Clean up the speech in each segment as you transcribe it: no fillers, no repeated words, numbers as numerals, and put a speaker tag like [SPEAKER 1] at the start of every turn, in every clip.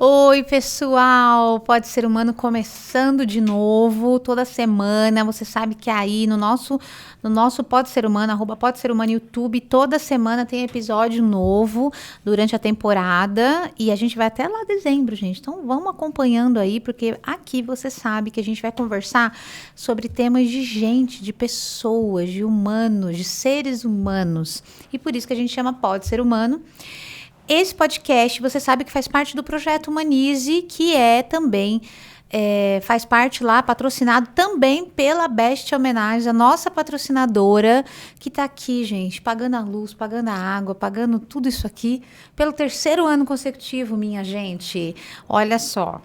[SPEAKER 1] Oi, pessoal! Pode Ser Humano começando de novo, toda semana. Você sabe que aí no nosso Pode Ser Humano, @Pode Ser Humano YouTube, toda semana tem episódio novo durante a temporada. E a gente vai até lá dezembro, gente. Então vamos acompanhando aí, porque aqui você sabe que a gente vai conversar sobre temas de gente, de pessoas, de humanos, de seres humanos. E por isso que a gente chama Pode Ser Humano. Esse podcast, você sabe que faz parte do projeto Humanize, que é também, faz parte lá, patrocinado também pela Best Homenagem, a nossa patrocinadora, que está aqui, gente, pagando a luz, pagando a água, pagando tudo isso aqui, pelo 3º ano consecutivo, minha gente. Olha só,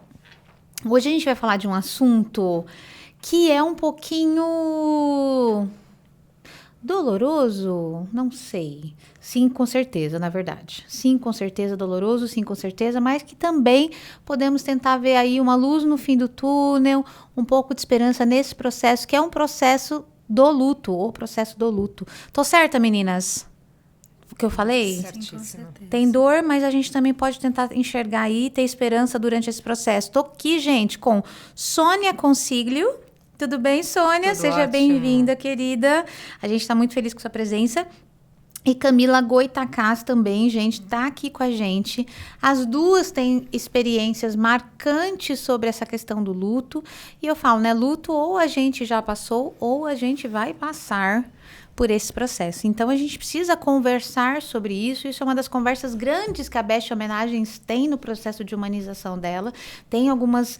[SPEAKER 1] hoje a gente vai falar de um assunto que é um pouquinho doloroso? Não sei. Sim, com certeza, na verdade. Sim, com certeza, doloroso, sim, com certeza, mas que também podemos tentar ver aí uma luz no fim do túnel, um pouco de esperança nesse processo, que é um processo do luto, o processo do luto. Tô certa, meninas? O que eu falei?
[SPEAKER 2] Certíssimo.
[SPEAKER 1] Tem dor, mas a gente também pode tentar enxergar aí, ter esperança durante esse processo. Tô aqui, gente, com Sônia Consiglio. Tudo bem, Sônia?
[SPEAKER 2] Tudo
[SPEAKER 1] Seja
[SPEAKER 2] ótimo.
[SPEAKER 1] bem-vinda, querida. A gente está muito feliz com sua presença. E Camila Goitacás também, gente, tá aqui com a gente. As duas têm experiências marcantes sobre essa questão do luto. E eu falo, né, luto ou a gente já passou ou a gente vai passar por esse processo. Então, a gente precisa conversar sobre isso. Isso é uma das conversas grandes que a Best Homenagens tem no processo de humanização dela. Tem algumas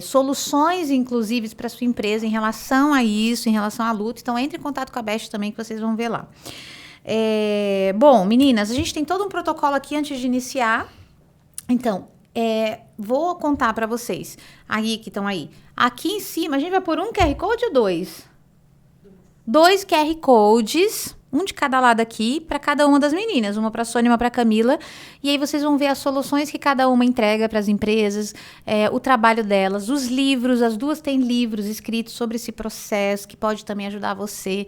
[SPEAKER 1] soluções, inclusive, para sua empresa em relação a isso, em relação à luta. Então, entre em contato com a Best também, que vocês vão ver lá. Bom, meninas, a gente tem todo um protocolo aqui antes de iniciar. Então, vou contar para vocês, aí que estão aí. Aqui em cima, a gente vai pôr um QR Code ou dois? 2 QR Codes, um de cada lado aqui, para cada uma das meninas. Uma para a Sônia e uma para a Camila. E aí vocês vão ver as soluções que cada uma entrega para as empresas, o trabalho delas, os livros. As duas têm livros escritos sobre esse processo, que pode também ajudar você.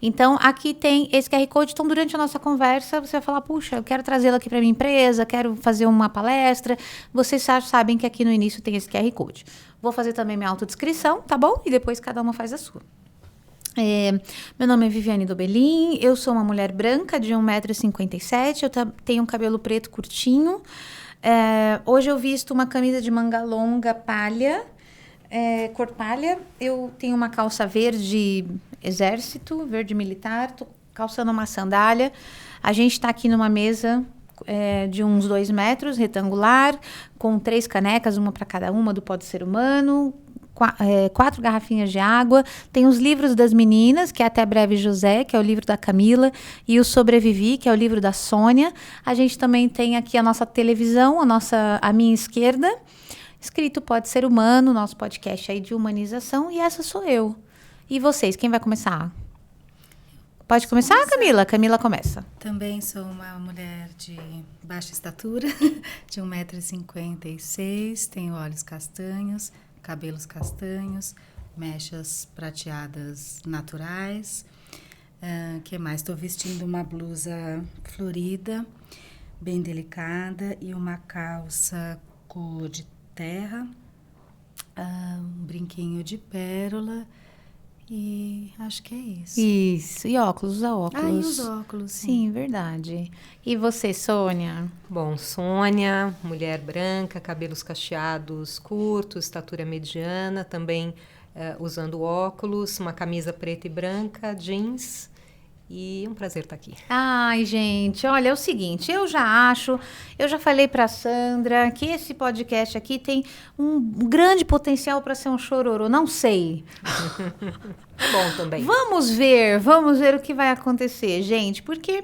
[SPEAKER 1] Então, aqui tem esse QR Code. Então, durante a nossa conversa, você vai falar, puxa, eu quero trazê-la aqui para minha empresa, quero fazer uma palestra. Vocês sabem que aqui no início tem esse QR Code. Vou fazer também minha autodescrição, tá bom? E depois cada uma faz a sua. Meu nome é Viviane Dobelin, eu sou uma mulher branca de 1,57 m, eu tenho um cabelo preto curtinho. Hoje eu visto uma camisa de manga longa palha, cor palha. Eu tenho uma calça verde exército, verde militar, tô calçando uma sandália. A gente está aqui numa mesa de uns 2 metros, retangular, com 3 canecas, uma para cada uma do Pode Ser Humano, 4 garrafinhas de água, tem os livros das meninas, que é Até Breve José, que é o livro da Camila, e o Sobrevivi, que é o livro da Sônia. A gente também tem aqui a nossa televisão, à minha esquerda, escrito Pode Ser Humano, nosso podcast aí de humanização, e essa sou eu. E vocês, quem vai começar? Pode começar, Camila? Camila começa.
[SPEAKER 2] Também sou uma mulher de baixa estatura, de 1,56 m, tenho olhos castanhos, cabelos castanhos, mechas prateadas naturais. Que mais? Estou vestindo uma blusa florida, bem delicada, e uma calça cor de terra, um brinquinho de pérola, e acho que é isso.
[SPEAKER 1] Isso, e óculos, usa óculos.
[SPEAKER 2] E os óculos, sim.
[SPEAKER 1] Sim, verdade. E você, Sônia?
[SPEAKER 3] Bom, Sônia, mulher branca, cabelos cacheados curtos, estatura mediana, também usando óculos, uma camisa preta e branca, jeans, e um prazer estar aqui.
[SPEAKER 1] Ai, gente, olha, é o seguinte, eu já falei pra Sandra que esse podcast aqui tem um grande potencial para ser um chororô, não sei.
[SPEAKER 3] É bom também.
[SPEAKER 1] Vamos ver o que vai acontecer, gente, porque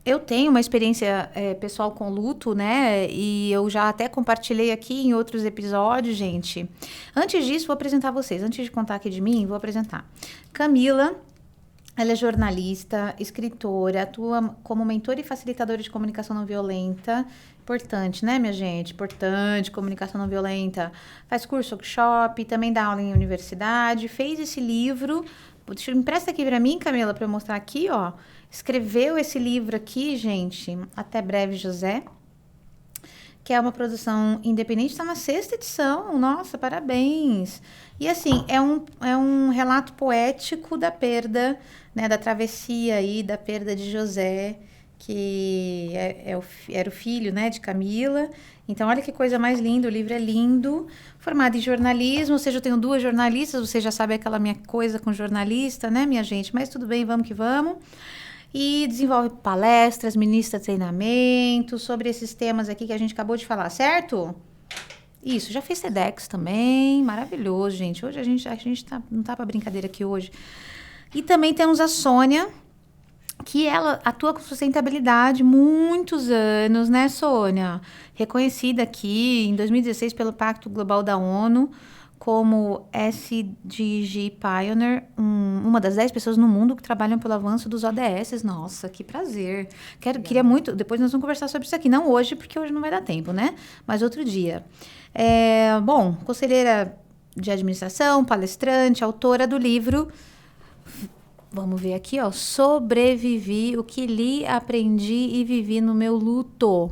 [SPEAKER 1] eu tenho uma experiência pessoal com luto, né? E eu já até compartilhei aqui em outros episódios, gente. Antes disso, vou apresentar vocês. Antes de contar aqui de mim, vou apresentar. Camila, ela é jornalista, escritora, atua como mentora e facilitadora de comunicação não violenta. Importante, né, minha gente? Importante, comunicação não violenta. Faz curso, workshop, também dá aula em universidade. Fez esse livro. Empresta aqui pra mim, Camila, pra eu mostrar aqui, ó. Escreveu esse livro aqui, gente, Até Breve José. que é uma produção independente, está na 6ª edição. Nossa, parabéns! E assim, é um relato poético da perda, né, da travessia aí, da perda de José, que era o filho, né, de Camila. Então, olha que coisa mais linda, o livro é lindo, formado em jornalismo, ou seja, eu tenho 2 jornalistas, você já sabe aquela minha coisa com jornalista, né, minha gente? Mas tudo bem, vamos que vamos. E desenvolve palestras, ministra treinamentos sobre esses temas aqui que a gente acabou de falar, certo? Isso, já fez TEDx também, maravilhoso, gente. Hoje a gente não tá para brincadeira aqui hoje. E também temos a Sônia, que ela atua com sustentabilidade muitos anos, né, Sônia? Reconhecida aqui em 2016 pelo Pacto Global da ONU como SDG Pioneer, uma das 10 pessoas no mundo que trabalham pelo avanço dos ODS. Nossa, que prazer. Queria muito, depois nós vamos conversar sobre isso aqui. Não hoje, porque hoje não vai dar tempo, né? Mas outro dia. Bom, conselheira de administração, palestrante, autora do livro... Vamos ver aqui, ó. Sobrevivi, o que li, aprendi e vivi no meu luto.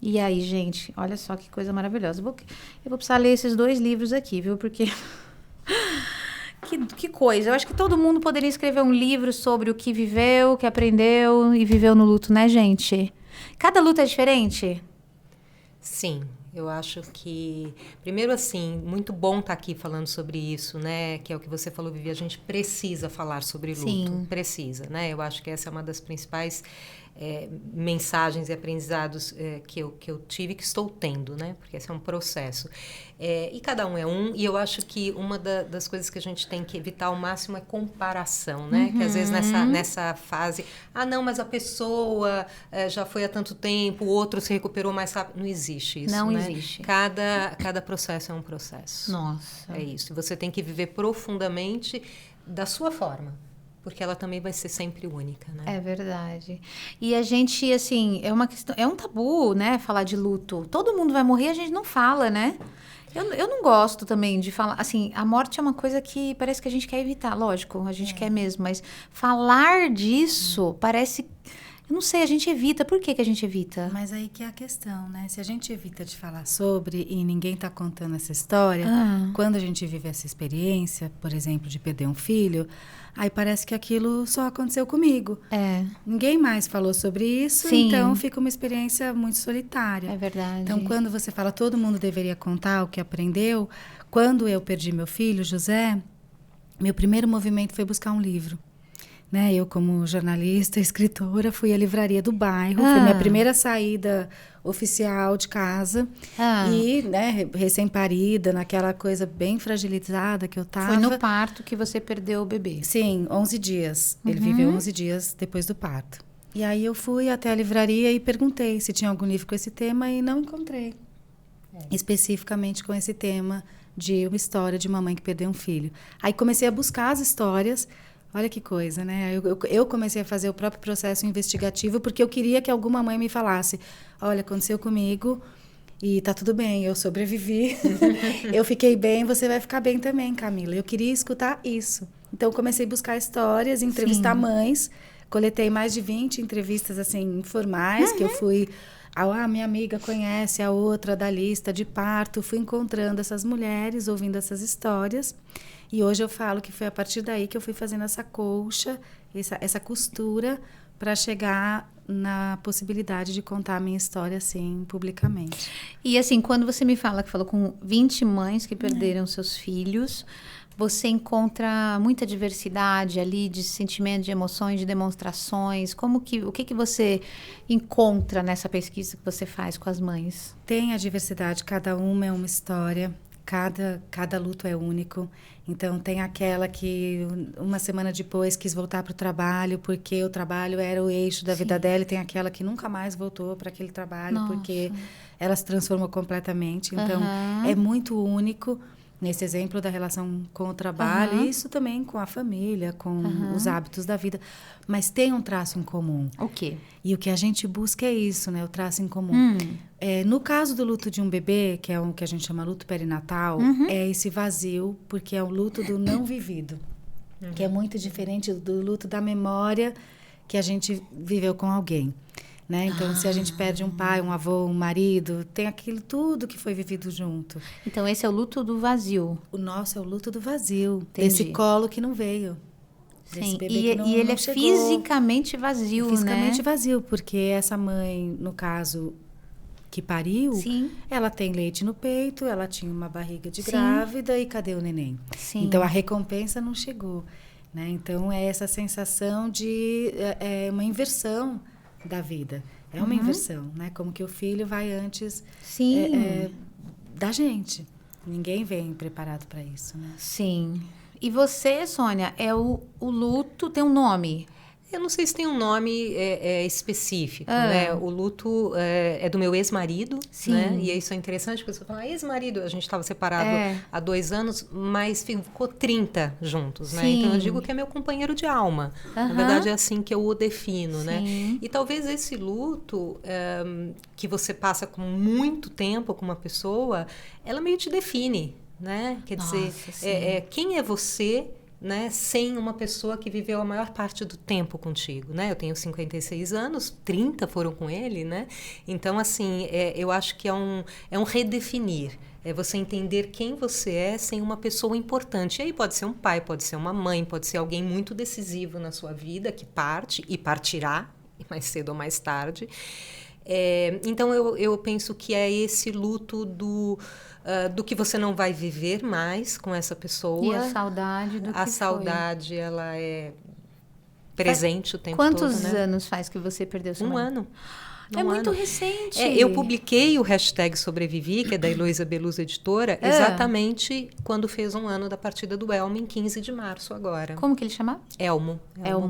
[SPEAKER 1] E aí, gente, olha só que coisa maravilhosa. Eu vou precisar ler esses 2 livros aqui, viu? Porque... que coisa. Eu acho que todo mundo poderia escrever um livro sobre o que viveu, o que aprendeu e viveu no luto, né, gente? Cada luto é diferente?
[SPEAKER 3] Sim. Eu acho que, primeiro assim, muito bom estar aqui falando sobre isso, né? Que é o que você falou, Vivi, a gente precisa falar sobre luto. Sim. Precisa, né? Eu acho que essa é uma das principais mensagens e aprendizados que eu tive, que estou tendo, né? Porque esse é um processo. E cada um é um, e eu acho que uma das coisas que a gente tem que evitar ao máximo é comparação, né? Que às vezes nessa fase, não, mas a pessoa já foi há tanto tempo, o outro se recuperou mais rápido. Não existe isso,
[SPEAKER 1] não,
[SPEAKER 3] né?
[SPEAKER 1] Não existe.
[SPEAKER 3] Cada processo é um processo.
[SPEAKER 1] Nossa.
[SPEAKER 3] É isso. Você tem que viver profundamente da sua forma. Porque ela também vai ser sempre única, né?
[SPEAKER 1] É verdade. E a gente, assim, é uma questão, é um tabu, né, falar de luto. Todo mundo vai morrer, a gente não fala, né? Eu não gosto também de falar, assim, a morte é uma coisa que parece que a gente quer evitar, lógico, a gente quer mesmo, mas falar disso parece, eu não sei, a gente evita. Por que a gente evita?
[SPEAKER 2] Mas aí que é a questão, né? Se a gente evita de falar sobre e ninguém tá contando essa história, quando a gente vive essa experiência, por exemplo, de perder um filho, aí parece que aquilo só aconteceu comigo. Ninguém mais falou sobre isso, Sim. Então fica uma experiência muito solitária.
[SPEAKER 1] É verdade.
[SPEAKER 2] Então, quando você fala todo mundo deveria contar o que aprendeu, quando eu perdi meu filho, José, meu primeiro movimento foi buscar um livro. Né? Eu, como jornalista, escritora, fui à livraria do bairro. Foi minha primeira saída oficial de casa. E, né, recém-parida, naquela coisa bem fragilizada que eu estava.
[SPEAKER 1] Foi no parto que você perdeu o bebê?
[SPEAKER 2] Sim, 11 dias. Ele viveu 11 dias depois do parto. E aí eu fui até a livraria e perguntei se tinha algum livro com esse tema e não encontrei. Especificamente com esse tema de uma história de uma mãe que perdeu um filho. Aí comecei a buscar as histórias. Olha que coisa, né? Eu comecei a fazer o próprio processo investigativo porque eu queria que alguma mãe me falasse: olha, aconteceu comigo e tá tudo bem, eu sobrevivi, eu fiquei bem, você vai ficar bem também, Camila. Eu queria escutar isso. Então, comecei a buscar histórias, entrevistar mães, coletei mais de 20 entrevistas assim, informais, que eu fui... minha amiga conhece a outra da lista de parto, fui encontrando essas mulheres, ouvindo essas histórias. E hoje eu falo que foi a partir daí que eu fui fazendo essa colcha, essa costura, para chegar na possibilidade de contar a minha história, assim, publicamente.
[SPEAKER 1] E, assim, quando você me fala que falou com 20 mães que perderam seus filhos, você encontra muita diversidade ali de sentimentos, de emoções, de demonstrações. O que você encontra nessa pesquisa que você faz com as mães?
[SPEAKER 2] Tem a diversidade, cada uma é uma história. Cada luto é único. Então, tem aquela que uma semana depois quis voltar para o trabalho porque o trabalho era o eixo da vida dela. E tem aquela que nunca mais voltou para aquele trabalho porque ela se transformou completamente. Então, é muito único nesse exemplo da relação com o trabalho. E isso também com a família, com os hábitos da vida. Mas tem um traço em comum.
[SPEAKER 1] O quê?
[SPEAKER 2] E o que a gente busca é isso, né? O traço em comum. No caso do luto de um bebê, que é o que a gente chama luto perinatal, é esse vazio, porque é o luto do não vivido. Que é muito diferente do luto da memória que a gente viveu com alguém. né? Então, se a gente perde um pai, um avô, um marido, tem aquilo tudo que foi vivido junto.
[SPEAKER 1] Então, esse é o luto do vazio.
[SPEAKER 2] O nosso é o luto do vazio,
[SPEAKER 1] Entendi.
[SPEAKER 2] desse colo que não veio. Desse
[SPEAKER 1] Sim,
[SPEAKER 2] bebê
[SPEAKER 1] e,
[SPEAKER 2] que não,
[SPEAKER 1] e ele
[SPEAKER 2] não
[SPEAKER 1] é
[SPEAKER 2] chegou.
[SPEAKER 1] fisicamente vazio,
[SPEAKER 2] Fisicamente
[SPEAKER 1] né?
[SPEAKER 2] vazio, porque essa mãe, no caso, que pariu,
[SPEAKER 1] Sim,
[SPEAKER 2] ela tem leite no peito, ela tinha uma barriga de
[SPEAKER 1] Sim.
[SPEAKER 2] grávida e cadê o neném?
[SPEAKER 1] sim.
[SPEAKER 2] Então, a recompensa não chegou, né? Então, é essa sensação de uma inversão da vida. É uma inversão, né? Como que o filho vai antes
[SPEAKER 1] Sim,
[SPEAKER 2] da gente. Ninguém vem preparado para isso, né?
[SPEAKER 1] sim. E você, Sônia, o luto tem um nome?
[SPEAKER 3] Eu não sei se tem um nome específico, né? O luto é do meu ex-marido,
[SPEAKER 1] Sim.
[SPEAKER 3] né? E isso é interessante, porque você fala, ex-marido, a gente estava separado há 2 anos, mas ficou 30 juntos, né?
[SPEAKER 1] Sim.
[SPEAKER 3] Então eu digo que é meu companheiro de alma. Na verdade é assim que eu o defino, né? E talvez esse luto que você passa com muito tempo com uma pessoa, ela meio te define, né? Quer dizer, quem é você, né, sem uma pessoa que viveu a maior parte do tempo contigo, né? Eu tenho 56 anos, 30 foram com ele, né? Então, assim, eu acho que é um redefinir. É você entender quem você é sem uma pessoa importante. E aí pode ser um pai, pode ser uma mãe, pode ser alguém muito decisivo na sua vida, que parte e partirá, mais cedo ou mais tarde. Então, eu penso que é esse luto do que você não vai viver mais com essa pessoa.
[SPEAKER 1] E a saudade do que
[SPEAKER 3] A saudade, ela é presente o tempo todo,
[SPEAKER 1] Quantos
[SPEAKER 3] né?
[SPEAKER 1] anos faz que você perdeu seu
[SPEAKER 3] Um
[SPEAKER 1] marido?
[SPEAKER 3] ano.
[SPEAKER 1] É muito recente.
[SPEAKER 3] Eu publiquei o hashtag Sobrevivi, que é da Heloísa Beluso Editora, exatamente quando fez 1 ano da partida do Elmo, em 15 de março agora.
[SPEAKER 1] Como que ele chamava?
[SPEAKER 3] Elmo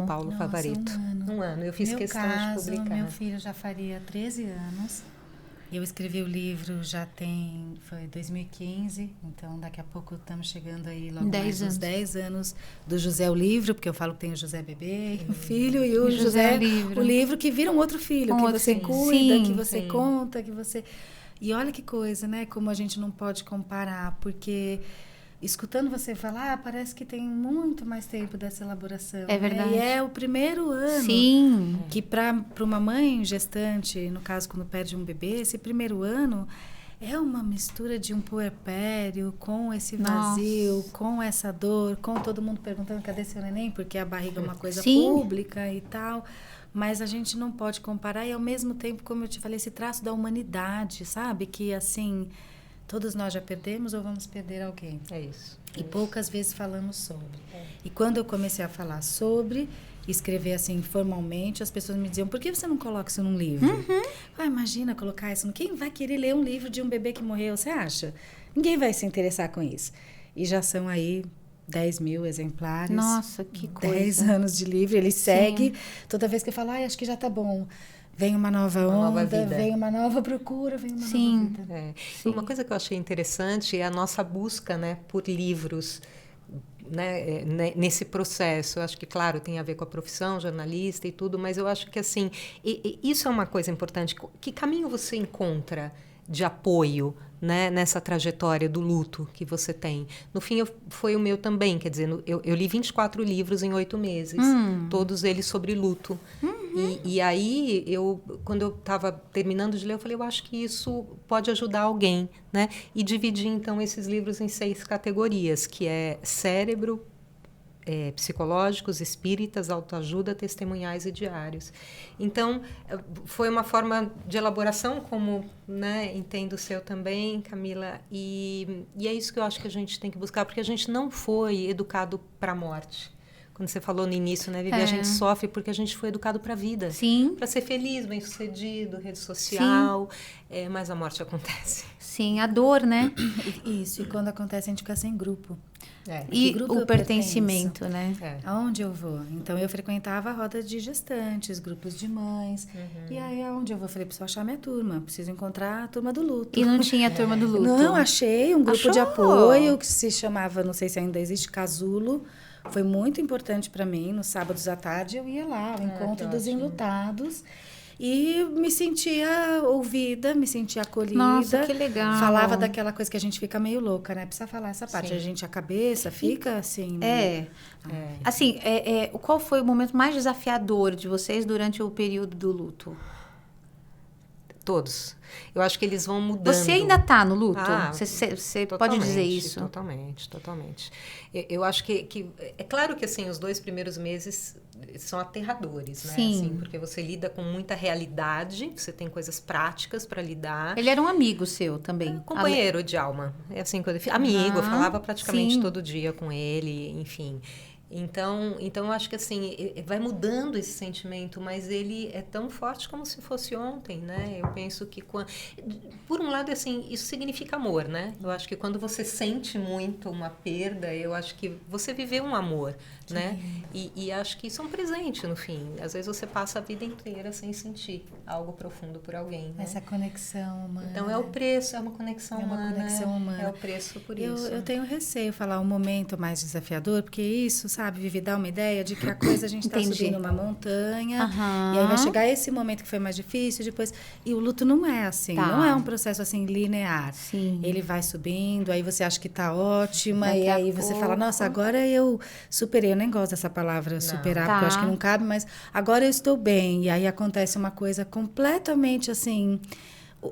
[SPEAKER 3] Paulo
[SPEAKER 2] Nossa,
[SPEAKER 3] Favarito.
[SPEAKER 2] 1 ano.
[SPEAKER 3] 1 ano. Eu fiz
[SPEAKER 2] Meu
[SPEAKER 3] questão
[SPEAKER 2] caso,
[SPEAKER 3] de publicar.
[SPEAKER 2] meu filho já faria 13 anos. Eu escrevi o livro foi 2015, então daqui a pouco estamos chegando aí logo
[SPEAKER 1] 10
[SPEAKER 2] mais
[SPEAKER 1] anos.
[SPEAKER 2] uns 10 anos do José o Livro, porque eu falo que tem o José Bebê, o filho, e o
[SPEAKER 1] José
[SPEAKER 2] José
[SPEAKER 1] Livro.
[SPEAKER 2] o livro, que vira um outro filho,
[SPEAKER 1] Um
[SPEAKER 2] que
[SPEAKER 1] outro
[SPEAKER 2] você
[SPEAKER 1] filho.
[SPEAKER 2] cuida,
[SPEAKER 1] Sim,
[SPEAKER 2] que você
[SPEAKER 3] sim.
[SPEAKER 2] conta, que você... E olha que coisa, né? Como a gente não pode comparar, porque... Escutando você falar, parece que tem muito mais tempo dessa elaboração.
[SPEAKER 1] É verdade.
[SPEAKER 2] Né? E é o primeiro ano
[SPEAKER 1] Sim.
[SPEAKER 2] que para uma mãe gestante, no caso quando perde um bebê, esse primeiro ano é uma mistura de um puerpério com esse vazio, com essa dor, com todo mundo perguntando cadê seu neném, porque a barriga é uma coisa pública e tal. Mas a gente não pode comparar e ao mesmo tempo, como eu te falei, esse traço da humanidade, sabe? Que assim... Todos nós já perdemos ou vamos perder alguém.
[SPEAKER 3] É isso.
[SPEAKER 2] E poucas vezes falamos sobre. E quando eu comecei a falar sobre, escrever assim formalmente, as pessoas me diziam, por que você não coloca isso num livro? Imagina colocar isso. Quem vai querer ler um livro de um bebê que morreu, você acha? Ninguém vai se interessar com isso. E já são aí 10 mil exemplares.
[SPEAKER 1] Nossa, que coisa.
[SPEAKER 2] 10 anos de livro. Ele segue. Toda vez que eu falo, acho que já tá bom. Vem uma nova onda, vem uma nova procura, vem uma nova vida.
[SPEAKER 3] Uma coisa que eu achei interessante é a nossa busca, né, por livros, né, nesse processo. Eu acho que, claro, tem a ver com a profissão, jornalista e tudo, mas eu acho que, assim, isso é uma coisa importante. Que caminho você encontra de apoio, né, nessa trajetória do luto que você tem? No fim, foi o meu também, quer dizer, eu li 24 livros em 8 meses, todos eles sobre luto. E aí, quando eu estava terminando de ler, eu falei, eu acho que isso pode ajudar alguém, né? E dividi, então, esses livros em 6 categorias, que é cérebro, psicológicos, espíritas, autoajuda, testemunhais e diários. Então, foi uma forma de elaboração, como, né, entendo o seu também, Camila, e é isso que eu acho que a gente tem que buscar, porque a gente não foi educado para a morte. Quando você falou no início, né, Vivi, a gente sofre porque a gente foi educado para a vida.
[SPEAKER 1] Sim.
[SPEAKER 3] Para ser feliz, bem-sucedido, rede social, mas a morte acontece.
[SPEAKER 1] Sim, a dor, né?
[SPEAKER 2] Isso, e quando acontece a gente fica sem grupo.
[SPEAKER 1] E o pertencimento, né?
[SPEAKER 2] Aonde eu vou? Então, eu frequentava a roda de gestantes, grupos de mães. E aí, aonde eu vou? Eu falei, preciso achar minha turma, preciso encontrar a turma do luto.
[SPEAKER 1] E não tinha a turma do luto?
[SPEAKER 2] Não, achei um grupo de apoio que se chamava, não sei se ainda existe, Casulo. Foi muito importante para mim. Nos sábados à tarde eu ia lá, ao encontro dos enlutados. E me sentia ouvida, me sentia acolhida.
[SPEAKER 1] Nossa, que legal.
[SPEAKER 2] Falava daquela coisa que a gente fica meio louca, né? Precisa falar essa parte. A cabeça fica assim...
[SPEAKER 1] Assim, qual foi o momento mais desafiador de vocês durante o período do luto?
[SPEAKER 3] todos. Eu acho que eles vão mudando.
[SPEAKER 1] Você ainda está no luto?
[SPEAKER 3] Ah,
[SPEAKER 1] Você pode dizer isso?
[SPEAKER 3] Totalmente. Eu acho que... É claro que, assim, os 2 primeiros meses são aterradores, né?
[SPEAKER 1] Sim.
[SPEAKER 3] Assim, porque você lida com muita realidade, você tem coisas práticas para lidar.
[SPEAKER 1] Ele era um amigo seu também?
[SPEAKER 3] Companheiro de alma. É assim que eu defino. Amigo, eu falava praticamente
[SPEAKER 1] sim.
[SPEAKER 3] todo dia com ele, enfim... Então, eu acho que assim, vai mudando esse sentimento, mas ele é tão forte como se fosse ontem, né? Eu penso que, por um lado, assim, isso significa amor, né? Eu acho que quando você sente muito uma perda, eu acho que você viveu um amor, né? E acho que isso é um presente, no fim. Às vezes você passa a vida inteira sem sentir algo profundo por alguém, né?
[SPEAKER 2] Essa conexão humana.
[SPEAKER 3] Então, é o preço, é uma conexão humana.
[SPEAKER 2] É uma conexão humana.
[SPEAKER 3] É o preço por isso.
[SPEAKER 2] Eu tenho receio de falar um momento mais desafiador, porque isso, sabe, Vivi, dá uma ideia de que a coisa a gente está subindo uma montanha, e aí vai chegar esse momento que foi mais difícil, depois... E o luto não é assim, não é um processo assim linear.
[SPEAKER 1] Sim.
[SPEAKER 2] Ele vai subindo, aí você acha que está ótima, e aí você fala, nossa, agora eu superei. Eu nem gosto dessa palavra superar, porque eu acho que não cabe, mas agora eu estou bem. E aí acontece uma coisa completamente assim...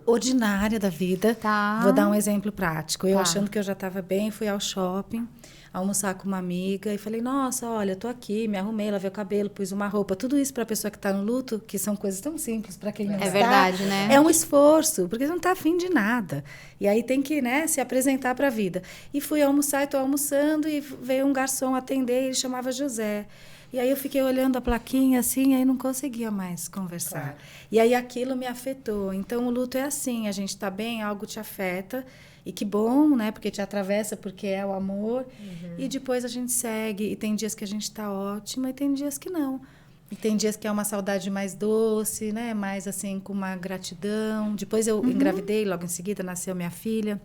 [SPEAKER 2] ordinária da vida. Vou dar um exemplo prático. Eu achando que eu já estava bem, fui ao shopping almoçar com uma amiga e falei, nossa, olha, tô aqui, me arrumei, lavei o cabelo, pus uma roupa. Tudo isso para a pessoa que está no luto, que são coisas tão simples para quem não está.
[SPEAKER 1] É verdade, né?
[SPEAKER 2] É um esforço, porque você não está afim de nada. E aí tem que, né, se apresentar para a vida. E fui almoçar, e estou almoçando, e veio um garçom atender, ele chamava José. E aí eu fiquei olhando a plaquinha assim, aí não conseguia mais conversar. Claro. E aí aquilo me afetou. Então o luto é assim, a gente está bem, algo te afeta, e que bom, né? Porque te atravessa, porque é o amor. E depois a gente segue. E tem dias que a gente está ótima, e tem dias que não. E tem dias que é uma saudade mais doce, né? Mais assim, com uma gratidão. Depois eu engravidei, logo em seguida nasceu minha filha.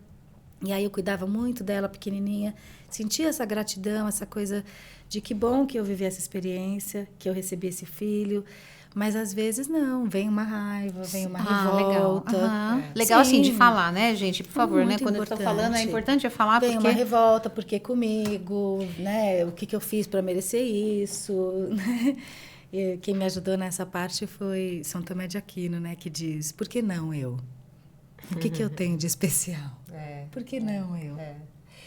[SPEAKER 2] E aí eu cuidava muito dela, pequenininha. Sentia essa gratidão, essa coisa de que bom que eu vivi essa experiência, que eu recebi esse filho. Mas às vezes não, vem uma raiva, vem uma revolta.
[SPEAKER 1] Legal assim de falar, né, gente? Por favor, né? Quando eu estou falando, é importante eu falar
[SPEAKER 2] vem
[SPEAKER 1] porque...
[SPEAKER 2] uma revolta, porque comigo, né? O que eu fiz para merecer isso, né? E quem me ajudou nessa parte foi São Tomé de Aquino, né? Que diz, por que não eu? O que eu tenho de especial? Por que não eu?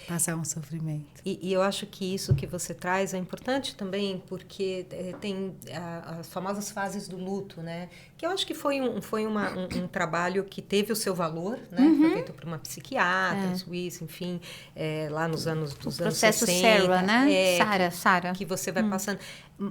[SPEAKER 2] Passar um sofrimento.
[SPEAKER 3] E eu acho que isso que você traz é importante também, porque tem as famosas fases do luto, né? Que eu acho que foi um trabalho que teve o seu valor, né? Foi feito por uma psiquiatra suíça, enfim, lá nos anos 60. O
[SPEAKER 1] processo Sarah, né? Sarah.
[SPEAKER 3] Que você vai passando.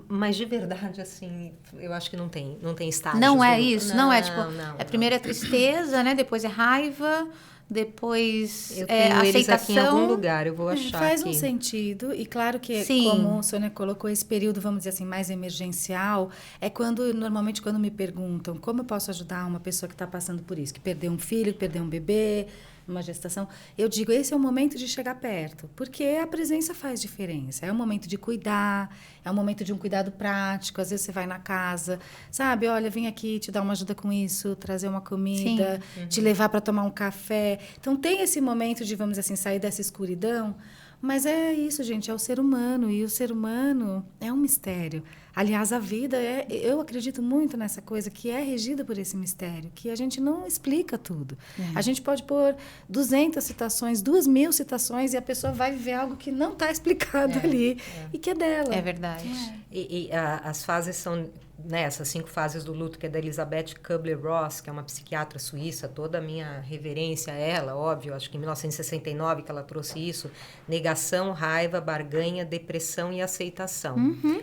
[SPEAKER 3] Mas de verdade, assim, eu acho que não tem estágios.
[SPEAKER 1] Não é isso? Não é tipo... Primeiro é tristeza, né? Depois é raiva... Depois,
[SPEAKER 3] eu tenho
[SPEAKER 1] aceitação.
[SPEAKER 3] Eles aqui em algum lugar, eu vou achar
[SPEAKER 2] faz
[SPEAKER 3] aqui.
[SPEAKER 2] Um sentido, e claro que, como a Sônia colocou, esse período, vamos dizer assim, mais emergencial, é normalmente quando me perguntam como eu posso ajudar uma pessoa que está passando por isso, que perdeu um filho, que perdeu um bebê, uma gestação, eu digo, esse é o momento de chegar perto, porque a presença faz diferença, é o momento de cuidar, é o momento de um cuidado prático, às vezes você vai na casa, sabe, olha, vem aqui te dar uma ajuda com isso, trazer uma comida, te levar para tomar um café, então tem esse momento de, vamos dizer assim, sair dessa escuridão, mas é isso, gente, é o ser humano, e o ser humano é um mistério. Aliás, a vida eu acredito muito nessa coisa que é regida por esse mistério, que a gente não explica tudo. A gente pode pôr 200 citações, 2.000 citações, e a pessoa vai viver algo que não está explicado ali, e que é dela.
[SPEAKER 1] É verdade.
[SPEAKER 3] E as fases são... Né, essas 5 fases do luto, que é da Elizabeth Kubler-Ross, que é uma psiquiatra suíça, toda a minha reverência a ela, óbvio, acho que em 1969 que ela trouxe isso, negação, raiva, barganha, depressão e aceitação.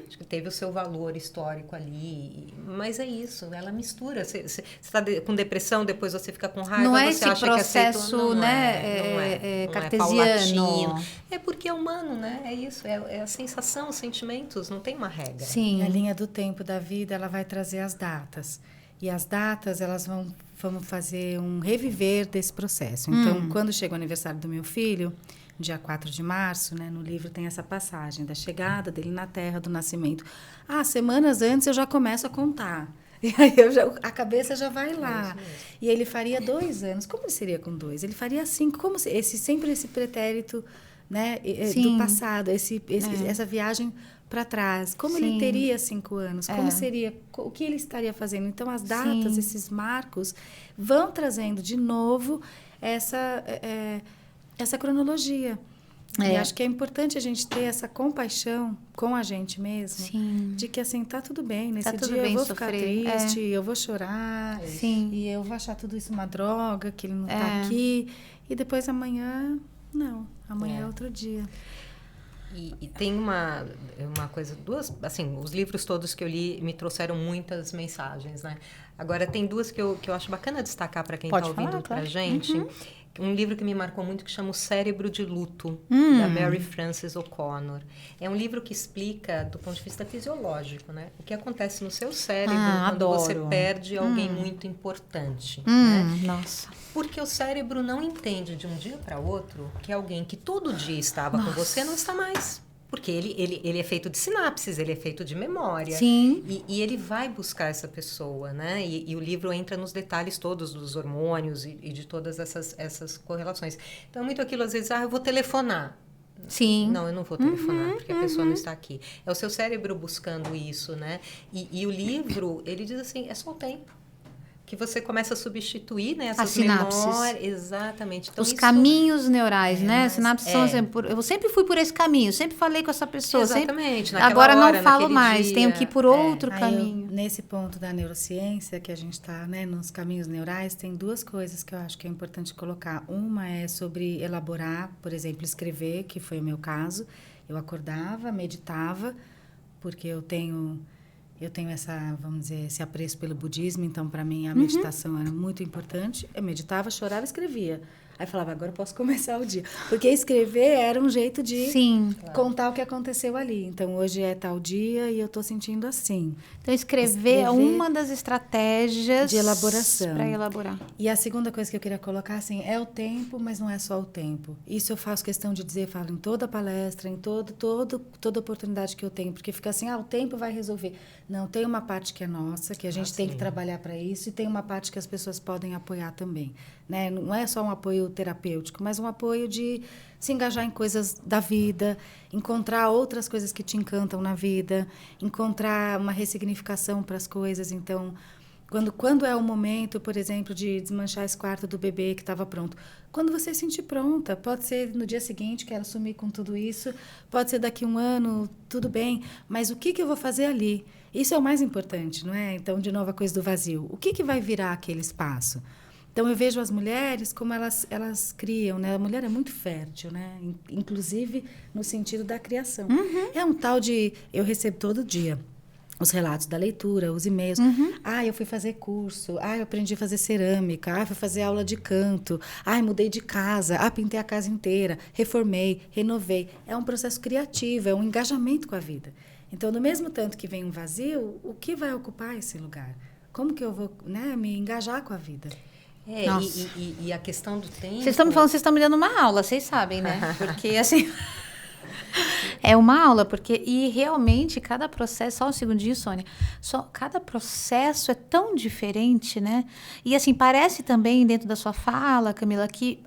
[SPEAKER 3] Acho que teve o seu valor histórico ali, mas é isso, ela mistura, você está com depressão, depois você fica com raiva,
[SPEAKER 1] não é
[SPEAKER 3] você
[SPEAKER 1] esse
[SPEAKER 3] acha
[SPEAKER 1] processo,
[SPEAKER 3] que
[SPEAKER 1] né,
[SPEAKER 3] cartesiano. É porque é humano, né, é isso, é a sensação, os sentimentos, não tem uma regra.
[SPEAKER 1] Sim.
[SPEAKER 2] A linha do tempo da vida, ela vai trazer as datas. E as datas, elas vão fazer um reviver desse processo. Então, quando chega o aniversário do meu filho, dia 4 de março, né, no livro tem essa passagem da chegada dele na Terra, do nascimento. Semanas antes eu já começo a contar. E aí a cabeça já vai lá. E ele faria 2 anos. Como ele seria com 2? Ele faria 5. Como sempre esse pretérito né,
[SPEAKER 1] Sim.
[SPEAKER 2] do passado, essa viagem para trás. Como
[SPEAKER 1] Sim.
[SPEAKER 2] ele teria 5 anos? Como seria? O que ele estaria fazendo? Então, as datas,
[SPEAKER 1] Sim.
[SPEAKER 2] esses marcos, vão trazendo de novo essa cronologia. E acho que é importante a gente ter essa compaixão com a gente mesmo.
[SPEAKER 1] Sim.
[SPEAKER 2] De que, assim, tá tudo bem. Nesse
[SPEAKER 1] tudo
[SPEAKER 2] dia
[SPEAKER 1] bem
[SPEAKER 2] eu vou
[SPEAKER 1] sofrer.
[SPEAKER 2] ficar triste, eu vou chorar.
[SPEAKER 1] Sim.
[SPEAKER 2] E eu vou achar tudo isso uma droga, que ele não tá aqui. E depois amanhã, não. Amanhã é outro dia.
[SPEAKER 3] E tem uma coisa, assim, os livros todos que eu li me trouxeram muitas mensagens, né? Agora, tem duas que eu acho bacana destacar para quem está ouvindo pra gente. Uhum. Um livro que me marcou muito que chama O Cérebro de Luto, da Mary Frances O'Connor. É um livro que explica, do ponto de vista fisiológico, né? O que acontece no seu cérebro quando você perde alguém muito importante. Né?
[SPEAKER 1] Nossa.
[SPEAKER 3] Porque o cérebro não entende de um dia para outro que alguém que todo dia estava com você não está mais. Porque ele é feito de sinapses, ele é feito de memória.
[SPEAKER 1] Sim.
[SPEAKER 3] E ele vai buscar essa pessoa, né? E o livro entra nos detalhes todos dos hormônios e de todas essas correlações. Então, muito aquilo, às vezes, eu vou telefonar.
[SPEAKER 1] Sim.
[SPEAKER 3] Não, eu não vou telefonar, porque a pessoa não está aqui. É o seu cérebro buscando isso, né? E o livro, ele diz assim, é só o tempo. Que você começa a substituir, né, essas memórias. Exatamente. Então,
[SPEAKER 1] os caminhos neurais, né? As sinapses são assim, eu sempre fui por esse caminho, sempre falei com essa pessoa.
[SPEAKER 3] Exatamente.
[SPEAKER 1] Sempre... Agora hora, não falo mais, dia, tenho que ir por outro caminho.
[SPEAKER 2] Nesse ponto da neurociência, que a gente está, né, nos caminhos neurais, tem duas coisas que eu acho que é importante colocar. Uma é sobre elaborar, por exemplo, escrever, que foi o meu caso. Eu acordava, meditava, porque eu tenho essa, vamos dizer, esse apreço pelo budismo, então para mim a meditação era muito importante. Eu meditava, chorava, escrevia. Aí falava, agora eu posso começar o dia. Porque escrever era um jeito de contar o que aconteceu ali. Então, hoje é tal dia e eu estou sentindo assim.
[SPEAKER 1] Então, escrever é uma das estratégias
[SPEAKER 2] de elaboração.
[SPEAKER 1] Para elaborar.
[SPEAKER 2] E a segunda coisa que eu queria colocar, assim, é o tempo, mas não é só o tempo. Isso eu faço questão de dizer, falo em toda palestra, em toda oportunidade que eu tenho. Porque fica assim, o tempo vai resolver. Não, tem uma parte que é nossa, que a gente tem que trabalhar para isso, e tem uma parte que as pessoas podem apoiar também. Né? Não é só um apoio terapêutico, mas um apoio de se engajar em coisas da vida, encontrar outras coisas que te encantam na vida, encontrar uma ressignificação para as coisas. Então, quando é o momento, por exemplo, de desmanchar esse quarto do bebê que estava pronto, quando você se sentir pronta, pode ser no dia seguinte, quero sumir com tudo isso, pode ser daqui 1 ano, tudo bem, mas o que eu vou fazer ali? Isso é o mais importante, não é? Então, de novo, a coisa do vazio. O que vai virar aquele espaço? Então, eu vejo as mulheres como elas criam, né? A mulher é muito fértil, né? Inclusive no sentido da criação. É um tal de... Eu recebo todo dia os relatos da leitura, os e-mails. Eu fui fazer curso. Eu aprendi a fazer cerâmica. Fui fazer aula de canto. Mudei de casa. Pintei a casa inteira. Reformei, renovei. É um processo criativo, é um engajamento com a vida. Então, no mesmo tanto que vem um vazio, o que vai ocupar esse lugar? Como que eu vou, né, me engajar com a vida?
[SPEAKER 3] E a questão do tempo...
[SPEAKER 1] Vocês estão me falando, vocês estão me dando uma aula, vocês sabem, né? Porque, assim... É uma aula, porque... E, realmente, cada processo... Só um segundinho, Sônia. Cada processo é tão diferente, né? E, assim, parece também, dentro da sua fala, Camila, que...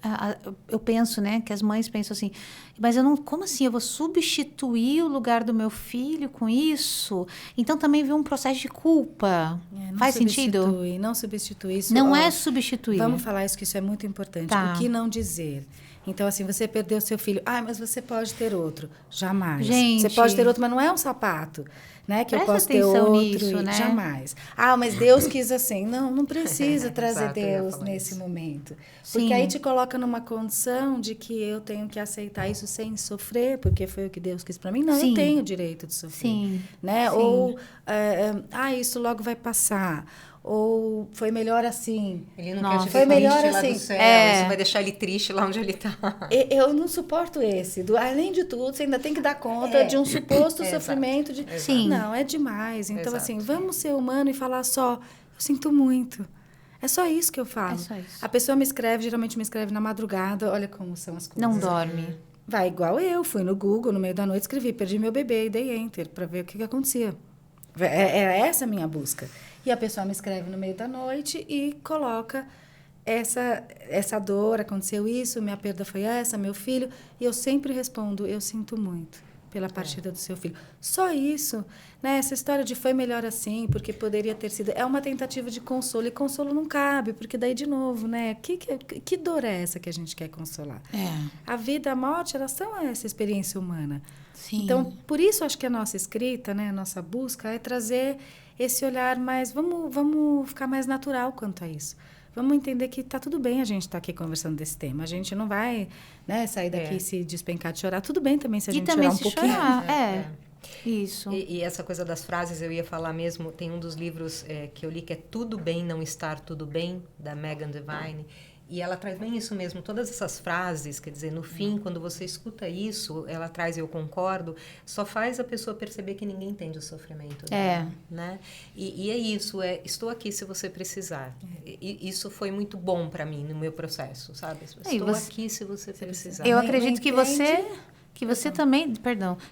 [SPEAKER 1] eu penso, né? Que as mães pensam assim... Mas eu não... Como assim? Eu vou substituir o lugar do meu filho com isso? Então, também vem um processo de culpa. Faz sentido?
[SPEAKER 2] Não substitui isso.
[SPEAKER 1] Não é substituir.
[SPEAKER 2] Vamos falar isso, que isso é muito importante.
[SPEAKER 1] Tá.
[SPEAKER 2] O que não dizer? Então, assim, você perdeu seu filho. Mas você pode ter outro. Jamais.
[SPEAKER 1] Gente,
[SPEAKER 2] você pode ter outro, mas não é um sapato, né? Que eu posso ter outro. Nisso, né? Jamais. Mas Deus quis assim. Não precisa trazer Deus nesse momento. Porque aí te coloca numa condição de que eu tenho que aceitar isso sem sofrer, porque foi o que Deus quis para mim. Não, eu tenho o direito de sofrer. Né?
[SPEAKER 1] Sim.
[SPEAKER 2] Ou, isso logo vai passar. Ou foi melhor assim.
[SPEAKER 3] Ele não quer te
[SPEAKER 2] foi melhor
[SPEAKER 3] triste
[SPEAKER 2] assim.
[SPEAKER 3] Lá do céu, isso vai deixar ele triste lá onde ele está.
[SPEAKER 2] Eu não suporto esse. Além de tudo, você ainda tem que dar conta de um suposto sofrimento.
[SPEAKER 1] Sim.
[SPEAKER 2] Não, é demais. Então, assim, vamos ser humano e falar só, eu sinto muito. É só isso que eu falo.
[SPEAKER 1] É só isso.
[SPEAKER 2] A pessoa geralmente me escreve na madrugada, olha como são as coisas.
[SPEAKER 1] Não dorme.
[SPEAKER 2] Vai igual eu, fui no Google, no meio da noite, escrevi, perdi meu bebê e dei enter para ver o que acontecia. É essa a minha busca. E a pessoa me escreve no meio da noite e coloca essa dor, aconteceu isso, minha perda foi essa, meu filho, e eu sempre respondo, eu sinto muito pela partida do seu filho. Só isso, né? Essa história de foi melhor assim, porque poderia ter sido, é uma tentativa de consolo, e consolo não cabe, porque daí de novo, né? Que dor é essa que a gente quer consolar? A vida, a morte, elas são essa experiência humana.
[SPEAKER 1] Sim.
[SPEAKER 2] Então, por isso acho que a nossa escrita, né, a nossa busca é trazer esse olhar mais, vamos ficar mais natural quanto a isso. Vamos entender que tá tudo bem a gente estar aqui conversando desse tema. A gente não vai, né, sair daqui e se despencar de chorar. Tudo bem também se a gente chorar um pouquinho.
[SPEAKER 1] Isso.
[SPEAKER 3] E essa coisa das frases, eu ia falar mesmo, tem um dos livros que eu li que é Tudo Bem Não Estar Tudo Bem, da Megan Devine, e ela traz bem isso mesmo, todas essas frases, quer dizer, no fim, quando você escuta isso, ela traz, eu concordo, só faz a pessoa perceber que ninguém entende o sofrimento dela, né? E é isso, estou aqui se você precisar. E isso foi muito bom para mim no meu processo, sabe? Estou aqui se você precisar.
[SPEAKER 1] Eu acredito que você também,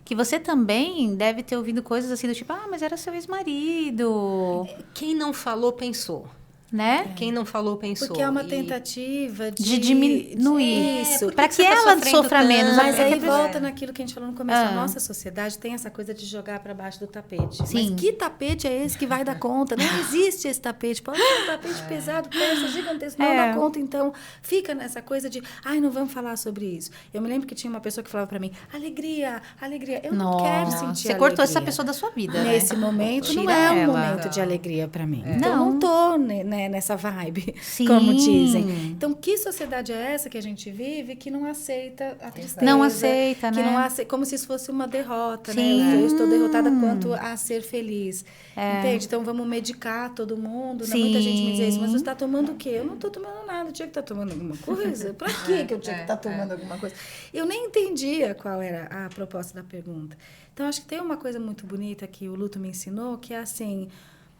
[SPEAKER 1] que você também deve ter ouvido coisas assim do tipo, mas era seu ex-marido.
[SPEAKER 3] Quem não falou, pensou.
[SPEAKER 1] Né?
[SPEAKER 3] Quem não falou, pensou.
[SPEAKER 2] Porque é uma tentativa
[SPEAKER 1] de diminuir
[SPEAKER 2] isso.
[SPEAKER 1] Para que ela sofra menos.
[SPEAKER 2] Mas aí volta naquilo que a gente falou no começo. A nossa sociedade tem essa coisa de jogar para baixo do tapete.
[SPEAKER 1] Sim.
[SPEAKER 2] Mas que tapete é esse que vai dar conta? Não existe esse tapete. Pode ser um tapete pesado, peça gigantesco, não dá conta. Então, fica nessa coisa de, não vamos falar sobre isso. Eu me lembro que tinha uma pessoa que falava para mim, alegria, alegria. Eu não quero sentir
[SPEAKER 1] Você cortou essa pessoa da sua vida,
[SPEAKER 2] nesse momento, não é um momento de alegria para mim. Então, não tô, né, nessa vibe, como dizem. Então, que sociedade é essa que a gente vive que não aceita a tristeza?
[SPEAKER 1] Não aceita,
[SPEAKER 2] que
[SPEAKER 1] né?
[SPEAKER 2] Não aceita, como se isso fosse uma derrota, né? Eu estou derrotada quanto a ser feliz. Entende? Então, vamos medicar todo mundo. Né? Muita gente me diz isso, mas você está tomando o quê? Eu não estou tomando nada. Eu tinha que estar tomando alguma coisa? Para que eu tinha que estar tomando alguma coisa? Eu nem entendia qual era a proposta da pergunta. Então, acho que tem uma coisa muito bonita que o luto me ensinou, que é assim,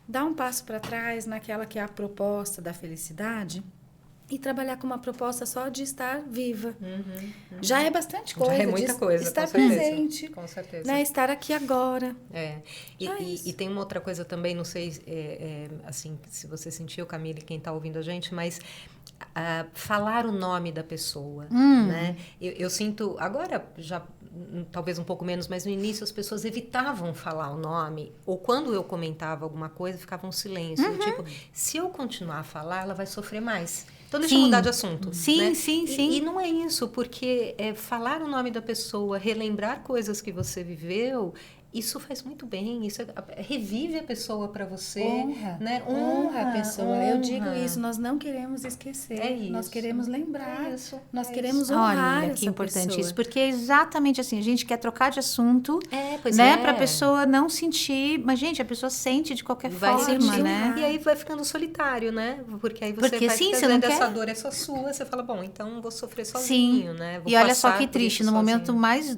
[SPEAKER 2] dar um passo para trás naquela que é a proposta da felicidade e trabalhar com uma proposta só de estar viva. Já é bastante coisa.
[SPEAKER 3] Já é muita coisa,
[SPEAKER 2] estar
[SPEAKER 3] com certeza,
[SPEAKER 2] presente.
[SPEAKER 3] Com certeza.
[SPEAKER 2] Né? Estar aqui agora.
[SPEAKER 3] E tem uma outra coisa também, não sei assim, se você sentiu, Camila, e quem está ouvindo a gente, mas falar o nome da pessoa. Né? Eu sinto, agora já talvez um pouco menos, mas no início as pessoas evitavam falar o nome, ou quando eu comentava alguma coisa, ficava um silêncio. Tipo, se eu continuar a falar, ela vai sofrer mais. Então, deixa eu mudar de assunto.
[SPEAKER 1] Sim,
[SPEAKER 3] né?
[SPEAKER 1] sim.
[SPEAKER 3] E não é isso, porque falar o nome da pessoa, relembrar coisas que você viveu, isso faz muito bem, isso revive a pessoa para você.
[SPEAKER 2] Honra,
[SPEAKER 3] né?
[SPEAKER 2] Honra a pessoa. Eu digo isso, nós não queremos esquecer, nós queremos lembrar, nós queremos honrar.
[SPEAKER 1] Olha, que importante pessoa. Isso, porque é exatamente assim, a gente quer trocar de assunto,
[SPEAKER 3] pois
[SPEAKER 1] né, para a pessoa não sentir, mas gente, a pessoa sente de qualquer forma, né?
[SPEAKER 3] E aí vai ficando solitário, né? Porque aí você vai
[SPEAKER 1] ficando
[SPEAKER 3] essa dor é só sua, você fala, bom, então vou sofrer sozinho, né? Vou
[SPEAKER 1] e olha só que triste, no
[SPEAKER 3] sozinho.
[SPEAKER 1] Momento mais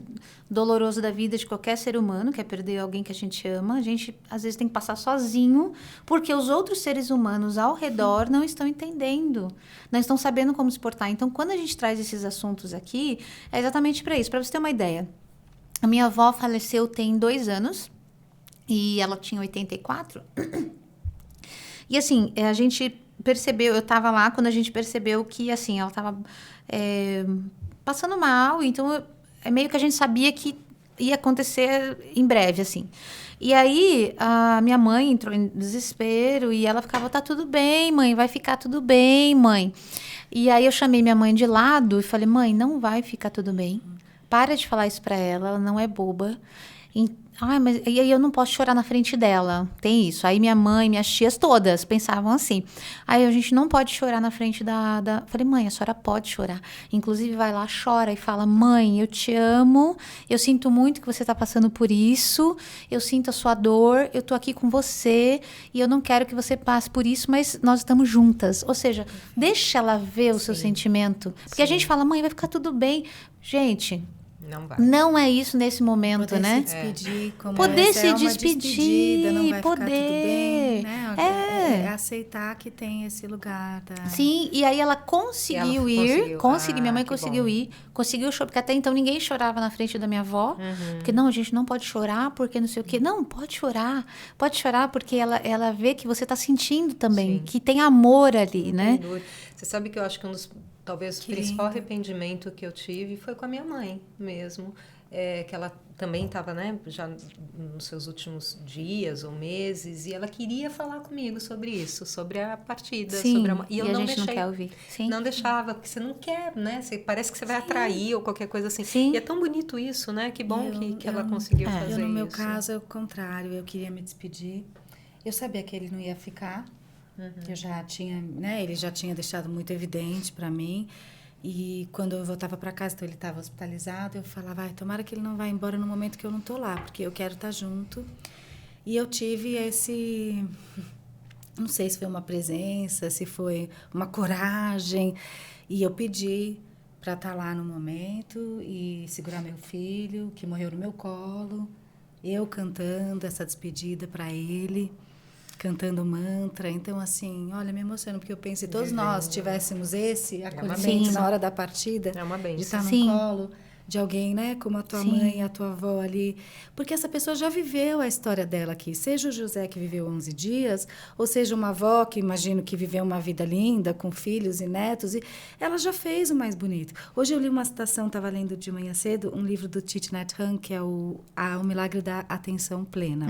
[SPEAKER 1] doloroso da vida de qualquer ser humano, que é perder alguém que a gente ama, a gente às vezes tem que passar sozinho, porque os outros seres humanos ao redor não estão entendendo, não estão sabendo como se portar. Então, quando a gente traz esses assuntos aqui, é exatamente para isso, para você ter uma ideia. A minha avó faleceu tem 2 anos, e ela tinha 84. E assim, a gente percebeu, eu estava lá quando a gente percebeu que assim, ela estava passando mal, então é meio que a gente sabia que ia acontecer em breve, assim. E aí, a minha mãe entrou em desespero e ela ficava, tá tudo bem, mãe, vai ficar tudo bem, mãe. E aí, eu chamei minha mãe de lado e falei, mãe, não vai ficar tudo bem. Para de falar isso pra ela não é boba. Mas e aí eu não posso chorar na frente dela. Tem isso. Aí minha mãe, minhas tias todas pensavam assim. Aí a gente não pode chorar na frente da... Falei, mãe, a senhora pode chorar. Inclusive vai lá, chora e fala, mãe, eu te amo, eu sinto muito que você está passando por isso, eu sinto a sua dor, eu tô aqui com você e eu não quero que você passe por isso, mas nós estamos juntas. Ou seja, deixa ela ver o seu sentimento. Porque a gente fala, mãe, vai ficar tudo bem. Gente...
[SPEAKER 3] Não vai.
[SPEAKER 1] Não é isso nesse momento,
[SPEAKER 2] poder
[SPEAKER 1] né?
[SPEAKER 2] se despedir, como
[SPEAKER 1] Poder
[SPEAKER 2] essa
[SPEAKER 1] se
[SPEAKER 2] é uma
[SPEAKER 1] despedir,
[SPEAKER 2] despedida, não vai
[SPEAKER 1] poder.
[SPEAKER 2] ficar tudo bem, né?
[SPEAKER 1] É.
[SPEAKER 2] É aceitar que tem esse lugar.
[SPEAKER 1] Sim, e aí ela conseguiu ir, minha mãe
[SPEAKER 3] que
[SPEAKER 1] conseguiu
[SPEAKER 3] bom.
[SPEAKER 1] ir, conseguiu chorar, porque até então ninguém chorava na frente da minha avó, porque não, a gente não pode chorar, porque não sei o quê. Não, pode chorar porque ela vê que você tá sentindo também,
[SPEAKER 3] Sim.
[SPEAKER 1] que tem amor ali, né?
[SPEAKER 3] Você sabe que eu acho que talvez o principal arrependimento que eu tive foi com a minha mãe mesmo, que ela também estava, né, já nos seus últimos dias ou meses, e ela queria falar comigo sobre isso, sobre a partida,
[SPEAKER 1] Sim,
[SPEAKER 3] sobre e eu
[SPEAKER 1] a
[SPEAKER 3] não
[SPEAKER 1] gente
[SPEAKER 3] deixei.
[SPEAKER 1] não quer ouvir. Sim.
[SPEAKER 3] Não deixava, porque você não quer, né? Parece que você vai atrair ou qualquer coisa assim.
[SPEAKER 1] Sim.
[SPEAKER 3] E é tão bonito isso, né? Que bom que ela conseguiu fazer isso.
[SPEAKER 2] No meu caso, é o contrário. Eu queria me despedir. Eu sabia que ele não ia ficar. Eu já tinha, né? Ele já tinha deixado muito evidente para mim. E quando eu voltava para casa, então ele estava hospitalizado, eu falava, tomara que ele não vá embora no momento que eu não tô lá, porque eu quero estar junto. E eu tive esse... Não sei se foi uma presença, se foi uma coragem. E eu pedi para estar lá no momento e segurar meu filho, que morreu no meu colo. Eu cantando essa despedida para ele, cantando mantra. Então, assim, olha, me emociono, porque eu penso, se todos nós tivéssemos esse acolhimento na hora da partida, de estar no colo de alguém, né, como a tua mãe e a tua avó ali, porque essa pessoa já viveu a história dela aqui, seja o José que viveu 11 dias, ou seja uma avó que imagino que viveu uma vida linda, com filhos e netos, e ela já fez o mais bonito. Hoje eu li uma citação, estava lendo de manhã cedo, um livro do Thich Nhat Hanh, que é o Milagre da Atenção Plena.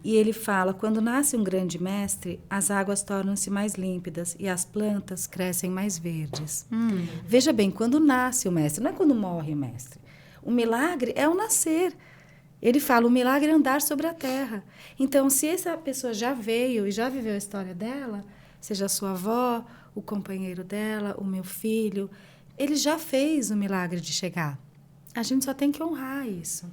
[SPEAKER 2] E ele fala, quando nasce um grande mestre, as águas tornam-se mais límpidas e as plantas crescem mais verdes. Veja bem, quando nasce o mestre, não é quando morre o mestre. O milagre é o nascer. Ele fala, o milagre é andar sobre a terra. Então, se essa pessoa já veio e já viveu a história dela, seja a sua avó, o companheiro dela, o meu filho, ele já fez o milagre de chegar. A gente só tem que honrar isso.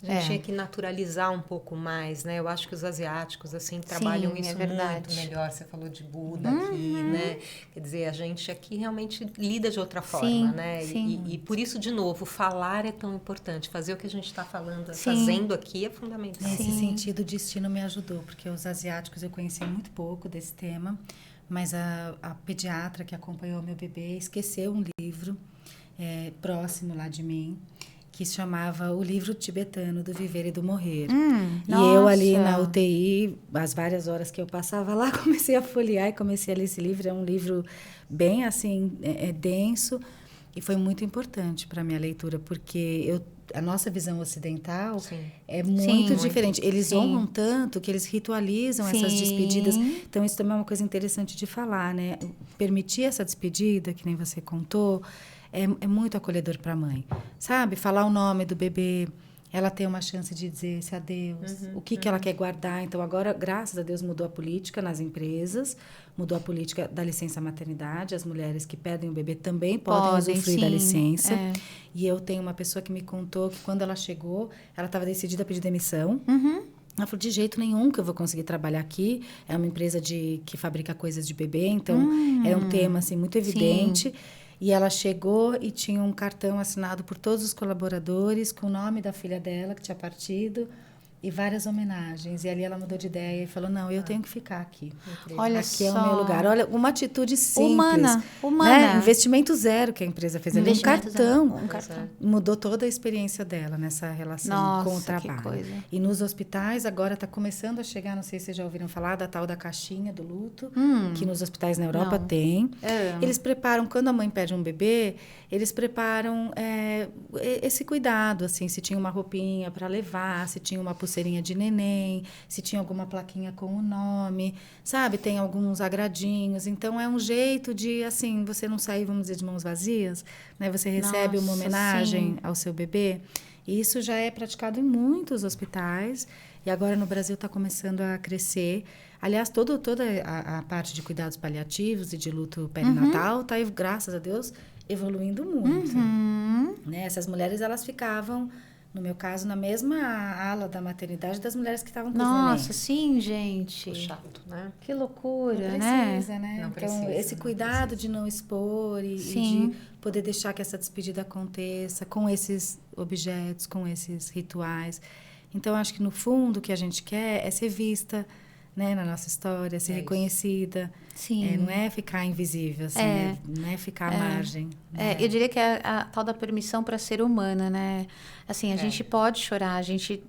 [SPEAKER 3] A gente tinha que naturalizar um pouco mais, né? Eu acho que os asiáticos, assim, trabalham isso muito melhor. Você falou de Buda aqui, né? Quer dizer, a gente aqui realmente lida de outra forma, né? E por isso, de novo, falar é tão importante. Fazer o que a gente está falando, fazendo aqui é fundamental.
[SPEAKER 2] Nesse sentido, o destino me ajudou, porque os asiáticos eu conheci muito pouco desse tema, mas a pediatra que acompanhou meu bebê esqueceu um livro próximo lá de mim, que se chamava O Livro Tibetano do Viver e do Morrer. E eu ali na UTI, as várias horas que eu passava lá, comecei a folhear e comecei a ler esse livro. É um livro bem, assim, denso, e foi muito importante para a minha leitura, porque a nossa visão ocidental é muito diferente. Eles honram tanto que eles ritualizam essas despedidas. Então, isso também é uma coisa interessante de falar, né? Permitir essa despedida, que nem você contou, é muito acolhedor para a mãe, sabe? Falar o nome do bebê, ela tem uma chance de dizer esse adeus, o que ela quer guardar. Então, agora, graças a Deus, mudou a política nas empresas, mudou a política da licença maternidade, as mulheres que perdem o bebê também podem usufruir da licença. E eu tenho uma pessoa que me contou que, quando ela chegou, ela estava decidida a pedir demissão. Ela falou, de jeito nenhum que eu vou conseguir trabalhar aqui. É uma empresa que fabrica coisas de bebê, então é um tema assim, muito evidente. E ela chegou e tinha um cartão assinado por todos os colaboradores, com o nome da filha dela, que tinha partido, e várias homenagens. E ali ela mudou de ideia e falou, não, eu tenho que ficar aqui.
[SPEAKER 1] Olha
[SPEAKER 2] aqui
[SPEAKER 1] só.
[SPEAKER 2] é o meu lugar. Olha, uma atitude simples.
[SPEAKER 1] Humana.
[SPEAKER 2] Né? Investimento zero que a empresa fez ali. Um cartão. Mudou toda a experiência dela nessa relação com o trabalho.
[SPEAKER 1] Que coisa.
[SPEAKER 2] E nos hospitais, agora está começando a chegar, não sei se vocês já ouviram falar, da tal da caixinha do luto, que nos hospitais na Europa tem. Eles preparam, quando a mãe perde um bebê, eles preparam esse cuidado, assim, se tinha uma roupinha para levar, se tinha uma pulseirinha de neném, se tinha alguma plaquinha com o nome, sabe? Tem alguns agradinhos. Então, é um jeito de, assim, você não sair, vamos dizer, de mãos vazias, né? Você recebe uma homenagem ao seu bebê. E isso já é praticado em muitos hospitais. E agora, no Brasil, está começando a crescer. Aliás, toda a parte de cuidados paliativos e de luto perinatal está, graças a Deus, evoluindo muito. Né? Essas mulheres, elas ficavam no meu caso, na mesma ala da maternidade das mulheres que estavam com os
[SPEAKER 1] Nossa,
[SPEAKER 2] nenéns.
[SPEAKER 1] sim, gente.
[SPEAKER 3] Puxado, né?
[SPEAKER 1] Que loucura,
[SPEAKER 2] Não
[SPEAKER 1] né?
[SPEAKER 2] precisa, né?
[SPEAKER 3] Não
[SPEAKER 2] Então,
[SPEAKER 3] precisa,
[SPEAKER 2] esse
[SPEAKER 3] não
[SPEAKER 2] cuidado
[SPEAKER 3] precisa.
[SPEAKER 2] de não expor e
[SPEAKER 1] Sim.
[SPEAKER 2] de poder deixar que essa despedida aconteça com esses objetos, com esses rituais. Então, acho que no fundo o que a gente quer é ser vista, né, na nossa história, ser
[SPEAKER 3] É isso.
[SPEAKER 2] reconhecida.
[SPEAKER 1] Sim.
[SPEAKER 2] Não é ficar invisível, assim, não é ficar à margem. Né?
[SPEAKER 1] Eu diria que é a tal da permissão para ser humana, né? Assim, a gente pode chorar, a gente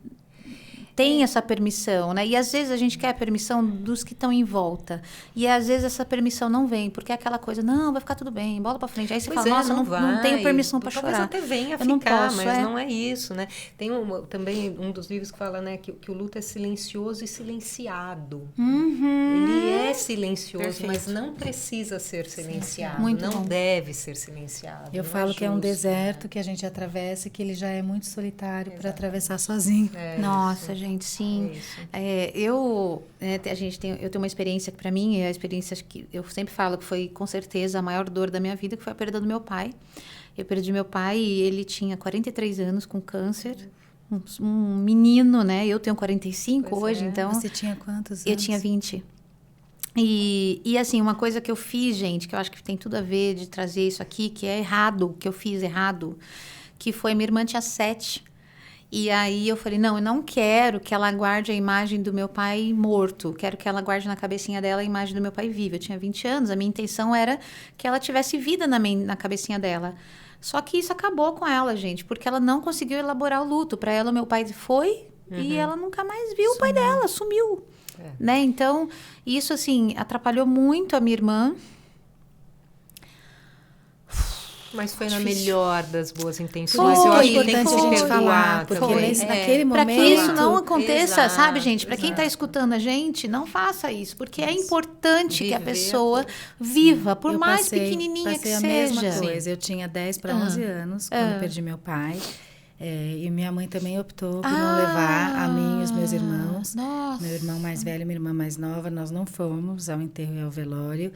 [SPEAKER 1] tem essa permissão, né? E às vezes a gente quer a permissão dos que estão em volta. E às vezes essa permissão não vem, porque é aquela coisa, não, vai ficar tudo bem, bola para frente. Aí você fala, nossa, não tenho permissão para chorar.
[SPEAKER 3] Talvez até venha
[SPEAKER 1] Eu não
[SPEAKER 3] ficar,
[SPEAKER 1] posso,
[SPEAKER 3] mas não é isso, né? Tem também um dos livros que fala, né, que o luto é silencioso e silenciado. Ele é silencioso,
[SPEAKER 1] Perfeito.
[SPEAKER 3] mas não precisa ser silenciado.
[SPEAKER 1] Muito
[SPEAKER 3] não
[SPEAKER 1] bom.
[SPEAKER 3] deve ser silenciado.
[SPEAKER 2] Eu
[SPEAKER 3] não
[SPEAKER 2] falo que é um
[SPEAKER 3] justo,
[SPEAKER 2] deserto
[SPEAKER 3] né?
[SPEAKER 2] que a gente atravessa e que ele já é muito solitário para atravessar sozinho.
[SPEAKER 3] É
[SPEAKER 1] Nossa,
[SPEAKER 3] isso.
[SPEAKER 1] gente, sim.
[SPEAKER 3] É isso.
[SPEAKER 1] Eu tenho uma experiência que para mim é a experiência que eu sempre falo que foi com certeza a maior dor da minha vida, que foi a perda do meu pai. Eu perdi meu pai e ele tinha 43 anos com câncer, um menino, né? Eu tenho 45
[SPEAKER 3] Pois
[SPEAKER 1] hoje,
[SPEAKER 3] é.
[SPEAKER 1] então
[SPEAKER 2] Você tinha quantos anos?
[SPEAKER 1] eu tinha 20. E assim, uma coisa que eu fiz, gente, que eu acho que tem tudo a ver de trazer isso aqui, que é errado, que eu fiz errado, que foi minha irmã tinha 7. E aí eu falei, não, eu não quero que ela guarde a imagem do meu pai morto. Quero que ela guarde na cabecinha dela a imagem do meu pai vivo. Eu tinha 20 anos, a minha intenção era que ela tivesse vida na cabecinha dela. Só que isso acabou com ela, gente, porque ela não conseguiu elaborar o luto. Para ela, meu pai foi e ela nunca mais viu o pai dela, sumiu. Né? Então, isso assim, atrapalhou muito a minha irmã.
[SPEAKER 3] Mas foi na melhor das boas intenções.
[SPEAKER 1] Foi,
[SPEAKER 3] Eu acho que tem que
[SPEAKER 2] importante
[SPEAKER 3] se
[SPEAKER 2] a gente
[SPEAKER 3] perdoar
[SPEAKER 2] falar, porque
[SPEAKER 3] também.
[SPEAKER 2] naquele
[SPEAKER 1] Para
[SPEAKER 2] momento...
[SPEAKER 1] que isso não aconteça,
[SPEAKER 3] Exato,
[SPEAKER 1] sabe, gente? Para quem está
[SPEAKER 3] exato.
[SPEAKER 1] escutando a gente, não faça isso, porque é importante que a
[SPEAKER 3] Viver
[SPEAKER 1] pessoa viva, por
[SPEAKER 2] Eu
[SPEAKER 1] mais
[SPEAKER 2] passei
[SPEAKER 1] pequenininha que
[SPEAKER 2] a
[SPEAKER 1] seja.
[SPEAKER 2] mesma coisa. Eu tinha 10 para 11 anos quando perdi meu pai. E minha mãe também optou por não levar a mim e os meus irmãos.
[SPEAKER 1] Nossa.
[SPEAKER 2] Meu irmão mais velho e minha irmã mais nova, nós não fomos ao enterro e ao velório.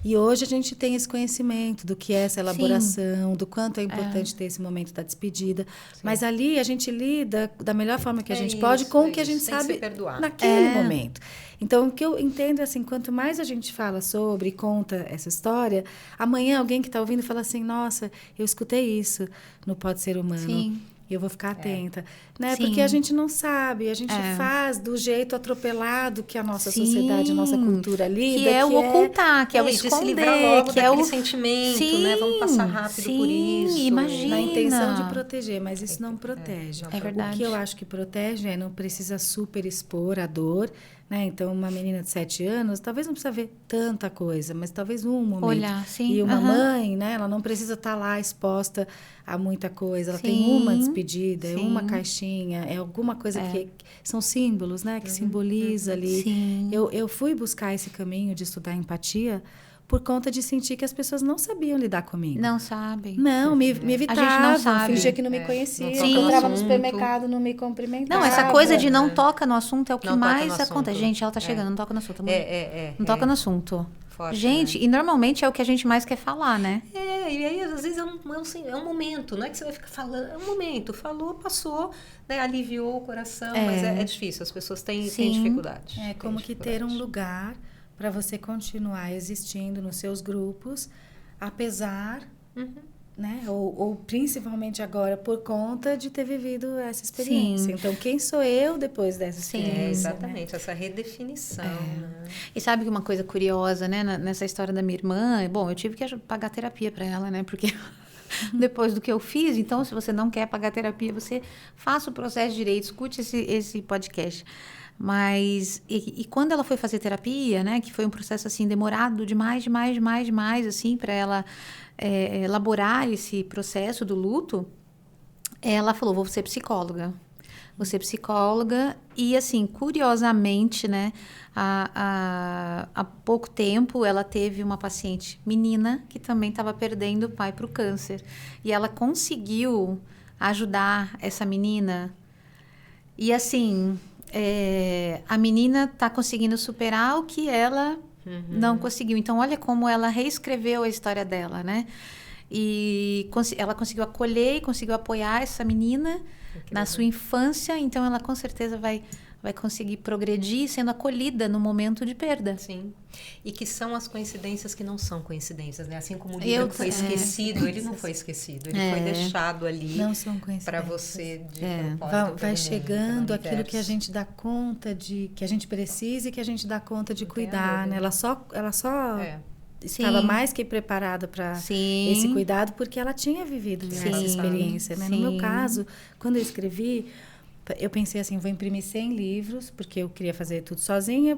[SPEAKER 2] E hoje a gente tem esse conhecimento do que é essa elaboração, do quanto é importante ter esse momento da despedida. Mas ali a gente lida da melhor forma que a gente pode com o que a gente
[SPEAKER 3] tem que se
[SPEAKER 2] sabe
[SPEAKER 3] perdoar.
[SPEAKER 2] naquele momento. Então, o que eu entendo é assim, quanto mais a gente fala sobre e conta essa história, amanhã alguém que está ouvindo fala assim, nossa, eu escutei isso no Pode Ser Humano.
[SPEAKER 1] Sim.
[SPEAKER 2] E eu vou ficar atenta, né?
[SPEAKER 1] Sim.
[SPEAKER 2] Porque a gente não sabe, a gente faz do jeito atropelado que a nossa sociedade, a nossa cultura lida.
[SPEAKER 1] Que é o ocultar, que é o
[SPEAKER 3] de se
[SPEAKER 1] esconder,
[SPEAKER 3] livrar logo
[SPEAKER 1] que é
[SPEAKER 3] daquele
[SPEAKER 1] o
[SPEAKER 3] sentimento, né? Vamos passar rápido por isso.
[SPEAKER 1] Imagina.
[SPEAKER 2] Na intenção de proteger, mas isso não protege.
[SPEAKER 1] É verdade.
[SPEAKER 2] O que eu acho que protege é não precisa super expor a dor, né? Então, uma menina de 7 anos, talvez não precisa ver tanta coisa, mas talvez um momento.
[SPEAKER 1] Olhar, sim.
[SPEAKER 2] E uma mãe, né? Ela não precisa estar lá exposta a muita coisa. Ela tem
[SPEAKER 1] Sim.
[SPEAKER 2] uma despedida, é
[SPEAKER 1] Sim.
[SPEAKER 2] uma caixinha, é alguma coisa que são símbolos, né? Que simboliza ali.
[SPEAKER 1] Sim.
[SPEAKER 2] Eu fui buscar esse caminho de estudar empatia por conta de sentir que as pessoas não sabiam lidar comigo.
[SPEAKER 1] Não sabem.
[SPEAKER 2] Não, me evitavam,
[SPEAKER 1] A gente não sabe.
[SPEAKER 2] fingia que não me conhecia.
[SPEAKER 3] não
[SPEAKER 1] toca no
[SPEAKER 2] Entrava no
[SPEAKER 3] assunto.
[SPEAKER 2] supermercado, não me cumprimentava.
[SPEAKER 1] Não, essa coisa de não toca no assunto é o que
[SPEAKER 3] Não toca
[SPEAKER 1] mais
[SPEAKER 3] no assunto.
[SPEAKER 1] acontece. Gente, ela tá chegando, não toca no assunto. Amor. Não toca no assunto.
[SPEAKER 3] Forte,
[SPEAKER 1] Gente,
[SPEAKER 3] né?
[SPEAKER 1] e normalmente é o que a gente mais quer falar, né?
[SPEAKER 3] E aí às vezes é um momento, não é que você vai ficar falando, é um momento, falou, passou, né, aliviou o coração, mas é difícil, as pessoas têm dificuldade.
[SPEAKER 2] É como que ter um lugar para você continuar existindo nos seus grupos, apesar, né? Ou principalmente agora por conta de ter vivido essa experiência.
[SPEAKER 1] Sim.
[SPEAKER 2] Então, quem sou eu depois dessa experiência?
[SPEAKER 3] Exatamente, essa redefinição. Né?
[SPEAKER 1] E sabe que uma coisa curiosa, né? Nessa história da minha irmã, bom, eu tive que pagar terapia para ela, né? Porque depois do que eu fiz, então, se você não quer pagar terapia, você faça o processo direito, escute esse podcast. Mas, e quando ela foi fazer terapia, né, que foi um processo, assim, demorado demais, assim, para ela elaborar esse processo do luto, ela falou, vou ser psicóloga. Vou ser psicóloga e, assim, curiosamente, né, há pouco tempo ela teve uma paciente menina que também estava perdendo o pai para o câncer. E ela conseguiu ajudar essa menina. E, assim, a menina está conseguindo superar o que ela não conseguiu. Então, olha como ela reescreveu a história dela, né? E ela conseguiu acolher e conseguiu apoiar essa menina na sua infância, então ela com certeza vai conseguir progredir sendo acolhida no momento de perda.
[SPEAKER 3] Sim. E que são as coincidências que não são coincidências, né? Assim como o livro que foi esquecido, ele não foi esquecido, ele foi deixado ali para você de propósito.
[SPEAKER 2] Vai chegando aquilo que a gente dá conta que a gente precisa e que a gente dá conta de cuidar, né? Ela só estava mais que preparada para esse cuidado porque ela tinha vivido essa experiência, né? No meu caso, quando eu escrevi, eu pensei assim, vou imprimir 100 livros, porque eu queria fazer tudo sozinha,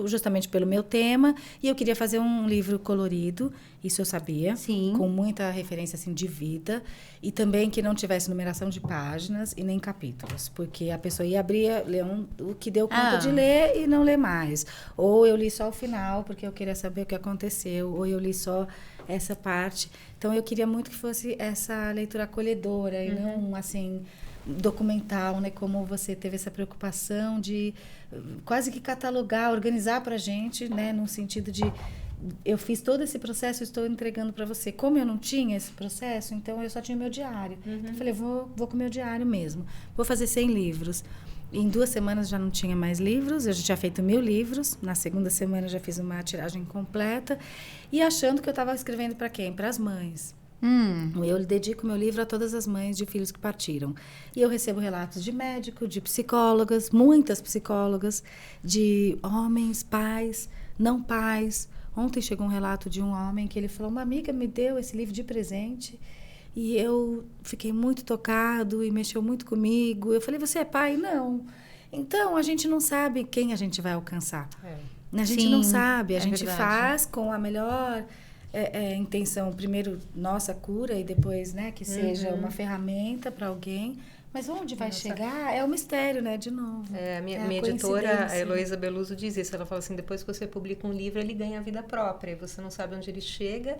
[SPEAKER 2] justamente pelo meu tema, e eu queria fazer um livro colorido, isso eu sabia, com muita referência assim, de vida, e também que não tivesse numeração de páginas e nem capítulos, porque a pessoa ia abrir, ler o que deu conta de ler e não ler mais. Ou eu li só o final, porque eu queria saber o que aconteceu, ou eu li só essa parte. Então, eu queria muito que fosse essa leitura acolhedora, e não, assim, documental, né? Como você teve essa preocupação de quase que catalogar, organizar para a gente, né? No sentido de, eu fiz todo esse processo e estou entregando para você. Como eu não tinha esse processo, então eu só tinha meu diário. Eu falei, vou com o meu diário mesmo. Vou fazer 100 livros. Em 2 semanas já não tinha mais livros, eu já tinha feito 1000 livros. Na segunda semana eu já fiz uma tiragem completa. E achando que eu estava escrevendo para quem? Para as mães. Eu dedico meu livro a todas as mães de filhos que partiram. E eu recebo relatos de médico, de psicólogas, muitas psicólogas, de homens, pais, não pais. Ontem chegou um relato de um homem que ele falou, uma amiga me deu esse livro de presente e eu fiquei muito tocado e mexeu muito comigo. Eu falei, você é pai? Não. Então, a gente não sabe quem a gente vai alcançar. A gente não sabe, a gente faz com a melhor... intenção, primeiro nossa cura e depois, né, que seja uma ferramenta para alguém, mas onde vai chegar é um mistério, né, de novo.
[SPEAKER 3] A minha editora, a Heloísa Beluso, diz isso, ela fala assim, depois que você publica um livro, ele ganha vida própria, e você não sabe onde ele chega,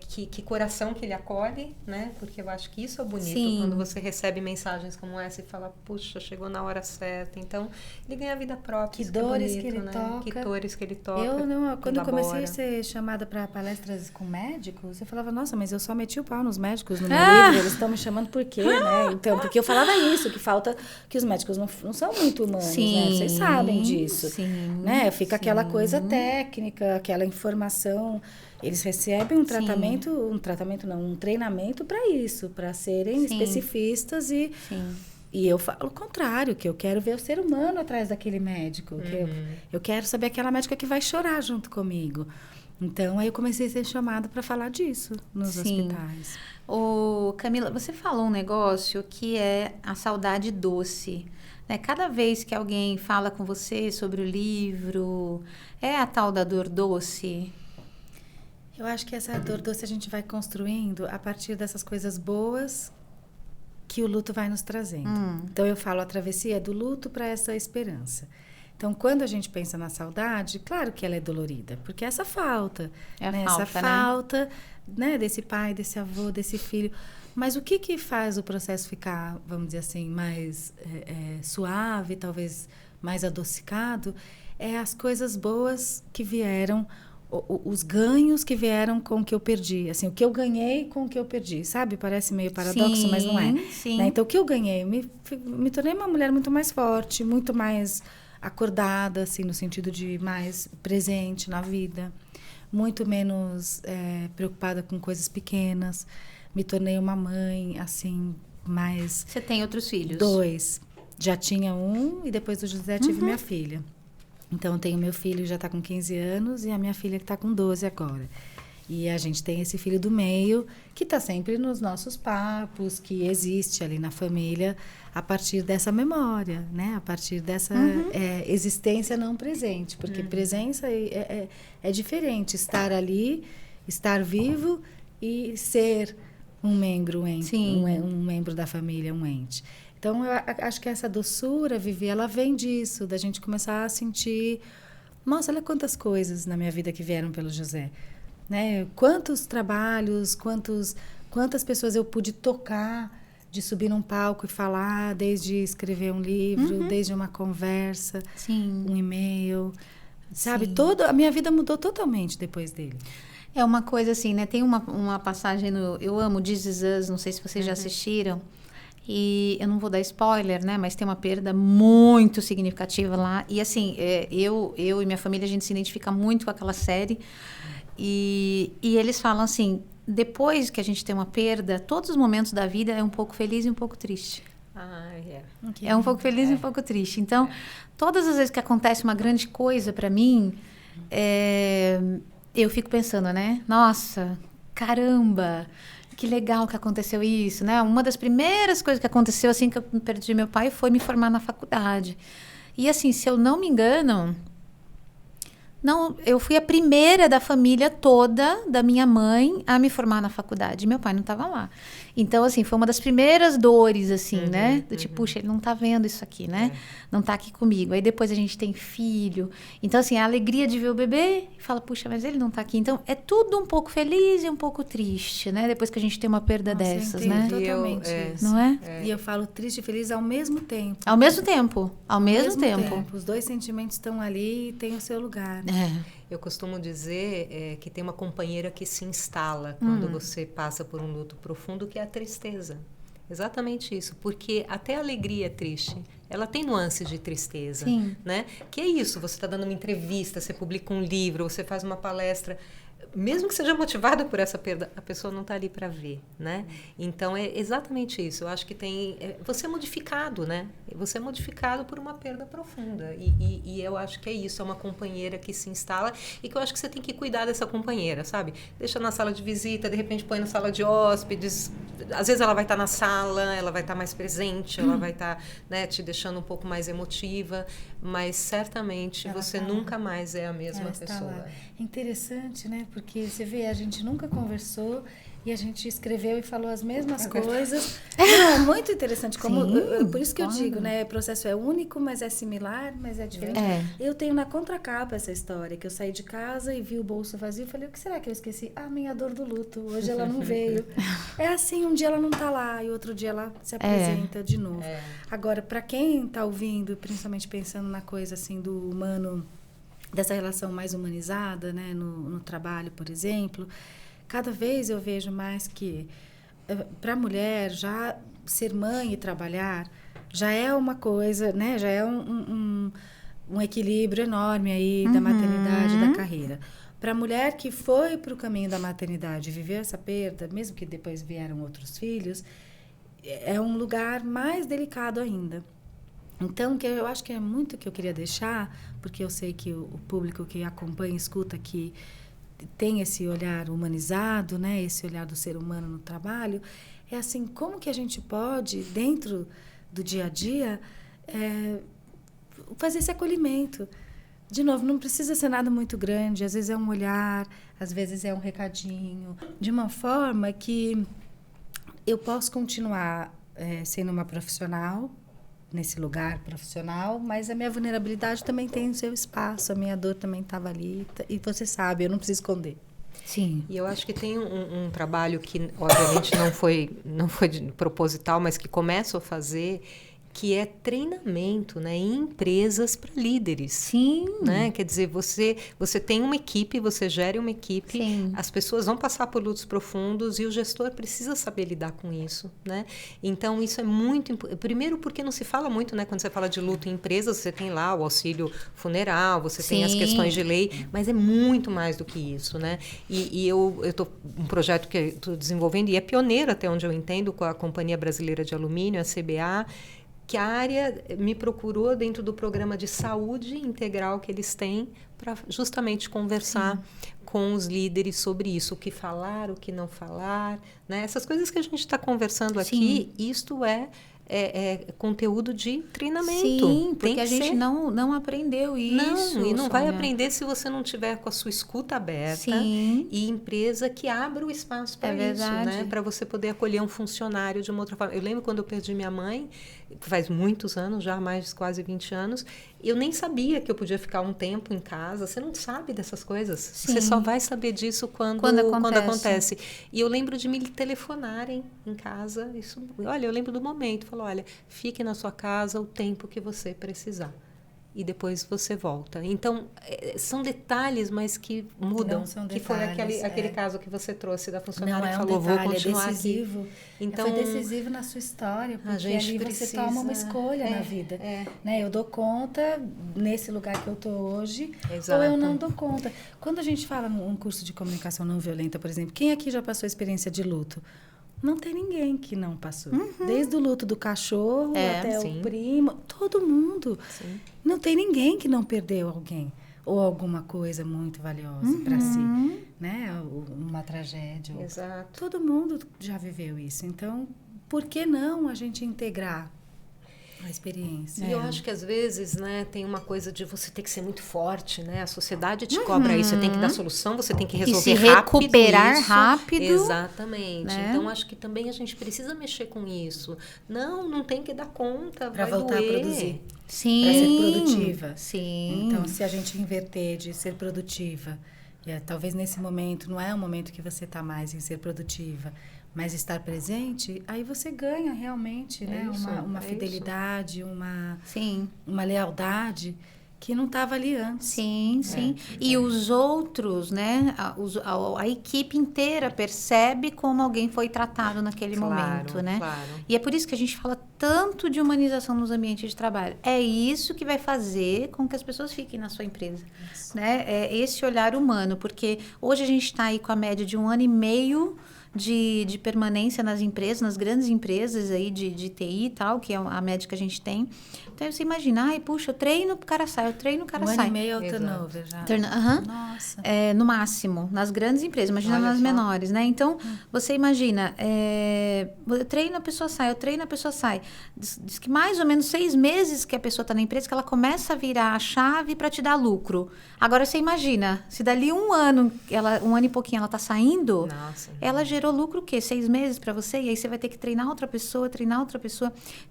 [SPEAKER 3] que coração que ele acolhe, né, porque eu acho que isso é bonito, quando você recebe mensagens como essa e fala, puxa, chegou na hora certa, então ele ganha vida própria.
[SPEAKER 2] Que dores
[SPEAKER 3] bonito,
[SPEAKER 2] que ele
[SPEAKER 3] né?
[SPEAKER 2] toca.
[SPEAKER 3] Que dores que ele toca.
[SPEAKER 2] Quando eu comecei a ser chamada para palestras com médicos, eu falava, nossa, mas eu só meti o pau nos médicos no meu livro, eles estão me chamando por quê, né? Então, porque eu falava isso, que falta, que os médicos não são muito humanos, né? Vocês sabem disso, né? Fica aquela coisa técnica, aquela informação. Eles recebem um treinamento para isso, para serem especificistas e eu falo o contrário, que eu quero ver o ser humano atrás daquele médico, que eu quero saber aquela médica que vai chorar junto comigo. Então, aí eu comecei a ser chamada para falar disso nos hospitais.
[SPEAKER 1] Camila, você falou um negócio que é a saudade doce. Né? Cada vez que alguém fala com você sobre o livro, é a tal da dor doce?
[SPEAKER 2] Eu acho que essa dor doce a gente vai construindo a partir dessas coisas boas que o luto vai nos trazendo. Então, eu falo a travessia do luto para essa esperança. Então, quando a gente pensa na saudade, claro que ela é dolorida, porque essa falta, essa falta, né, desse pai, desse avô, desse filho. Mas o que faz o processo ficar, vamos dizer assim, mais suave, talvez mais adocicado, é as coisas boas que vieram, os ganhos que vieram com o que eu perdi. Assim, o que eu ganhei com o que eu perdi, sabe? Parece meio paradoxo, mas não é. Né? Então, o que eu ganhei? Me tornei uma mulher muito mais forte, muito mais acordada, assim, no sentido de mais presente na vida, muito menos preocupada com coisas pequenas. Me tornei uma mãe, assim, mais...
[SPEAKER 1] Você tem outros filhos?
[SPEAKER 2] 2. Já tinha um e depois do José tive minha filha. Então, eu tenho meu filho que já está com 15 anos e a minha filha que está com 12 agora. E a gente tem esse filho do meio que está sempre nos nossos papos, que existe ali na família a partir dessa memória, né? A partir dessa existência não presente. Porque presença é diferente. Estar ali, estar vivo e ser um membro, um membro da família, um ente. Então, eu acho que essa doçura, Vivi, ela vem disso, da gente começar a sentir... Nossa, olha quantas coisas na minha vida que vieram pelo José. Né? Quantos trabalhos, quantas pessoas eu pude tocar, de subir num palco e falar, desde escrever um livro, desde uma conversa, um e-mail, sabe? A minha vida mudou totalmente depois dele.
[SPEAKER 1] É uma coisa assim, né? Tem uma passagem no... Eu amo This Is Us, não sei se vocês já assistiram. E eu não vou dar spoiler, né? Mas tem uma perda muito significativa lá. E assim, eu e minha família, a gente se identifica muito com aquela série. E eles falam assim, depois que a gente tem uma perda, todos os momentos da vida é um pouco feliz e um pouco triste. É um pouco feliz e um pouco triste. Então, todas as vezes que acontece uma grande coisa para mim, eu fico pensando, né? Nossa, caramba, que legal que aconteceu isso, né? Uma das primeiras coisas que aconteceu assim que eu perdi meu pai foi me formar na faculdade. E assim, se eu não me engano, eu fui a primeira da família toda, da minha mãe, a me formar na faculdade. Meu pai não estava lá. Então, assim, foi uma das primeiras dores, assim, né? Do tipo, puxa, ele não tá vendo isso aqui, né? Não tá aqui comigo. Aí depois a gente tem filho. Então, assim, a alegria de ver o bebê, e fala, puxa, mas ele não tá aqui. Então, é tudo um pouco feliz e um pouco triste, né? Depois que a gente tem uma perda dessas, né?
[SPEAKER 2] Totalmente isso.
[SPEAKER 1] Não é?
[SPEAKER 2] E eu falo triste e feliz ao mesmo tempo.
[SPEAKER 1] Ao mesmo tempo. Ao mesmo tempo.
[SPEAKER 2] Os dois sentimentos estão ali e têm o seu lugar.
[SPEAKER 3] Eu costumo dizer que tem uma companheira que se instala quando você passa por um luto profundo, que é a tristeza. Exatamente isso, porque até a alegria é triste. Ela tem nuances de tristeza, né? Que é isso, você está dando uma entrevista, você publica um livro, você faz uma palestra, mesmo que seja motivada por essa perda, a pessoa não está ali para ver, né? Então, é exatamente isso. Eu acho que você é modificado, né? Você é modificado por uma perda profunda. E eu acho que é isso, é uma companheira que se instala e que eu acho que você tem que cuidar dessa companheira, sabe? Deixa na sala de visita, de repente põe na sala de hóspedes. Às vezes ela vai estar na sala, ela vai estar mais presente, ela vai estar, né, te deixando um pouco mais emotiva, mas certamente você nunca mais é a mesma pessoa.
[SPEAKER 2] Interessante, né? Porque você vê, a gente nunca conversou e a gente escreveu e falou as mesmas coisas. Não, muito interessante. Por isso que eu digo, né? O processo é único, mas é similar, mas é diferente. Eu tenho na contracapa essa história, que eu saí de casa e vi o bolso vazio e falei, o que será que eu esqueci? Minha dor do luto. Hoje ela não veio. É assim, um dia ela não tá lá e outro dia ela se apresenta de novo. Agora, para quem tá ouvindo, principalmente pensando na coisa assim do humano, dessa relação mais humanizada, né, no trabalho, por exemplo, cada vez eu vejo mais que para a mulher já ser mãe e trabalhar já é uma coisa, né, já é um equilíbrio enorme aí da maternidade e da carreira. Para a mulher que foi para o caminho da maternidade, viveu essa perda, mesmo que depois vieram outros filhos, é um lugar mais delicado ainda. Então, eu acho que é muito que eu queria deixar, porque eu sei que o público que acompanha e escuta que tem esse olhar humanizado, né, esse olhar do ser humano no trabalho, é assim, como que a gente pode, dentro do dia a dia, fazer esse acolhimento. De novo, não precisa ser nada muito grande, às vezes é um olhar, às vezes é um recadinho, de uma forma que eu posso continuar sendo uma profissional, nesse lugar profissional, mas a minha vulnerabilidade também tem o seu espaço, a minha dor também estava ali, e você sabe, eu não preciso esconder.
[SPEAKER 1] Sim.
[SPEAKER 3] E eu acho que tem um trabalho que, obviamente, não foi proposital, mas que começo a fazer, que é treinamento, né, em empresas para líderes.
[SPEAKER 1] Sim.
[SPEAKER 3] Né? Quer dizer, você tem uma equipe, você gera uma equipe,
[SPEAKER 1] Sim.
[SPEAKER 3] As pessoas vão passar por lutos profundos e o gestor precisa saber lidar com isso. Né? Então, isso é muito importante. Primeiro, porque não se fala muito, né, quando você fala de luto em empresas, você tem lá o auxílio funeral, você tem as questões de lei, mas é muito mais do que isso. Né? E eu estou um projeto que estou desenvolvendo, e é pioneiro até onde eu entendo, com a Companhia Brasileira de Alumínio, a CBA, que a área me procurou dentro do programa de saúde integral que eles têm para justamente conversar com os líderes sobre isso, o que falar, o que não falar, né? Essas coisas que a gente está conversando aqui, isto é conteúdo de treinamento.
[SPEAKER 1] Sim, porque a gente não aprendeu isso.
[SPEAKER 3] Não, e não
[SPEAKER 1] Sônia.
[SPEAKER 3] vai aprender se você não tiver com a sua escuta aberta e empresa que abra o espaço para isso, né? Para você poder acolher um funcionário de uma outra forma. Eu lembro quando eu perdi minha mãe, faz muitos anos, já mais quase 20 anos, eu nem sabia que eu podia ficar um tempo em casa. Você não sabe dessas coisas. Sim. Você só vai saber disso quando acontece. E eu lembro de me telefonarem em casa. Olha, eu lembro do momento. Falou, olha, fique na sua casa o tempo que você precisar. e depois você volta. Então, são detalhes, mas que mudam.
[SPEAKER 2] Não são
[SPEAKER 3] que foi
[SPEAKER 2] detalhes,
[SPEAKER 3] aquele caso que você trouxe da funcionária
[SPEAKER 2] Não
[SPEAKER 3] que
[SPEAKER 2] é um
[SPEAKER 3] falou,
[SPEAKER 2] detalhe,
[SPEAKER 3] vou continuar
[SPEAKER 2] é decisivo.
[SPEAKER 3] aqui. Então,
[SPEAKER 2] foi decisivo na sua história, porque
[SPEAKER 3] gente
[SPEAKER 2] ali
[SPEAKER 3] precisa,
[SPEAKER 2] você toma uma escolha na vida. Né? Eu dou conta nesse lugar que eu tô hoje,
[SPEAKER 3] Exato.
[SPEAKER 2] ou eu não dou conta. Quando a gente fala num curso de comunicação não violenta, por exemplo, quem aqui já passou a experiência de luto? Não tem ninguém que não passou. Desde o luto do cachorro até o primo, todo mundo.
[SPEAKER 3] Sim.
[SPEAKER 2] Não tem ninguém que não perdeu alguém ou alguma coisa muito valiosa para si, né? Uma tragédia.
[SPEAKER 3] Exato.
[SPEAKER 2] Todo mundo já viveu isso. Então, por que não a gente integrar a experiência?
[SPEAKER 3] E eu acho que às vezes, né, tem uma coisa de você ter que ser muito forte, né? A sociedade te cobra isso, você tem que dar solução, você tem que resolver
[SPEAKER 1] se
[SPEAKER 3] rápido
[SPEAKER 1] recuperar
[SPEAKER 3] isso.
[SPEAKER 1] rápido.
[SPEAKER 3] Exatamente.
[SPEAKER 1] Né?
[SPEAKER 3] Então acho que também a gente precisa mexer com isso. Não tem que dar conta,
[SPEAKER 2] Para
[SPEAKER 3] vai
[SPEAKER 2] voltar
[SPEAKER 3] doer.
[SPEAKER 2] a produzir.
[SPEAKER 1] Sim.
[SPEAKER 2] Para ser produtiva.
[SPEAKER 1] Sim.
[SPEAKER 2] Então, se a gente inverter de ser produtiva, talvez nesse momento não é o momento que você está mais em ser produtiva, mas estar presente, aí você ganha realmente, né?
[SPEAKER 3] Isso,
[SPEAKER 2] uma fidelidade,
[SPEAKER 1] Sim.
[SPEAKER 2] uma lealdade que não estava ali antes.
[SPEAKER 1] Sim. E os outros, né? A equipe inteira percebe como alguém foi tratado naquele momento, né?
[SPEAKER 3] Claro.
[SPEAKER 1] E é por isso que a gente fala tanto de humanização nos ambientes de trabalho. É isso que vai fazer com que as pessoas fiquem na sua empresa, né? É esse olhar humano, porque hoje a gente está aí com a média de 1 ano e meio de permanência nas empresas, nas grandes empresas aí de TI e tal, que é a média que a gente tem. Então, você imagina, puxa, eu treino, o cara sai, eu treino, o cara sai.
[SPEAKER 2] 1 ano e meio é o turnover já.
[SPEAKER 1] Nossa. No máximo, nas grandes empresas, imagina nas menores, né? Então, você imagina, eu treino, a pessoa sai, eu treino, a pessoa sai. Diz que mais ou menos 6 meses que a pessoa está na empresa, que ela começa a virar a chave para te dar lucro. Agora, você imagina, se dali 1 ano, 1 ano e pouquinho ela está saindo,
[SPEAKER 3] Nossa.
[SPEAKER 1] ela gerou lucro o quê? 6 meses para você? E aí você vai ter que treinar outra pessoa.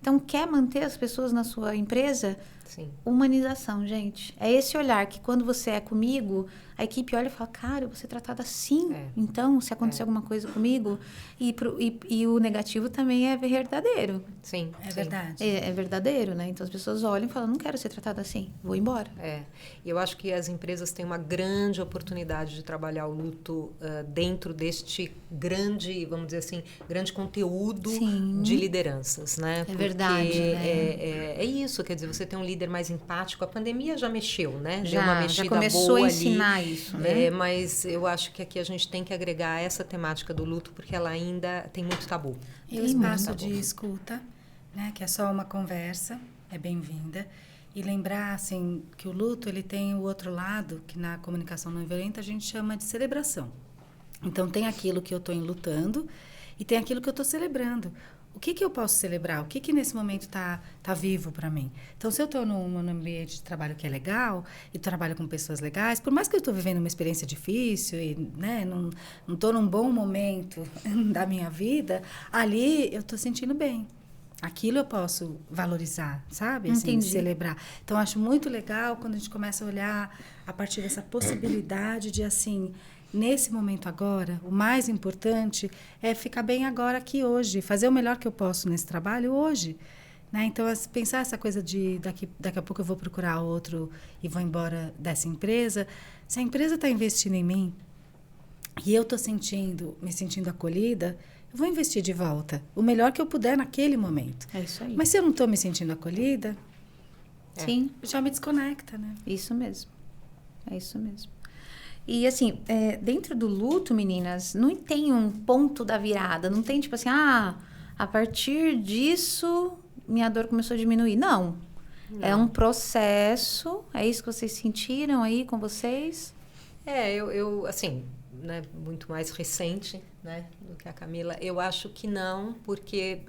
[SPEAKER 1] Então, quer manter as pessoas na sua empresa?
[SPEAKER 3] Sim.
[SPEAKER 1] Humanização, gente. É esse olhar que quando você é comigo, a equipe olha e fala, cara, eu vou ser tratada assim. Então, se acontecer alguma coisa comigo... E o negativo também é verdadeiro.
[SPEAKER 3] Sim.
[SPEAKER 2] É verdade.
[SPEAKER 1] É verdadeiro, né? Então, as pessoas olham e falam, não quero ser tratada assim, vou embora.
[SPEAKER 3] E eu acho que as empresas têm uma grande oportunidade de trabalhar o luto dentro deste grande, vamos dizer assim, grande conteúdo de lideranças, né?
[SPEAKER 1] É verdade,
[SPEAKER 3] né? É isso, quer dizer, você tem um líder mais empático. A pandemia já mexeu, né? Deu uma mexida
[SPEAKER 1] já começou
[SPEAKER 3] boa
[SPEAKER 1] a ensinar
[SPEAKER 3] ali,
[SPEAKER 1] isso, né?
[SPEAKER 3] Mas eu acho que aqui a gente tem que agregar essa temática do luto, porque ela ainda tem muito tabu.
[SPEAKER 2] E o espaço de escuta, né? Que é só uma conversa, é bem-vinda. E lembrar, assim, que o luto, ele tem o outro lado, que na comunicação não violenta a gente chama de celebração. Então, tem aquilo que eu estou enlutando e tem aquilo que eu estou celebrando. O que eu posso celebrar? O que nesse momento está vivo para mim? Então, se eu estou num ambiente de trabalho que é legal e trabalho com pessoas legais, por mais que eu estou vivendo uma experiência difícil e, né, não estou num bom momento da minha vida, ali eu estou sentindo bem. Aquilo eu posso valorizar, sabe? Assim, celebrar. Então, acho muito legal quando a gente começa a olhar a partir dessa possibilidade de, assim... Nesse momento agora, o mais importante é ficar bem agora aqui hoje, fazer o melhor que eu posso nesse trabalho hoje. Né? Então, pensar essa coisa de daqui a pouco eu vou procurar outro e vou embora dessa empresa. Se a empresa está investindo em mim e eu estou me sentindo acolhida, eu vou investir de volta o melhor que eu puder naquele momento.
[SPEAKER 1] É isso aí.
[SPEAKER 2] Mas se eu não estou me sentindo acolhida,
[SPEAKER 1] Sim.
[SPEAKER 2] Já me desconecta, né?
[SPEAKER 1] Isso mesmo. É isso mesmo. E, assim, dentro do luto, meninas, não tem um ponto da virada. Não tem, tipo assim, a partir disso, minha dor começou a diminuir. Não. É um processo. É isso que vocês sentiram aí com vocês?
[SPEAKER 3] Eu assim, né, muito mais recente, né, do que a Camila. Eu acho que não, porque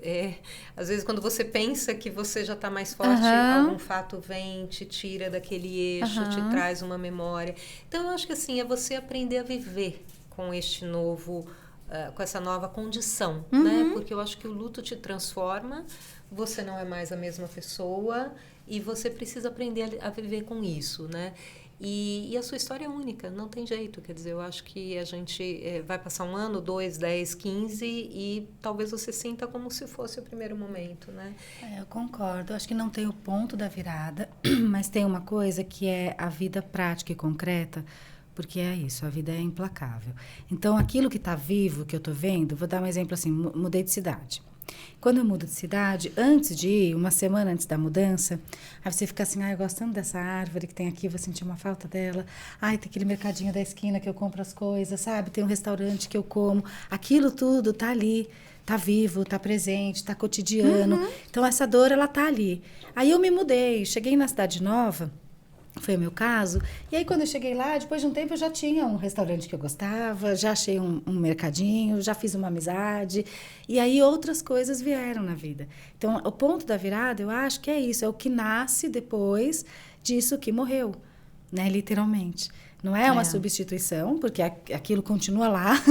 [SPEAKER 3] às vezes quando você pensa que você já está mais forte, algum fato vem, te tira daquele eixo, te traz uma memória. Então, eu acho que assim, é você aprender a viver com este novo, com essa nova condição, né? Porque eu acho que o luto te transforma, você não é mais a mesma pessoa e você precisa aprender a viver com isso, né? E a sua história é única, não tem jeito. Quer dizer, eu acho que a gente vai passar 1 ano, 2, 10, 15 e talvez você sinta como se fosse o primeiro momento, né?
[SPEAKER 2] Eu concordo. Acho que não tem o ponto da virada, mas tem uma coisa que é a vida prática e concreta, porque é isso, a vida é implacável. Então, aquilo que está vivo, que eu estou vendo, vou dar um exemplo assim, mudei de cidade. Quando eu mudo de cidade, antes de ir, uma semana antes da mudança, aí você fica assim, eu gosto tanto dessa árvore que tem aqui, vou sentir uma falta dela. Ai, tem aquele mercadinho da esquina que eu compro as coisas, sabe? Tem um restaurante que eu como. Aquilo tudo tá ali, tá vivo, tá presente, tá cotidiano. Então, essa dor, ela tá ali. Aí eu me mudei, cheguei na cidade nova, foi o meu caso. E aí, quando eu cheguei lá, depois de um tempo, eu já tinha um restaurante que eu gostava, já achei um mercadinho, já fiz uma amizade. E aí, outras coisas vieram na vida. Então, o ponto da virada, eu acho que é isso. É o que nasce depois disso que morreu, né? Literalmente. Não é uma substituição, porque aquilo continua lá,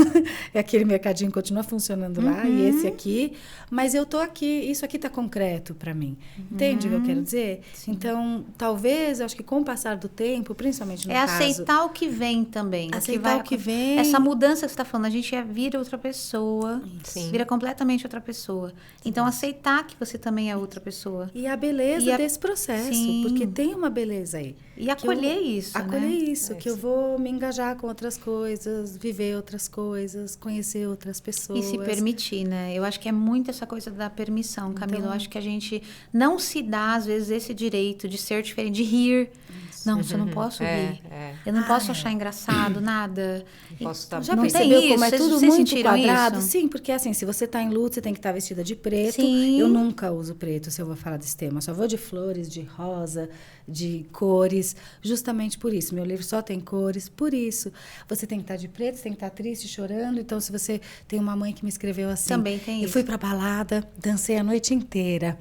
[SPEAKER 2] aquele mercadinho continua funcionando lá, e esse aqui, mas eu tô aqui, isso aqui tá concreto para mim. Entende o que eu quero dizer? Sim. Então, talvez, eu acho que com o passar do tempo, principalmente no caso...
[SPEAKER 1] aceitar o que vem também.
[SPEAKER 2] Aceitar o que vem.
[SPEAKER 1] Essa mudança que você está falando, a gente vira outra pessoa, vira completamente outra pessoa. Então, aceitar que você também é outra pessoa.
[SPEAKER 2] E a beleza desse processo, porque tem uma beleza aí.
[SPEAKER 1] E acolher isso,
[SPEAKER 2] acolher isso, que eu vou me engajar com outras coisas, viver outras coisas, conhecer outras pessoas.
[SPEAKER 1] E se permitir, né? Eu acho que é muito essa coisa da permissão, Camila. Então, eu acho que a gente não se dá, às vezes, esse direito de ser diferente, de rir. Isso. Não, eu não posso rir. Eu não posso achar engraçado, nada.
[SPEAKER 3] Não posso estar...
[SPEAKER 2] Já percebeu como é tudo muito quadrado?
[SPEAKER 1] Isso?
[SPEAKER 2] Sim, porque assim, se você está em luto, você tem que estar vestida de preto.
[SPEAKER 1] Sim.
[SPEAKER 2] Eu nunca uso preto, se eu vou falar desse tema. Eu só vou de flores, de rosa, de cores, justamente por isso. Meu livro só tem cores, por isso. Você tem que estar de preto, você tem que estar triste, chorando. Então, se você tem uma mãe que me escreveu assim...
[SPEAKER 1] Também tem isso.
[SPEAKER 2] Eu fui pra balada, dancei a noite inteira.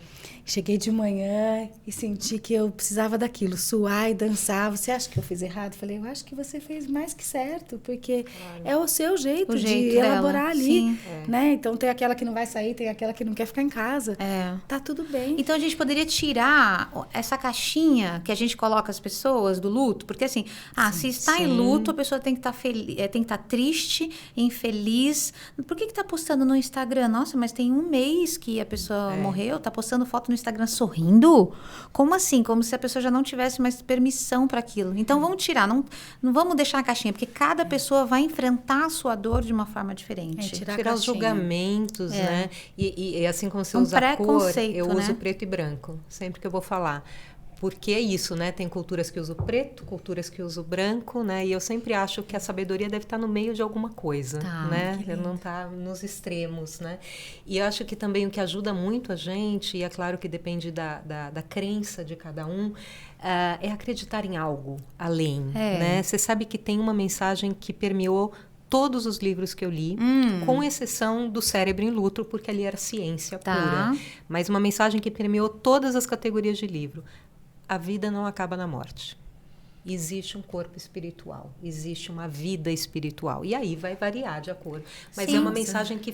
[SPEAKER 2] Cheguei de manhã e senti que eu precisava daquilo, suar e dançar. Você acha que eu fiz errado? Falei, eu acho que você fez mais que certo, porque é o seu jeito de elaborar ali, né? Então, tem aquela que não vai sair, tem aquela que não quer ficar em casa. Tá tudo bem.
[SPEAKER 1] Então, a gente poderia tirar essa caixinha que a gente coloca as pessoas do luto, porque assim, se está em luto, a pessoa tem que estar feliz, tem que estar triste, infeliz. Por que tá postando no Instagram? Nossa, mas tem 1 mês que a pessoa morreu, tá postando foto no Instagram sorrindo? Como assim? Como se a pessoa já não tivesse mais permissão para aquilo. Então, vamos tirar, não vamos deixar a caixinha, porque cada pessoa vai enfrentar a sua dor de uma forma diferente.
[SPEAKER 3] Tirar os julgamentos, né? E assim como você usa a cor, eu uso preto e branco, sempre que eu vou falar. Porque é isso, né? Tem culturas que usam preto, culturas que usam branco, né? E eu sempre acho que a sabedoria deve estar no meio de alguma coisa, né? Não está nos extremos, né? E eu acho que também o que ajuda muito a gente, e é claro que depende da crença de cada um, é acreditar em algo além, né? Você sabe que tem uma mensagem que permeou todos os livros que eu li, com exceção do Cérebro em Luto, porque ali era ciência pura. Mas uma mensagem que permeou todas as categorias de livro. A vida não acaba na morte. Existe um corpo espiritual, existe uma vida espiritual. E aí vai variar de acordo. Mas é uma mensagem que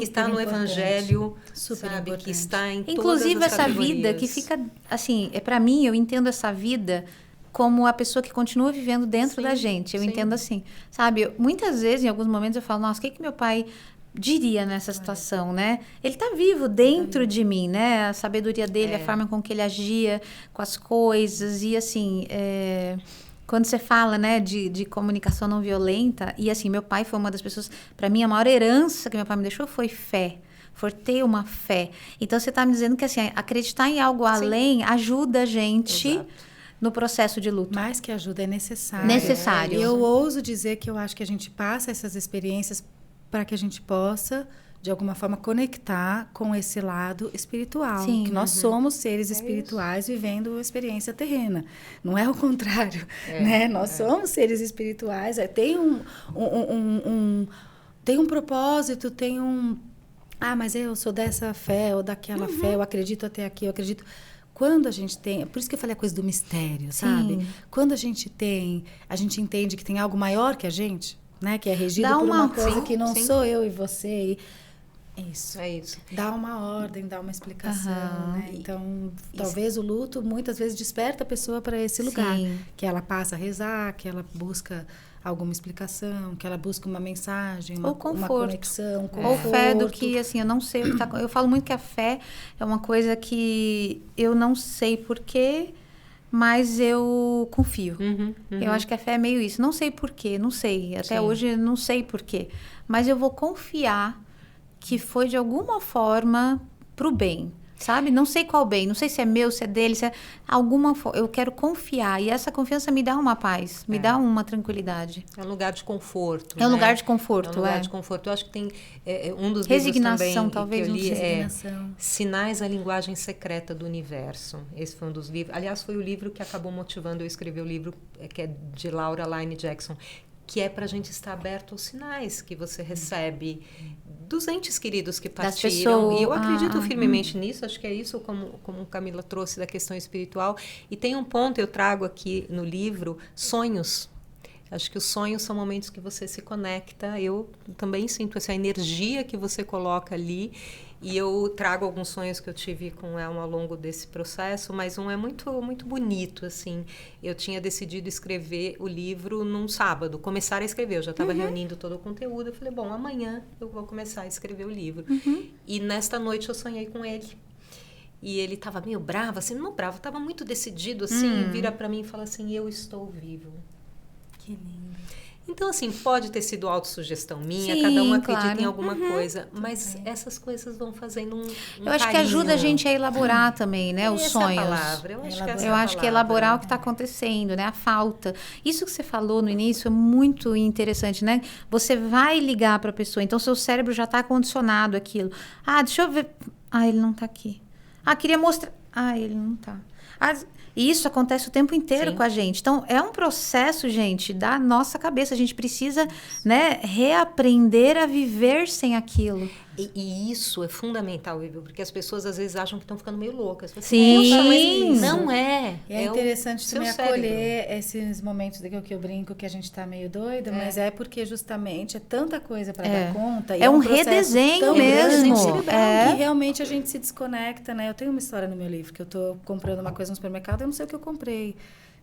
[SPEAKER 3] está no Evangelho, sabe? Que está em
[SPEAKER 1] inclusive
[SPEAKER 3] todas as
[SPEAKER 1] essa vida que fica, assim, para mim, eu entendo essa vida como a pessoa que continua vivendo dentro da gente. Eu entendo assim, sabe? Muitas vezes, em alguns momentos, eu falo, nossa, o que meu pai diria nessa situação, né? Ele tá vivo dentro de mim, né? A sabedoria dele, a forma com que ele agia com as coisas. E assim, quando você fala, né, de comunicação não violenta, e assim, meu pai foi uma das pessoas, para mim, a maior herança que meu pai me deixou foi fé. For ter uma fé. Então, você tá me dizendo que assim, acreditar em algo além ajuda a gente no processo de luto.
[SPEAKER 2] Mais que ajuda, é necessário.
[SPEAKER 1] Necessário.
[SPEAKER 2] E eu ouso dizer que eu acho que a gente passa essas experiências para que a gente possa, de alguma forma, conectar com esse lado espiritual.
[SPEAKER 1] Sim,
[SPEAKER 2] que nós somos seres espirituais vivendo uma experiência terrena. Não é o contrário, né? Nós somos seres espirituais. Tem tem um propósito, tem um... mas eu sou dessa fé ou daquela fé, eu acredito até aqui, eu acredito... Quando a gente tem... Por isso que eu falei a coisa do mistério, sabe? Quando a gente entende que tem algo maior que a gente, né? Que é regido por uma coisa que não sou eu e você. Isso.
[SPEAKER 3] É isso.
[SPEAKER 2] Dá uma ordem, dá uma explicação,
[SPEAKER 1] Aham.
[SPEAKER 2] né? Então, talvez o luto muitas vezes desperta a pessoa para esse lugar.
[SPEAKER 1] Sim.
[SPEAKER 2] Que ela passa a rezar, que ela busca alguma explicação, que ela busca uma mensagem,
[SPEAKER 1] Ou
[SPEAKER 2] uma
[SPEAKER 1] conforto.
[SPEAKER 2] conexão,
[SPEAKER 1] Ou fé do
[SPEAKER 2] conforto.
[SPEAKER 1] que, assim, eu não sei o que tá... Eu falo muito que a fé é uma coisa que eu não sei porquê, mas eu confio. Eu acho que a fé é meio isso. Não sei porquê, não sei. Até
[SPEAKER 3] Sim.
[SPEAKER 1] hoje não sei porquê. Mas eu vou confiar que foi de alguma forma pro bem, sabe? Não sei qual bem, não sei se é meu, se é dele, se é alguma forma. Eu quero confiar e essa confiança me dá uma paz, me dá uma tranquilidade.
[SPEAKER 3] É um lugar de conforto.
[SPEAKER 1] É um
[SPEAKER 3] né?
[SPEAKER 1] lugar de conforto,
[SPEAKER 3] É um lugar de conforto. Eu acho que tem um dos
[SPEAKER 1] Resignação,
[SPEAKER 3] livros também
[SPEAKER 1] talvez,
[SPEAKER 3] que eu
[SPEAKER 1] não
[SPEAKER 3] li
[SPEAKER 1] sei.
[SPEAKER 2] Resignação.
[SPEAKER 3] Sinais da Linguagem Secreta do Universo. Esse foi um dos livros. Aliás, foi o livro que acabou motivando eu a escrever o livro que é de Laura Lyne Jackson, que é para a gente estar aberto aos sinais que você recebe dos entes queridos que
[SPEAKER 1] Das
[SPEAKER 3] partiram.
[SPEAKER 1] pessoas.
[SPEAKER 3] E eu acredito firmemente nisso, acho que é isso, como Camila trouxe da questão espiritual. E tem um ponto, eu trago aqui no livro, sonhos. Acho que os sonhos são momentos que você se conecta. Eu também sinto essa energia que você coloca ali. E eu trago alguns sonhos que eu tive com ela ao longo desse processo, mas um é muito, muito bonito, assim. Eu tinha decidido escrever o livro num sábado, começar a escrever. Eu já estava reunindo todo o conteúdo. Eu falei, bom, amanhã eu vou começar a escrever o livro. E nesta noite eu sonhei com ele. E ele estava meio bravo, assim, não bravo, estava muito decidido, assim, vira para mim e fala assim, eu estou vivo.
[SPEAKER 2] Que lindo.
[SPEAKER 3] Então, assim, pode ter sido autossugestão minha,
[SPEAKER 1] Sim,
[SPEAKER 3] cada um acredita
[SPEAKER 1] claro.
[SPEAKER 3] em alguma coisa, mas essas coisas vão fazendo um
[SPEAKER 1] Eu acho que
[SPEAKER 3] carinho.
[SPEAKER 1] ajuda a gente a elaborar também, né, os
[SPEAKER 3] Essa
[SPEAKER 1] sonhos.
[SPEAKER 3] É a palavra. Eu acho que essa é
[SPEAKER 1] Eu
[SPEAKER 3] a
[SPEAKER 1] acho que
[SPEAKER 3] palavra.
[SPEAKER 1] elaborar o que está acontecendo, né? A falta. Isso que você falou no início é muito interessante, né? Você vai ligar para a pessoa, então seu cérebro já está condicionado àquilo. Ah, deixa eu ver. Ah, ele não está aqui. Ah, queria mostrar. Ah, ele não está. Ah, e isso acontece o tempo inteiro
[SPEAKER 3] Sim.
[SPEAKER 1] com a gente. Então, é um processo, gente, da nossa cabeça. A gente precisa, né, reaprender a viver sem aquilo.
[SPEAKER 3] E isso é fundamental, Vivi, porque as pessoas às vezes acham que estão ficando meio loucas.
[SPEAKER 1] Sim.
[SPEAKER 3] Poxa, mas não é.
[SPEAKER 2] E é interessante
[SPEAKER 3] seu
[SPEAKER 2] também
[SPEAKER 3] cérebro.
[SPEAKER 2] acolher esses momentos que eu brinco que a gente está meio doida, mas é porque justamente é tanta coisa para dar conta. E
[SPEAKER 1] É um
[SPEAKER 2] processo
[SPEAKER 1] redesenho
[SPEAKER 2] tão
[SPEAKER 1] mesmo.
[SPEAKER 2] grande
[SPEAKER 1] É.
[SPEAKER 2] que realmente a gente se desconecta, né? Eu tenho uma história no meu livro que eu estou comprando uma coisa no supermercado, eu não sei o que eu comprei.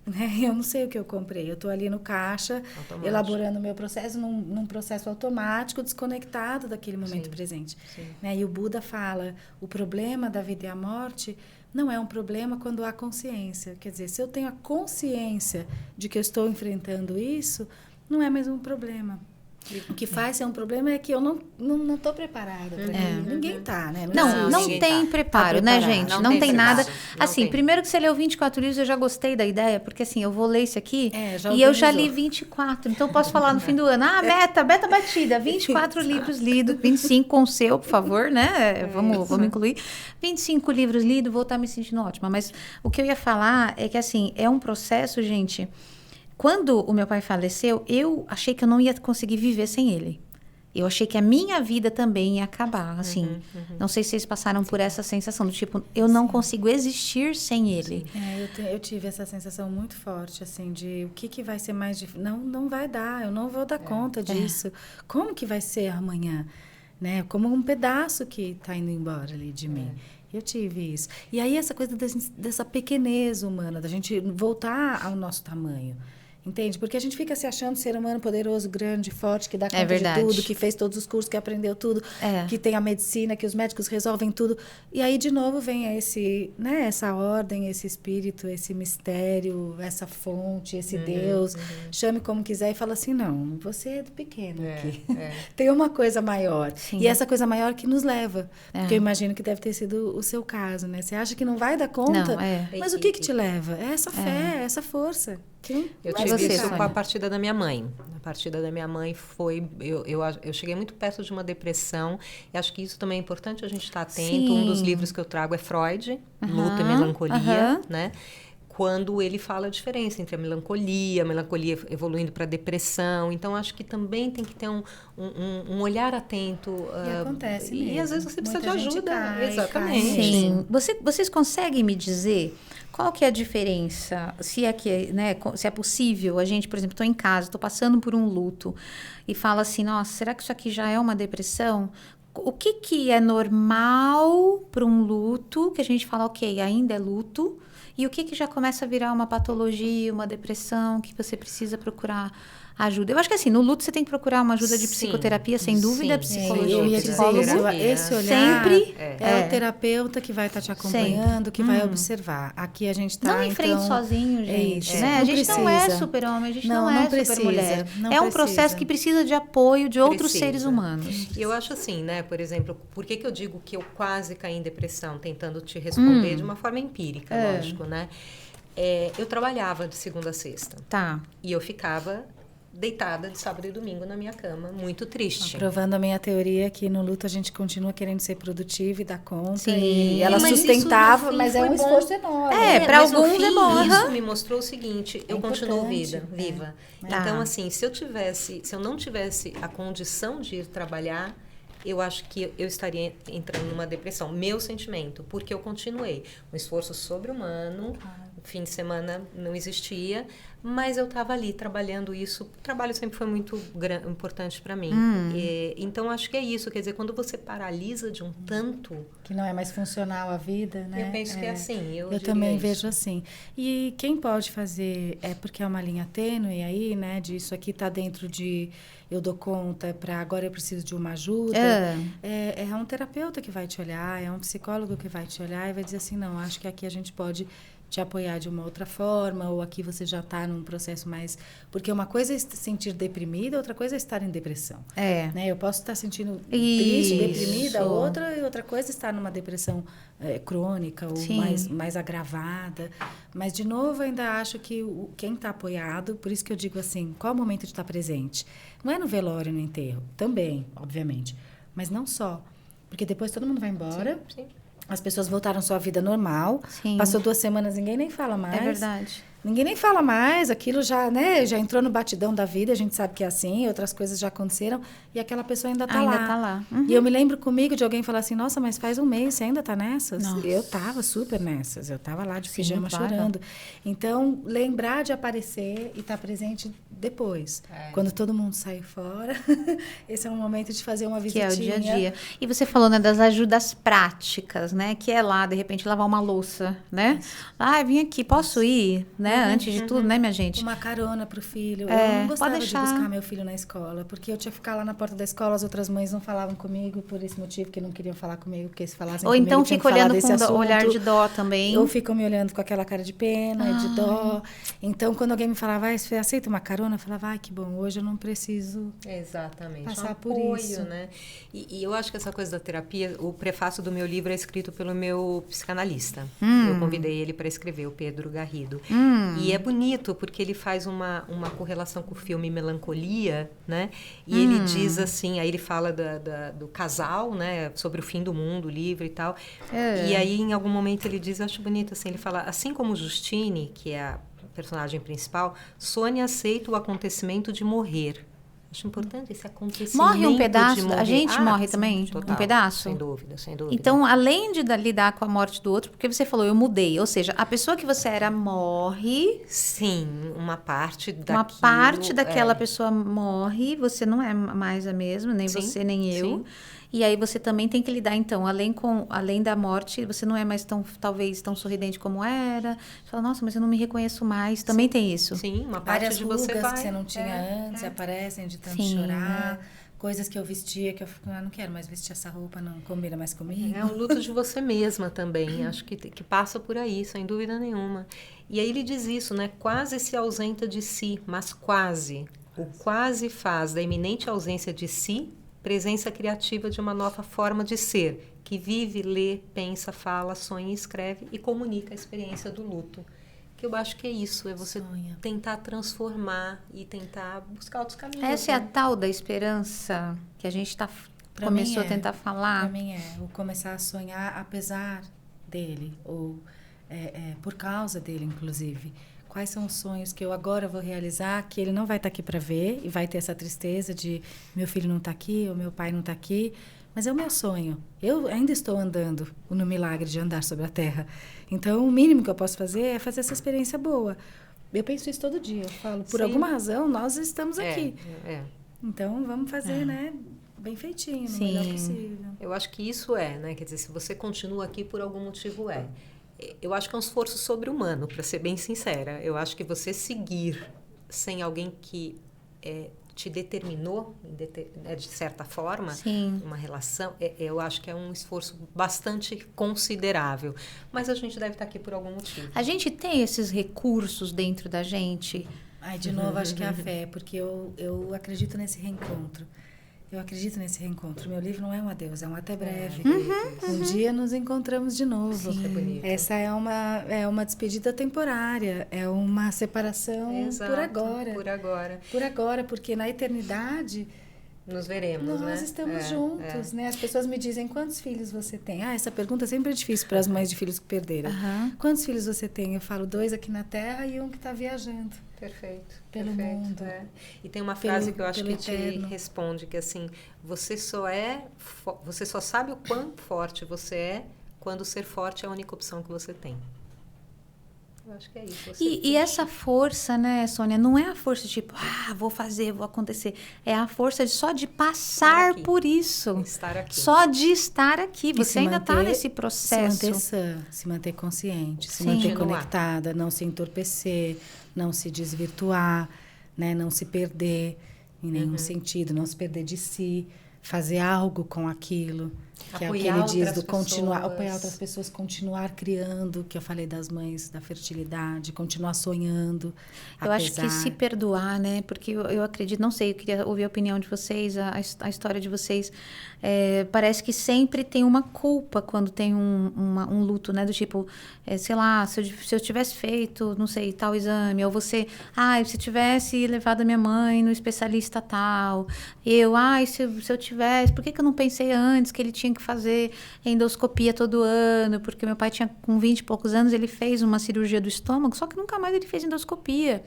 [SPEAKER 2] Né? Eu não sei o que eu comprei. Eu estou ali no caixa,
[SPEAKER 3] Automático.
[SPEAKER 2] elaborando o meu processo num processo automático, desconectado daquele momento presente.
[SPEAKER 3] Sim.
[SPEAKER 2] Né? E o Buda fala, o problema da vida e a morte não é um problema quando há consciência. Quer dizer, se eu tenho a consciência de que eu estou enfrentando isso, não é mais um problema. O que faz ser um problema é que eu não estou preparada para aquilo. Ninguém está, né?
[SPEAKER 1] Não
[SPEAKER 3] ninguém
[SPEAKER 1] tem
[SPEAKER 3] tá.
[SPEAKER 1] preparo,
[SPEAKER 2] Tá
[SPEAKER 1] né,
[SPEAKER 2] preparado.
[SPEAKER 1] gente?
[SPEAKER 3] Não
[SPEAKER 1] Não
[SPEAKER 3] tem
[SPEAKER 1] tem nada.
[SPEAKER 3] preparo. Não
[SPEAKER 1] Assim,
[SPEAKER 3] tem.
[SPEAKER 1] primeiro que você leu 24 livros, eu já gostei da ideia, porque assim, eu vou ler esse aqui
[SPEAKER 2] Já
[SPEAKER 1] e eu já
[SPEAKER 2] organizou.
[SPEAKER 1] li 24. Então, eu posso falar no fim do ano, meta batida, 24 livros lidos, 25 com o seu, por favor, né? Vamos incluir. 25 livros lidos, vou estar me sentindo ótima. Mas o que eu ia falar é que, assim, é um processo, gente. Quando o meu pai faleceu, eu achei que eu não ia conseguir viver sem ele. Eu achei que a minha vida também ia acabar, assim. Não sei se vocês passaram por essa sensação do tipo, eu não consigo existir sem ele.
[SPEAKER 2] Eu tive essa sensação muito forte, assim, de o que vai ser mais difícil. Não vai dar, eu não vou dar conta disso. Como que vai ser amanhã? Né? Como um pedaço que está indo embora ali de mim. Eu tive isso. E aí essa coisa dessa pequenez humana, da gente voltar ao nosso tamanho. Entende? Porque a gente fica se achando ser humano poderoso, grande, forte, que dá conta de
[SPEAKER 1] verdade.
[SPEAKER 2] tudo, que fez todos os cursos, que aprendeu tudo,
[SPEAKER 1] É.
[SPEAKER 2] que tem a medicina, que os médicos resolvem tudo. E aí, de novo, vem essa ordem, esse espírito, esse mistério, essa fonte, esse Deus. Chame como quiser e fala assim, não, você é do pequeno aqui. Tem uma coisa maior.
[SPEAKER 1] Sim.
[SPEAKER 2] E essa coisa maior que nos leva. Porque eu imagino que deve ter sido o seu caso, né? Você acha que não vai dar conta,
[SPEAKER 1] Não,
[SPEAKER 2] mas o que te leva? É essa fé, é essa força.
[SPEAKER 3] Eu
[SPEAKER 1] Mas
[SPEAKER 3] tive
[SPEAKER 1] você,
[SPEAKER 3] isso com
[SPEAKER 1] Sônia?
[SPEAKER 3] a partida da minha mãe. A partida da minha mãe foi... Eu cheguei muito perto de uma depressão. E acho que isso também é importante a gente estar atento.
[SPEAKER 1] Sim.
[SPEAKER 3] Um dos livros que eu trago é Freud, Luto e Melancolia, né? Quando ele fala a diferença entre a melancolia evoluindo para a depressão. Então, acho que também tem que ter um olhar atento.
[SPEAKER 2] E acontece
[SPEAKER 3] E
[SPEAKER 2] mesmo.
[SPEAKER 3] às vezes você precisa
[SPEAKER 2] Muita
[SPEAKER 3] de
[SPEAKER 2] gente
[SPEAKER 3] ajuda.
[SPEAKER 2] cai
[SPEAKER 3] Exatamente.
[SPEAKER 2] mesmo.
[SPEAKER 1] Sim. Vocês conseguem me dizer qual que é a diferença? Se é que, né, se é possível, a gente, por exemplo, estou em casa, estou passando por um luto e fala assim, nossa, será que isso aqui já é uma depressão? O que é normal para um luto, que a gente fala, ok, ainda é luto, e o que já começa a virar uma patologia, uma depressão, que você precisa procurar ajuda? Eu acho que assim, no luto você tem que procurar uma ajuda de psicoterapia, sem dúvida, psicologia,
[SPEAKER 2] eu ia dizer
[SPEAKER 1] psicólogo.
[SPEAKER 2] isso, esse olhar
[SPEAKER 1] sempre
[SPEAKER 2] é o terapeuta que vai estar te acompanhando, que vai observar. Aqui a gente está,
[SPEAKER 1] não enfrente sozinho, gente, né?
[SPEAKER 2] Não
[SPEAKER 1] a gente não é
[SPEAKER 2] precisa.
[SPEAKER 1] super-homem, a gente não é
[SPEAKER 2] precisa,
[SPEAKER 1] super-mulher.
[SPEAKER 2] não
[SPEAKER 1] É um
[SPEAKER 2] precisa.
[SPEAKER 1] processo que precisa de apoio de outros seres humanos.
[SPEAKER 3] E eu acho assim, né? Por exemplo, por que eu digo que eu quase caí em depressão? Tentando te responder de uma forma empírica, lógico, né? Eu trabalhava de segunda a sexta.
[SPEAKER 1] Tá.
[SPEAKER 3] E eu ficava deitada de sábado e domingo na minha cama, muito triste.
[SPEAKER 2] Provando a minha teoria que no luto a gente continua querendo ser produtivo e dar conta.
[SPEAKER 1] Sim.
[SPEAKER 2] E ela
[SPEAKER 3] Mas
[SPEAKER 2] sustentava,
[SPEAKER 3] isso, no fim,
[SPEAKER 2] mas é
[SPEAKER 3] foi
[SPEAKER 2] um
[SPEAKER 3] bom.
[SPEAKER 2] esforço enorme.
[SPEAKER 1] Pra
[SPEAKER 3] mas no
[SPEAKER 1] alguns
[SPEAKER 3] fim,
[SPEAKER 1] é bom.
[SPEAKER 3] isso me mostrou o seguinte, eu continuo
[SPEAKER 2] importante,
[SPEAKER 3] viva.
[SPEAKER 1] Tá.
[SPEAKER 3] Então, assim, se eu não tivesse a condição de ir trabalhar, eu acho que eu estaria entrando numa depressão. Meu sentimento, porque eu continuei. Um esforço sobre-humano, fim de semana não existia, mas eu estava ali trabalhando isso. O trabalho sempre foi muito importante para mim. Então, acho que é isso. Quer dizer, quando você paralisa de um tanto...
[SPEAKER 2] Que não é mais funcional a vida, né?
[SPEAKER 3] Eu penso que é assim. Eu
[SPEAKER 2] também
[SPEAKER 3] isso.
[SPEAKER 2] vejo assim. E quem pode fazer, porque é uma linha tênue aí, né? De isso aqui está dentro de... Eu dou conta, para agora eu preciso de uma ajuda. É um terapeuta que vai te olhar, é um psicólogo que vai te olhar e vai dizer assim, não, acho que aqui a gente pode te apoiar de uma outra forma, ou aqui você já está num processo mais... Porque uma coisa é se sentir deprimida, outra coisa é estar em depressão. Né? Eu posso estar sentindo triste, deprimida, outra coisa é estar numa depressão crônica ou mais agravada. Mas, de novo, ainda acho que quem está apoiado, por isso que eu digo assim, qual é o momento de estar presente? Não é no velório, no enterro, também, obviamente, mas não só. Porque depois todo mundo vai embora, as pessoas voltaram à sua vida normal, passou 2 semanas, ninguém nem fala mais.
[SPEAKER 1] É verdade.
[SPEAKER 2] Ninguém nem fala mais, aquilo já, né, já entrou no batidão da vida, a gente sabe que é assim, outras coisas já aconteceram, e aquela pessoa ainda está lá.
[SPEAKER 1] Ainda está lá.
[SPEAKER 2] E eu me lembro comigo de alguém falar assim, nossa, mas faz 1 mês, você ainda está nessas?
[SPEAKER 1] Nossa.
[SPEAKER 2] Eu estava super nessas, eu estava lá de pijama chorando. Então, lembrar de aparecer e estar presente depois. Quando todo mundo sai fora, esse é um momento de fazer uma visitinha.
[SPEAKER 1] Que é o dia a dia. E você falou, né, das ajudas práticas, né? Que é lá, de repente, lavar uma louça, né? Vim aqui, posso ir? Né? Antes de tudo, né, minha gente?
[SPEAKER 2] Uma carona pro filho. Eu não gostava
[SPEAKER 1] pode
[SPEAKER 2] de
[SPEAKER 1] deixar.
[SPEAKER 2] buscar meu filho na escola, porque eu tinha que ficar lá na porta da escola, as outras mães não falavam comigo por esse motivo, que não queriam falar comigo, porque se falassem
[SPEAKER 1] Ou
[SPEAKER 2] comigo,
[SPEAKER 1] então
[SPEAKER 2] tinham
[SPEAKER 1] fica
[SPEAKER 2] que falar
[SPEAKER 1] olhando
[SPEAKER 2] desse
[SPEAKER 1] com olhar
[SPEAKER 2] assunto.
[SPEAKER 1] de dó também.
[SPEAKER 2] Ou ficam me olhando com aquela cara de pena, de dó. Então, quando alguém me falava, você aceita uma carona? Eu falava, que bom, hoje eu não preciso passar por isso.
[SPEAKER 3] Né? E eu acho que essa coisa da terapia, o prefácio do meu livro é escrito pelo meu psicanalista. Eu convidei ele para escrever, o Pedro Garrido. E é bonito, porque ele faz uma correlação com o filme Melancolia, né? E ele diz assim, aí ele fala do casal, né? Sobre o fim do mundo, livre e tal. E aí, em algum momento, ele diz, eu acho bonito, assim, ele fala, assim como Justine, que é a personagem principal, Sônia aceita o acontecimento de morrer. Acho importante esse acontecimento.
[SPEAKER 1] Morre um pedaço,
[SPEAKER 3] de morrer.
[SPEAKER 1] a gente morre também,
[SPEAKER 3] total,
[SPEAKER 1] um pedaço?
[SPEAKER 3] Sem dúvida, sem dúvida.
[SPEAKER 1] Então, além de lidar com a morte do outro, porque você falou, eu mudei, ou seja, a pessoa que você era morre...
[SPEAKER 3] Sim, uma parte daquilo...
[SPEAKER 1] Uma parte daquela pessoa morre, você não é mais a mesma, nem você, nem eu.
[SPEAKER 3] Sim.
[SPEAKER 1] E aí você também tem que lidar, então, além da morte, você não é mais talvez tão sorridente como era. Você fala, nossa, mas eu não me reconheço mais. Também tem isso.
[SPEAKER 3] Sim, uma parte
[SPEAKER 2] Várias
[SPEAKER 3] de
[SPEAKER 2] rugas
[SPEAKER 3] você vai.
[SPEAKER 2] que você não tinha antes, aparecem de tanto chorar. Coisas que eu vestia, que eu fico, não quero mais vestir essa roupa, não combina mais comigo.
[SPEAKER 3] É um luto de você mesma também. Acho que passa por aí, sem dúvida nenhuma. E aí ele diz isso, né? Quase se ausenta de si, mas quase. O quase faz da iminente ausência de si presença criativa de uma nova forma de ser, que vive, lê, pensa, fala, sonha, escreve e comunica a experiência do luto. Que eu acho que é isso, é você tentar transformar e tentar buscar outros caminhos.
[SPEAKER 1] Essa é a tal da esperança que a gente começou a tentar falar.
[SPEAKER 2] Para mim o começar a sonhar apesar dele, ou por causa dele, inclusive. Quais são os sonhos que eu agora vou realizar, que ele não vai estar aqui para ver, e vai ter essa tristeza de meu filho não está aqui, ou meu pai não está aqui, mas é o meu sonho. Eu ainda estou andando no milagre de andar sobre a terra. Então, o mínimo que eu posso fazer é fazer essa experiência boa. Eu penso isso todo dia. Eu falo, por alguma razão, nós estamos aqui. Então, vamos fazer, né? bem feitinho, no
[SPEAKER 1] Sim.
[SPEAKER 2] melhor possível.
[SPEAKER 3] Eu acho que isso né? Quer dizer, se você continua aqui por algum motivo Eu acho que é um esforço sobre-humano, para ser bem sincera. Eu acho que você seguir sem alguém que te determinou, de certa forma,
[SPEAKER 1] Sim.
[SPEAKER 3] uma relação, eu acho que é um esforço bastante considerável. Mas a gente deve estar aqui por algum motivo.
[SPEAKER 1] A gente tem esses recursos dentro da gente?
[SPEAKER 2] Ai, de novo, acho que é a fé, porque eu acredito nesse reencontro. Eu acredito nesse reencontro. Meu livro não é um adeus, é um até breve. Um dia nos encontramos de novo.
[SPEAKER 3] Sim. É bonito.
[SPEAKER 2] Essa é uma despedida temporária, é uma separação
[SPEAKER 3] Exato,
[SPEAKER 2] por agora.
[SPEAKER 3] Por agora.
[SPEAKER 2] Por agora, porque na eternidade
[SPEAKER 3] nos veremos,
[SPEAKER 2] nós
[SPEAKER 3] né?
[SPEAKER 2] estamos juntos, né? As pessoas me dizem, quantos filhos você tem? Essa pergunta sempre é difícil para as mães de filhos que perderam. Quantos filhos você tem? Eu falo 2 aqui na Terra e um que está viajando.
[SPEAKER 3] Perfeito.
[SPEAKER 2] Pelo mundo.
[SPEAKER 3] E tem uma frase que eu acho que
[SPEAKER 2] eterno.
[SPEAKER 3] te responde, que assim, você só sabe o quão forte você é quando ser forte é a única opção que você tem. Eu acho que é isso.
[SPEAKER 1] E essa força, né, Sônia, não é a força tipo, vou fazer, vou acontecer. É a força só de passar por isso.
[SPEAKER 3] Estar aqui.
[SPEAKER 1] Só de estar aqui. Você ainda está nesse
[SPEAKER 2] Se
[SPEAKER 1] processo.
[SPEAKER 2] manter sã, se manter consciente, se
[SPEAKER 1] Sim.
[SPEAKER 2] manter
[SPEAKER 3] Continuar.
[SPEAKER 2] conectada, não se entorpecer, não se desvirtuar, né, não se perder em nenhum sentido, não se perder de si, fazer algo com aquilo. Que
[SPEAKER 3] Apoiar
[SPEAKER 2] é o que ele diz
[SPEAKER 3] outras
[SPEAKER 2] do continuar,
[SPEAKER 3] pessoas.
[SPEAKER 2] apoiar outras pessoas, continuar criando, que eu falei das mães da fertilidade, continuar sonhando.
[SPEAKER 1] Eu acho que se perdoar, né? Porque eu acredito, não sei, eu queria ouvir a opinião de vocês, a história de vocês. Parece que sempre tem uma culpa quando tem um luto, né? Do tipo, sei lá, se eu tivesse feito, não sei, tal exame, ou você, se eu tivesse levado a minha mãe no especialista tal, se eu tivesse, por que eu não pensei antes que ele tinha que fazer endoscopia todo ano? Porque meu pai tinha, com 20 e poucos anos, ele fez uma cirurgia do estômago, só que nunca mais ele fez endoscopia.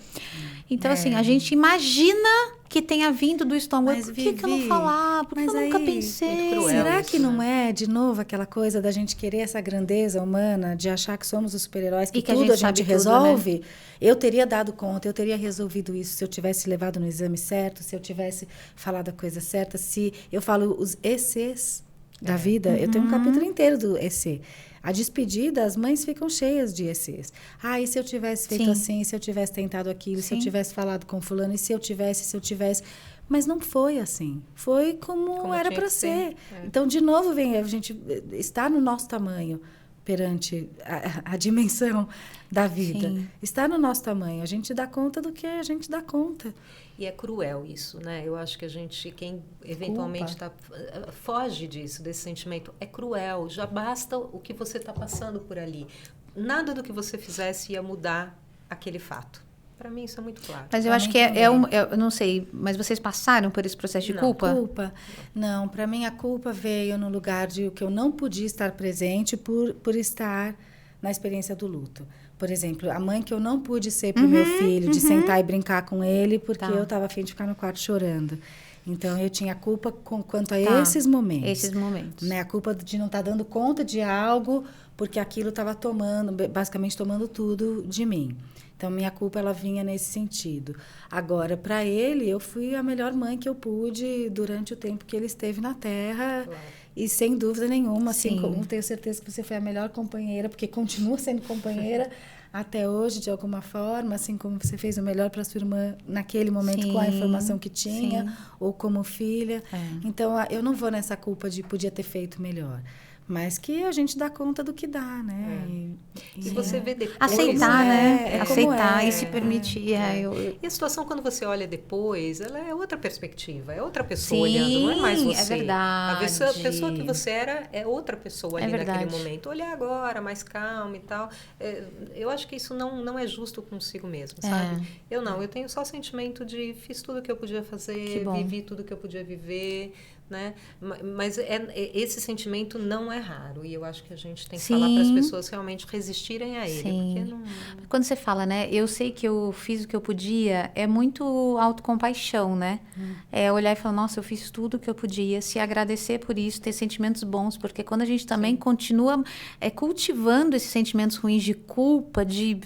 [SPEAKER 1] Então, assim, a gente imagina que tenha vindo do estômago.
[SPEAKER 2] Mas,
[SPEAKER 1] por que eu não falar? Por que eu nunca pensei?
[SPEAKER 3] Cruel
[SPEAKER 2] Será
[SPEAKER 3] isso,
[SPEAKER 2] que não
[SPEAKER 3] né?
[SPEAKER 2] é, de novo, aquela coisa da gente querer essa grandeza humana, de achar que somos os super-heróis, que
[SPEAKER 1] E que a
[SPEAKER 2] tudo
[SPEAKER 1] gente
[SPEAKER 2] a gente
[SPEAKER 1] sabe tudo,
[SPEAKER 2] resolve? Eu teria dado conta, eu teria resolvido isso se eu tivesse levado no exame certo, se eu tivesse falado a coisa certa, se eu falo os ECs da vida. Eu tenho um capítulo inteiro do EC. A despedida, as mães ficam cheias de ECs. E se eu tivesse feito assim, se eu tivesse tentado aquilo, se eu tivesse falado com fulano, e se eu tivesse... Mas não foi assim. Foi como era para ser. Então, de novo, vem a gente está no nosso tamanho perante a dimensão da vida.
[SPEAKER 1] Sim.
[SPEAKER 2] Está no nosso tamanho. A gente dá conta do que a gente dá conta.
[SPEAKER 3] E é cruel isso, né? Eu acho que quem eventualmente foge desse sentimento, é cruel. Já basta o que você está passando por ali. Nada do que você fizesse ia mudar aquele fato. Para mim isso é muito claro.
[SPEAKER 1] Mas eu acho que eu não sei, mas vocês passaram por esse processo de culpa?
[SPEAKER 2] Não, para mim a culpa veio no lugar de que eu não podia estar presente por estar na experiência do luto. Por exemplo, a mãe que eu não pude ser para o meu filho, de sentar e brincar com ele, porque eu estava a fim de ficar no quarto chorando. Então, eu tinha culpa quanto a esses momentos.
[SPEAKER 1] Esses momentos.
[SPEAKER 2] Né? A culpa de não estar dando conta de algo, porque aquilo estava basicamente tomando tudo de mim. Então, minha culpa, ela vinha nesse sentido. Agora, para ele, eu fui a melhor mãe que eu pude durante o tempo que ele esteve na Terra. Claro. E, sem dúvida nenhuma, assim, tenho certeza que você foi a melhor companheira, porque continua sendo companheira até hoje, de alguma forma, assim como você fez o melhor para sua irmã naquele momento, com a informação que tinha, ou como filha. Então, eu não vou nessa culpa de podia ter feito melhor. Mas que a gente dá conta do que dá, né?
[SPEAKER 3] E você vê depois...
[SPEAKER 1] Aceitar, né? Aceitar e se permitir.
[SPEAKER 3] E a situação, quando você olha depois, ela é outra perspectiva, é outra pessoa olhando, não é mais você.
[SPEAKER 1] É verdade.
[SPEAKER 3] A pessoa que você era é outra pessoa ali naquele momento. Olhar agora, mais calma e tal. Eu acho que isso não é justo consigo mesmo, sabe? Eu tenho só o sentimento de fiz tudo o que eu podia fazer, vivi tudo o que eu podia viver... Né? Mas esse sentimento não é raro e eu acho que a gente tem que falar para as pessoas realmente resistirem a ele. Porque não...
[SPEAKER 1] Quando você fala, né? Eu sei que eu fiz o que eu podia, é muito autocompaixão, né? É olhar e falar, nossa, eu fiz tudo o que eu podia, se agradecer por isso, ter sentimentos bons, porque quando a gente também continua cultivando esses sentimentos ruins de culpa, de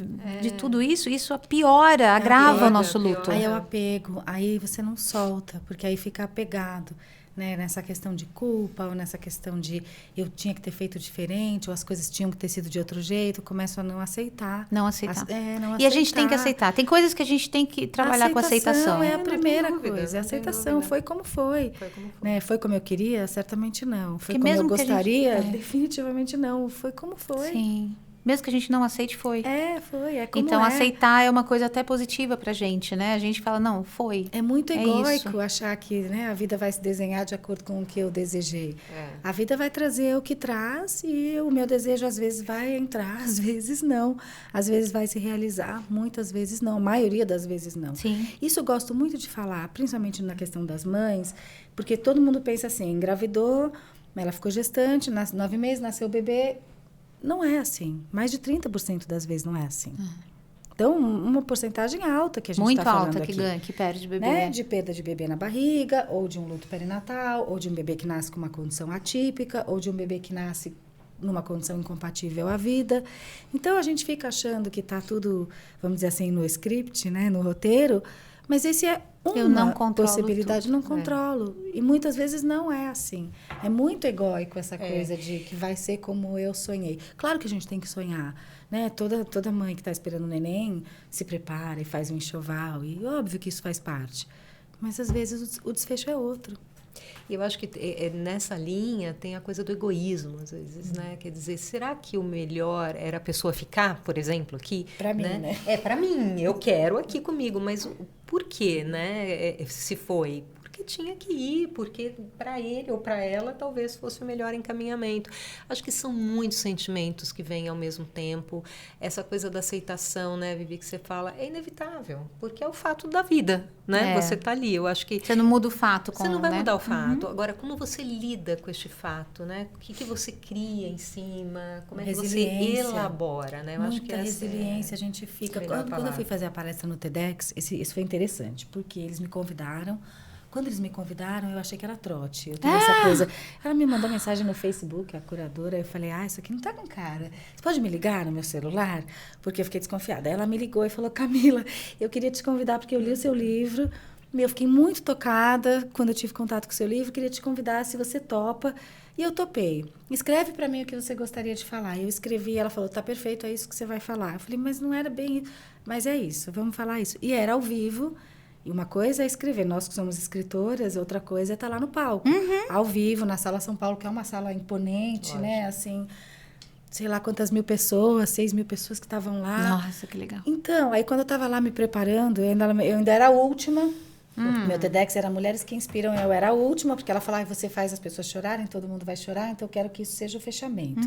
[SPEAKER 1] tudo isso piora, agrava o nosso luto.
[SPEAKER 2] Aí é o apego, aí você não solta, porque aí fica apegado. né, nessa questão de culpa, ou nessa questão de eu tinha que ter feito diferente, ou as coisas tinham que ter sido de outro jeito, começo a não aceitar.
[SPEAKER 1] Não aceitar.
[SPEAKER 2] Não aceitar.
[SPEAKER 1] E a gente tem que aceitar. Tem coisas que a gente tem que trabalhar com aceitação.
[SPEAKER 2] É a
[SPEAKER 3] Não
[SPEAKER 2] primeira
[SPEAKER 3] tem dúvida,
[SPEAKER 2] coisa. A
[SPEAKER 3] não tem
[SPEAKER 2] aceitação
[SPEAKER 3] dúvida.
[SPEAKER 2] foi como foi.
[SPEAKER 3] Foi como foi.
[SPEAKER 2] Né? Foi como eu queria? Certamente não. Foi
[SPEAKER 1] Que
[SPEAKER 2] como eu
[SPEAKER 1] mesmo que a gente-
[SPEAKER 2] gostaria? Definitivamente não. Foi como foi.
[SPEAKER 1] Sim. Mesmo que a gente não aceite, foi.
[SPEAKER 2] Foi. É como
[SPEAKER 1] Então,
[SPEAKER 2] é.
[SPEAKER 1] aceitar é uma coisa até positiva pra gente, né? A gente fala, não, foi.
[SPEAKER 2] É muito
[SPEAKER 1] É
[SPEAKER 2] egóico
[SPEAKER 1] isso.
[SPEAKER 2] achar que, né, a vida vai se desenhar de acordo com o que eu desejei.
[SPEAKER 3] É.
[SPEAKER 2] A vida vai trazer o que traz e o meu desejo às vezes vai entrar, às vezes não. Às vezes vai se realizar, muitas vezes não. A maioria das vezes não.
[SPEAKER 1] Sim.
[SPEAKER 2] Isso eu gosto muito de falar, principalmente na questão das mães, porque todo mundo pensa assim, engravidou, ela ficou gestante, 9 meses, nasceu o bebê. Não é assim. Mais de 30% das vezes não é assim. Então, uma porcentagem alta que a gente
[SPEAKER 1] Muito
[SPEAKER 2] está falando
[SPEAKER 1] alta
[SPEAKER 2] aqui.
[SPEAKER 1] que ganha, que perde bebê.
[SPEAKER 2] Né? De perda de bebê na barriga, ou de um luto perinatal, ou de um bebê que nasce com uma condição atípica, ou de um bebê que nasce numa condição incompatível à vida. Então, a gente fica achando que está tudo, vamos dizer assim, no script, né? No roteiro, mas esse é
[SPEAKER 1] Eu não
[SPEAKER 2] uma
[SPEAKER 1] controlo
[SPEAKER 2] possibilidade,
[SPEAKER 1] tudo.
[SPEAKER 2] não controlo. E muitas vezes não é assim. É muito egóico essa coisa de que vai ser como eu sonhei. Claro que a gente tem que sonhar, né? Toda mãe que está esperando o neném se prepara e faz um enxoval, e óbvio que isso faz parte. Mas às vezes o desfecho é outro.
[SPEAKER 3] E eu acho que nessa linha tem a coisa do egoísmo, às vezes, né? Quer dizer, será que o melhor era a pessoa ficar, por exemplo, aqui?
[SPEAKER 2] Pra mim, né?
[SPEAKER 3] É, para mim, eu quero aqui comigo, mas por quê, né? Se foi? Porque tinha que ir, porque para ele ou para ela talvez fosse o melhor encaminhamento. Acho que são muitos sentimentos que vêm ao mesmo tempo. Essa coisa da aceitação, né, Vivi, que você fala, é inevitável, porque é o fato da vida, né?
[SPEAKER 1] É.
[SPEAKER 3] Você tá ali, eu acho que
[SPEAKER 1] Você não muda o fato.
[SPEAKER 3] você não vai
[SPEAKER 1] né?
[SPEAKER 3] mudar o fato. Agora, como você lida com este fato, né? O que você cria em cima? Como é que você
[SPEAKER 2] Resiliência.
[SPEAKER 3] elabora, né? Eu acho que
[SPEAKER 2] Muita
[SPEAKER 3] essa
[SPEAKER 2] resiliência, a gente fica...
[SPEAKER 3] melhor
[SPEAKER 2] Quando eu
[SPEAKER 3] palavra.
[SPEAKER 2] fui fazer a palestra no TEDx, isso foi interessante, porque eles me convidaram. Quando eles me convidaram, eu achei que era trote. Eu tenho essa coisa... Ela me mandou mensagem no Facebook, a curadora, eu falei, isso aqui não tá com cara. Você pode me ligar no meu celular? Porque eu fiquei desconfiada. Aí ela me ligou e falou, Camila, eu queria te convidar porque eu li o seu livro, eu fiquei muito tocada quando eu tive contato com o seu livro, queria te convidar se você topa. E eu topei. Escreve para mim o que você gostaria de falar. Eu escrevi, ela falou, tá perfeito, é isso que você vai falar. Eu falei, mas não era bem isso. Mas é isso, vamos falar isso. E era ao vivo. E uma coisa é escrever, nós que somos escritoras, outra coisa é estar lá no palco. Ao vivo, na Sala São Paulo, que é uma sala imponente,
[SPEAKER 3] Lógico.
[SPEAKER 2] né? Assim, sei lá quantas mil pessoas, 6.000 pessoas que estavam lá.
[SPEAKER 1] Nossa, que legal.
[SPEAKER 2] Então, aí quando eu estava lá me preparando, eu ainda era a última. Meu TEDx era Mulheres que Inspiram, eu era a última, porque ela falava, você faz as pessoas chorarem, todo mundo vai chorar, então eu quero que isso seja o fechamento.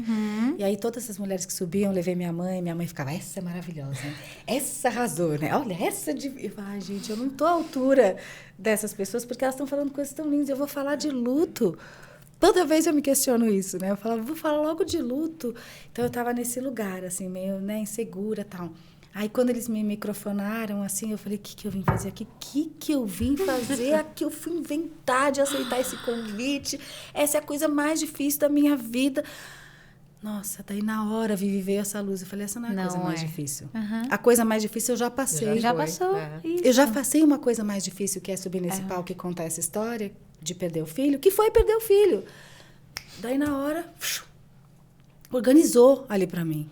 [SPEAKER 2] E aí todas essas mulheres que subiam, levei minha mãe ficava, essa é maravilhosa, né? Essa arrasou, né? Olha, essa de... Eu falava, ai, gente, eu não tô à altura dessas pessoas, porque elas estão falando coisas tão lindas, eu vou falar de luto. Toda vez eu me questiono isso, né? Eu falava, vou falar logo de luto. Então eu estava nesse lugar, assim, meio, né, insegura e tal. Aí, quando eles me microfonaram, assim, eu falei, o que eu vim fazer aqui? O que eu vim fazer aqui? Eu fui inventar de aceitar esse convite. Essa é a coisa mais difícil da minha vida. Nossa, daí na hora, Vivi, veio essa luz. Eu falei, essa não é a coisa mais difícil. A coisa mais difícil eu já passei.
[SPEAKER 1] Já
[SPEAKER 3] Foi,
[SPEAKER 1] passou.
[SPEAKER 3] é.
[SPEAKER 1] Isso.
[SPEAKER 2] Eu já passei uma coisa mais difícil, que é subir nesse palco e contar essa história de perder o filho, que foi perder o filho. Daí, na hora, organizou ali para mim.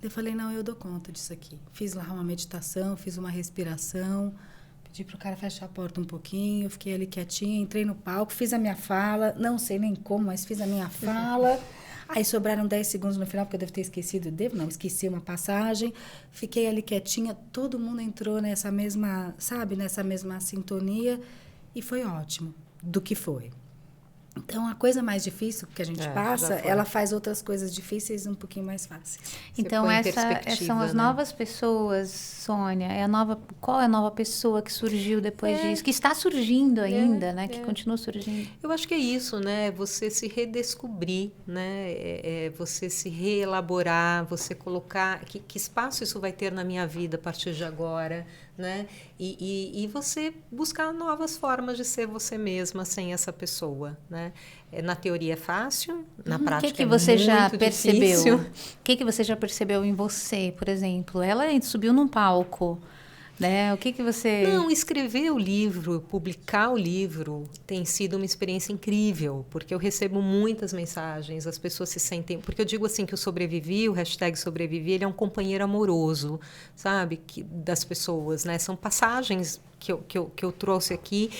[SPEAKER 2] Eu falei, não, eu dou conta disso aqui. Fiz lá uma meditação, fiz uma respiração, pedi pro cara fechar a porta um pouquinho, fiquei ali quietinha, entrei no palco, fiz a minha fala, não sei nem como, mas fiz a minha fala. Aí sobraram 10 segundos no final, porque eu devo ter esquecido, esqueci uma passagem. Fiquei ali quietinha, todo mundo entrou nessa mesma, sabe, nessa mesma sintonia e foi ótimo do que foi. Então, a coisa mais difícil que a gente passa, ela faz outras coisas difíceis um pouquinho mais fáceis.
[SPEAKER 1] Então,
[SPEAKER 3] põe em
[SPEAKER 1] essas
[SPEAKER 3] perspectiva,
[SPEAKER 1] são as
[SPEAKER 3] né?
[SPEAKER 1] novas pessoas, Sônia. Qual é a nova pessoa que surgiu depois disso? Que está surgindo ainda, né? Que continua surgindo.
[SPEAKER 3] Eu acho que é isso, né? Você se redescobrir, né? Você se reelaborar, você colocar... Que espaço isso vai ter na minha vida a partir de agora, né? E você buscar novas formas de ser você mesma sem essa pessoa, né? Na teoria é fácil, na prática
[SPEAKER 1] que
[SPEAKER 3] é
[SPEAKER 1] você
[SPEAKER 3] muito
[SPEAKER 1] já
[SPEAKER 3] difícil.
[SPEAKER 1] percebeu? O que você já percebeu em você, por exemplo? Ela subiu num palco. né? O que você...
[SPEAKER 3] Não, escrever o livro, publicar o livro tem sido uma experiência incrível, porque eu recebo muitas mensagens, as pessoas se sentem... Porque eu digo assim que o Sobrevivi, o hashtag Sobrevivi, ele é um companheiro amoroso, sabe? Das pessoas, né? São passagens que eu trouxe aqui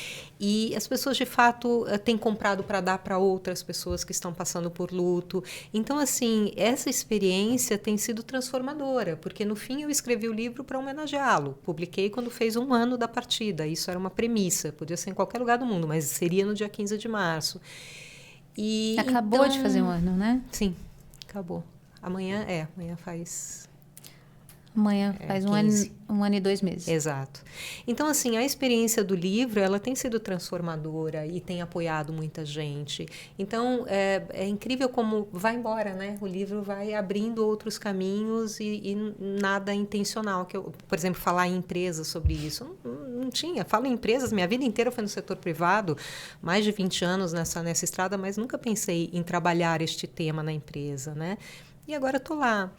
[SPEAKER 3] e as pessoas, de fato, têm comprado para dar para outras pessoas que estão passando por luto. Então, assim, essa experiência tem sido transformadora, porque, no fim, eu escrevi o livro para homenageá-lo. Publiquei quando fez 1 ano da partida. Isso era uma premissa. Podia ser em qualquer lugar do mundo, mas seria no dia 15 de março. E,
[SPEAKER 1] acabou
[SPEAKER 3] então,
[SPEAKER 1] de fazer 1 ano, né?
[SPEAKER 3] Sim, acabou. Amanhã faz...
[SPEAKER 1] Amanhã faz 1 ano e 2 meses.
[SPEAKER 3] Exato. Então, assim, a experiência do livro, ela tem sido transformadora e tem apoiado muita gente. Então, é incrível como vai embora, né? O livro vai abrindo outros caminhos e nada intencional. Por exemplo, falar em empresas sobre isso, não tinha. Falo em empresas, minha vida inteira foi no setor privado, mais de 20 anos nessa estrada, mas nunca pensei em trabalhar este tema na empresa, né? E agora estou lá.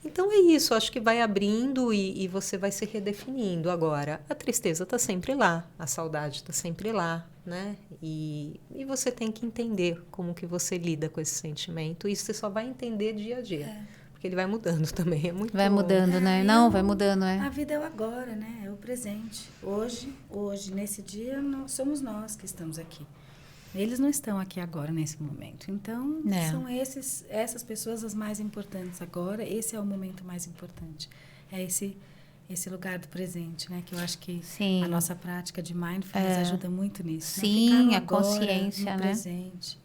[SPEAKER 3] Então, é isso. Acho que vai abrindo e você vai se redefinindo. Agora, a tristeza está sempre lá, a saudade está sempre lá, né? E você tem que entender como que você lida com esse sentimento. E você só vai entender dia a dia. Porque ele vai mudando também.
[SPEAKER 1] Vai mudando, né? Não, vai mudando,
[SPEAKER 2] A vida é o agora, né? É o presente. Hoje, nesse dia, somos nós que estamos aqui. Eles não estão aqui agora, nesse momento. Então, são essas pessoas as mais importantes agora. Esse é o momento mais importante. É esse lugar do presente, né? Que eu acho que a nossa prática de mindfulness ajuda muito nisso.
[SPEAKER 1] Sim,
[SPEAKER 2] né?
[SPEAKER 1] a consciência,
[SPEAKER 2] no
[SPEAKER 1] né?
[SPEAKER 2] presente.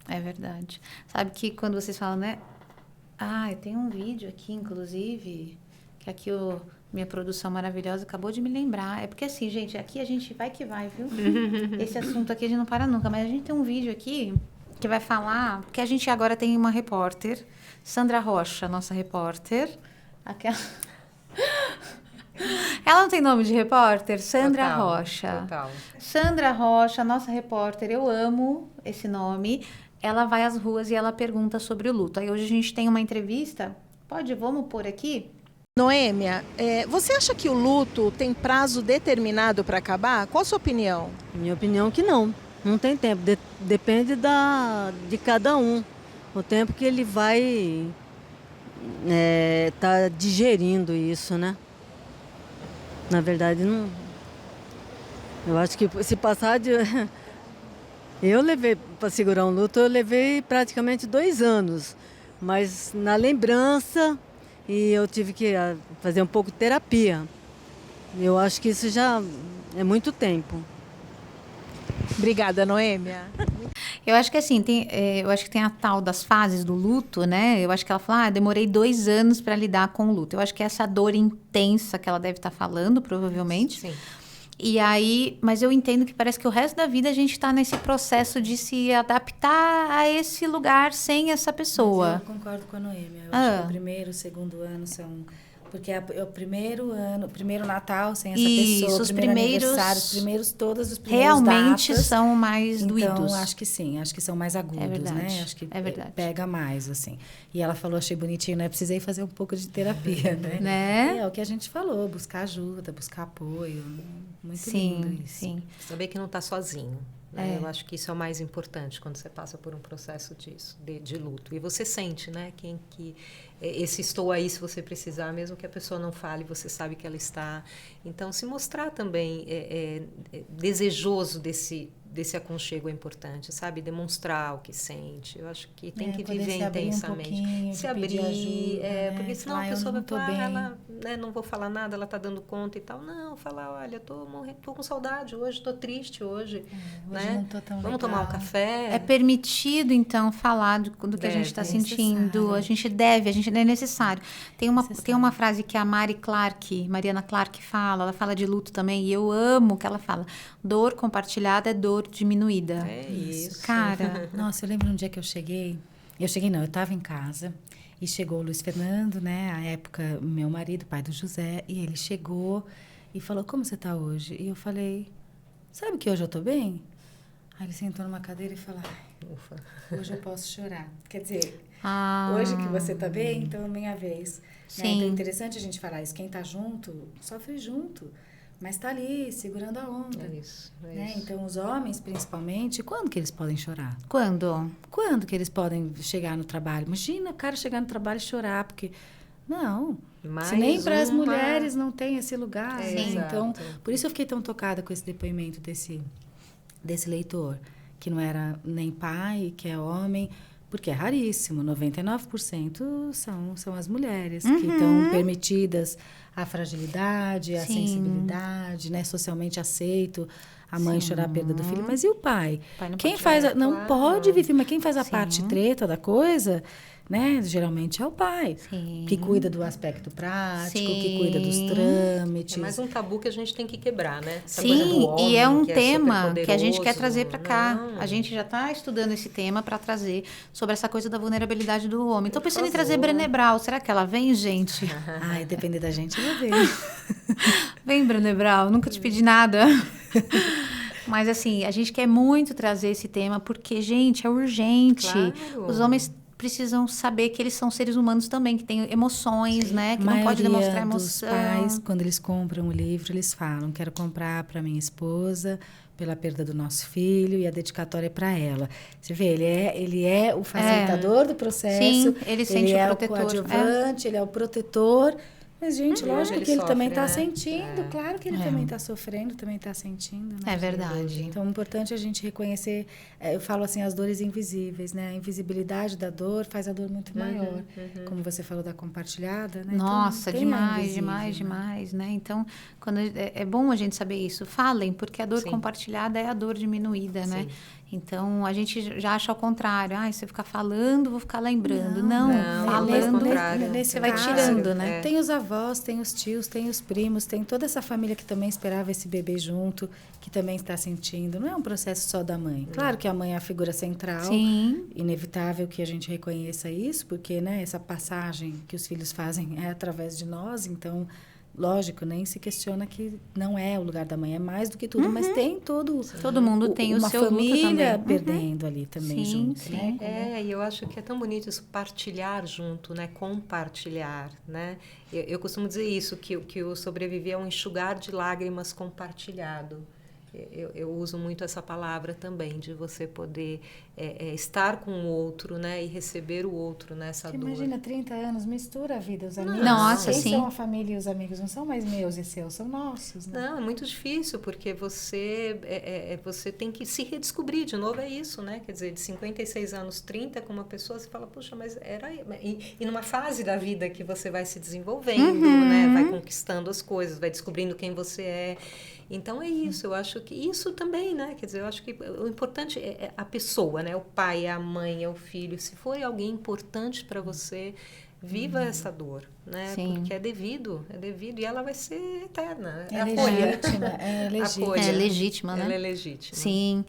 [SPEAKER 1] É verdade. Sabe que quando vocês falam, né? Tem um vídeo aqui, inclusive, que aqui minha produção maravilhosa acabou de me lembrar. É porque assim, gente, aqui a gente vai que vai, viu? Esse assunto aqui a gente não para nunca. Mas a gente tem um vídeo aqui que vai falar... Porque a gente agora tem uma repórter, Sandra Rocha, nossa repórter. Aquela... Ela não tem nome de repórter? Sandra Rocha.
[SPEAKER 3] Total.
[SPEAKER 1] Sandra Rocha, nossa repórter. Eu amo esse nome. Ela vai às ruas e ela pergunta sobre o luto. Aí hoje a gente tem uma entrevista. Vamos pôr aqui?
[SPEAKER 4] Noêmia, você acha que o luto tem prazo determinado para acabar? Qual a sua opinião?
[SPEAKER 5] Minha opinião é que não. Não tem tempo. Depende de cada um. O tempo que ele vai tá digerindo isso, né? Na verdade, não. Eu acho que se passar de... Eu levei, para segurar um luto, eu levei praticamente 2 anos. Mas na lembrança... E eu tive que fazer um pouco de terapia. Eu acho que isso já é muito tempo.
[SPEAKER 4] Obrigada, Noêmia.
[SPEAKER 1] Eu acho que assim, eu acho que tem a tal das fases do luto, né? Eu acho que ela fala, demorei 2 anos para lidar com o luto. Eu acho que é essa dor intensa que ela deve estar falando, provavelmente.
[SPEAKER 3] Sim.
[SPEAKER 1] E aí, mas eu entendo que parece que o resto da vida a gente está nesse processo de se adaptar a esse lugar sem essa pessoa.
[SPEAKER 2] Mas eu concordo com a Noêmia. Eu acho que o primeiro e o segundo ano são... Porque é o primeiro ano, o primeiro Natal sem essa pessoa,
[SPEAKER 1] os
[SPEAKER 2] o primeiro
[SPEAKER 1] primeiros,
[SPEAKER 2] aniversário, todos os primeiros
[SPEAKER 1] realmente
[SPEAKER 2] datas.
[SPEAKER 1] são mais doídos.
[SPEAKER 2] Então, acho que sim, acho que são mais agudos,
[SPEAKER 1] verdade,
[SPEAKER 2] né? Acho que
[SPEAKER 1] verdade.
[SPEAKER 2] Pega mais, assim. E ela falou, achei bonitinho, né? Precisei fazer um pouco de terapia, né? E é o que a gente falou, buscar ajuda, buscar apoio. Muito lindo isso.
[SPEAKER 1] Sim.
[SPEAKER 3] Saber que não está sozinho. Né? Eu acho que isso é o mais importante quando você passa por um processo de luto. E você sente, né? Esse estou aí se você precisar, mesmo que a pessoa não fale, você sabe que ela está. Então, se mostrar também desejoso desse aconchego é importante, sabe? Demonstrar o que sente. Eu acho que tem que viver intensamente. Se abrir, porque senão a pessoa vai falar, ela, né, não vou falar nada, ela está dando conta e tal. Não, falar, olha, tô com saudade hoje, tô triste hoje.
[SPEAKER 2] Hoje não tô tão
[SPEAKER 3] Vamos
[SPEAKER 2] legal.
[SPEAKER 3] tomar um café?
[SPEAKER 1] É permitido, então, falar do que a gente está sentindo. A gente é necessário. Tem uma frase que a Mariana Clark fala, ela fala de luto também, e eu amo que ela fala, dor compartilhada é dor diminuída.
[SPEAKER 3] É isso.
[SPEAKER 1] Cara.
[SPEAKER 2] Nossa, eu lembro um dia que eu estava em casa e chegou o Luiz Fernando, né? À época, meu marido, pai do José, e ele chegou e falou, como você está hoje? E eu falei, sabe que hoje eu estou bem? Aí ele sentou numa cadeira e falou,
[SPEAKER 3] Ufa.
[SPEAKER 2] Hoje eu posso chorar. Quer dizer, hoje que você está bem, então é minha vez.
[SPEAKER 1] Sim.
[SPEAKER 2] Né? Então é interessante a gente falar isso. Quem está junto, sofre junto. mas está ali, segurando a onda.
[SPEAKER 3] É isso.
[SPEAKER 2] Né? Então, os homens, principalmente, quando que eles podem chorar?
[SPEAKER 1] Quando?
[SPEAKER 2] Quando que eles podem chegar no trabalho? Imagina o cara chegar no trabalho e chorar, porque... Não, se nem para as mulheres não tem esse lugar.
[SPEAKER 3] É,
[SPEAKER 2] né?
[SPEAKER 3] exato.
[SPEAKER 2] Então, por isso eu fiquei tão tocada com esse depoimento desse leitor, que não era nem pai, que é homem, porque é raríssimo, 99% são as mulheres que estão permitidas a fragilidade, a
[SPEAKER 1] Sim.
[SPEAKER 2] sensibilidade, né? Socialmente aceito a mãe
[SPEAKER 1] Sim.
[SPEAKER 2] chorar a perda do filho. Mas e o pai?
[SPEAKER 1] O pai não
[SPEAKER 2] Quem
[SPEAKER 1] pode
[SPEAKER 2] faz
[SPEAKER 1] chorar.
[SPEAKER 2] não
[SPEAKER 3] Claro.
[SPEAKER 2] pode viver, mas quem faz a
[SPEAKER 1] Sim.
[SPEAKER 2] parte treta da coisa, né? Geralmente é o pai,
[SPEAKER 1] Sim.
[SPEAKER 2] que cuida do aspecto prático, que
[SPEAKER 1] Sim.
[SPEAKER 2] cuida dos trâmites.
[SPEAKER 3] É mais um tabu que a gente tem que quebrar, né? Essa coisa do
[SPEAKER 1] Sim,
[SPEAKER 3] homem,
[SPEAKER 1] e é um
[SPEAKER 3] que
[SPEAKER 1] tema que a gente quer
[SPEAKER 3] superpoderoso.
[SPEAKER 1] trazer para cá.
[SPEAKER 3] Não.
[SPEAKER 1] A gente já está estudando esse tema para trazer sobre essa coisa da vulnerabilidade do homem. Estou pensando em trazer
[SPEAKER 3] favor.
[SPEAKER 1] Brené Brown. Será que ela vem, gente?
[SPEAKER 2] Ai, depender da gente, ela vem.
[SPEAKER 1] Vem, Brené Brown. Nunca te pedi nada. Mas, assim, a gente quer muito trazer esse tema porque, gente, é urgente.
[SPEAKER 3] Claro.
[SPEAKER 1] Os homens precisam saber que eles são seres humanos também, que têm emoções, né? Que
[SPEAKER 2] A
[SPEAKER 1] não pode
[SPEAKER 2] maioria
[SPEAKER 1] demonstrar
[SPEAKER 2] dos
[SPEAKER 1] emoção.
[SPEAKER 2] pais, quando eles compram o livro, eles falam: quero comprar para minha esposa pela perda do nosso filho, e a dedicatória é para ela. Você vê, ele é o facilitador do processo.
[SPEAKER 1] Sim, ele sente
[SPEAKER 2] é
[SPEAKER 1] o protetor.
[SPEAKER 2] o coadjuvante, ele é o protetor. Mas, gente, lógico
[SPEAKER 3] ele
[SPEAKER 2] que ele
[SPEAKER 3] sofre,
[SPEAKER 2] também está
[SPEAKER 3] né?
[SPEAKER 2] sentindo. Claro que ele também está sofrendo, também está sentindo. Né?
[SPEAKER 1] É verdade.
[SPEAKER 2] Então, é importante a gente reconhecer, eu falo assim, as dores invisíveis, né? A invisibilidade da dor faz a dor muito maior. Como você falou da compartilhada, né?
[SPEAKER 1] Nossa,
[SPEAKER 2] então, tem a
[SPEAKER 1] demais,
[SPEAKER 2] invisível,
[SPEAKER 1] demais,
[SPEAKER 2] né?
[SPEAKER 1] demais, né? Então, quando é bom a gente saber isso. Falem, porque a dor
[SPEAKER 3] Sim.
[SPEAKER 1] compartilhada é a dor diminuída, né?
[SPEAKER 3] Sim.
[SPEAKER 1] Então, a gente já acha ao contrário. Ah, se eu ficar falando, vou ficar lembrando. Não,
[SPEAKER 3] não,
[SPEAKER 1] falando,
[SPEAKER 3] pelo contrário.
[SPEAKER 2] nesse
[SPEAKER 1] você vai
[SPEAKER 2] caso,
[SPEAKER 1] tirando, né?
[SPEAKER 3] É.
[SPEAKER 2] Tem os avós, tem os tios, tem os primos, tem toda essa família que também esperava esse bebê junto, que também está sentindo. Não é um processo só da mãe. Claro que a mãe é a figura central.
[SPEAKER 1] Sim.
[SPEAKER 2] Inevitável que a gente reconheça isso, porque, né, essa passagem que os filhos fazem é através de nós, então, lógico, nem se questiona que não é o lugar da mãe, é mais do que tudo, mas tem todo
[SPEAKER 1] Mundo tem o
[SPEAKER 2] uma
[SPEAKER 1] seu luto
[SPEAKER 2] família
[SPEAKER 1] também.
[SPEAKER 2] perdendo ali também
[SPEAKER 1] Sim,
[SPEAKER 2] junto,
[SPEAKER 1] sim.
[SPEAKER 2] né?
[SPEAKER 3] É, e eu acho que é tão bonito isso, partilhar junto, né? Compartilhar, né? Eu costumo dizer isso, que o sobreviver é um enxugar de lágrimas compartilhado. Eu uso muito essa palavra também, de você poder estar com o outro, né? E receber o outro nessa
[SPEAKER 2] Você
[SPEAKER 3] dor.
[SPEAKER 2] imagina, 30 anos, mistura a vida, os amigos.
[SPEAKER 1] Nossa,
[SPEAKER 2] Quem
[SPEAKER 1] sim.
[SPEAKER 2] são a família e os amigos não são mais meus e seus, são nossos, né?
[SPEAKER 3] Não, é muito difícil, porque você tem que se redescobrir de novo, é isso, né? Quer dizer, de 56 anos, 30, com uma pessoa, você fala, poxa, mas era... E numa fase da vida que você vai se desenvolvendo, né? Vai conquistando as coisas, vai descobrindo quem você é. Então, é isso. Eu acho que isso também, né? Quer dizer, eu acho que o importante é a pessoa, né? O pai, é a mãe, é o filho. Se for alguém importante para você, viva essa dor, né?
[SPEAKER 1] Sim.
[SPEAKER 3] Porque é devido, e ela vai ser eterna.
[SPEAKER 2] É
[SPEAKER 3] Acolha.
[SPEAKER 2] legítima, é legítima.
[SPEAKER 3] Acolha.
[SPEAKER 1] É legítima, né?
[SPEAKER 3] Ela é legítima.
[SPEAKER 1] Sim.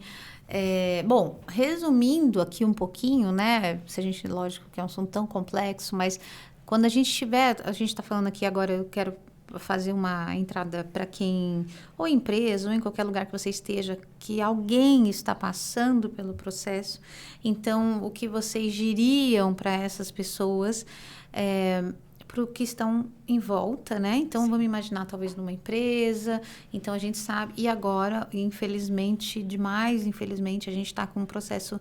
[SPEAKER 1] Bom, resumindo aqui um pouquinho, né? Se a gente, lógico que é um assunto tão complexo, mas quando a gente está falando aqui agora, eu quero fazer uma entrada para quem, ou empresa, ou em qualquer lugar que você esteja, que alguém está passando pelo processo. Então, o que vocês diriam para essas pessoas, para o que estão em volta, né? Então, vamos imaginar talvez numa empresa. Então, a gente sabe, e agora, infelizmente, a gente está com um processo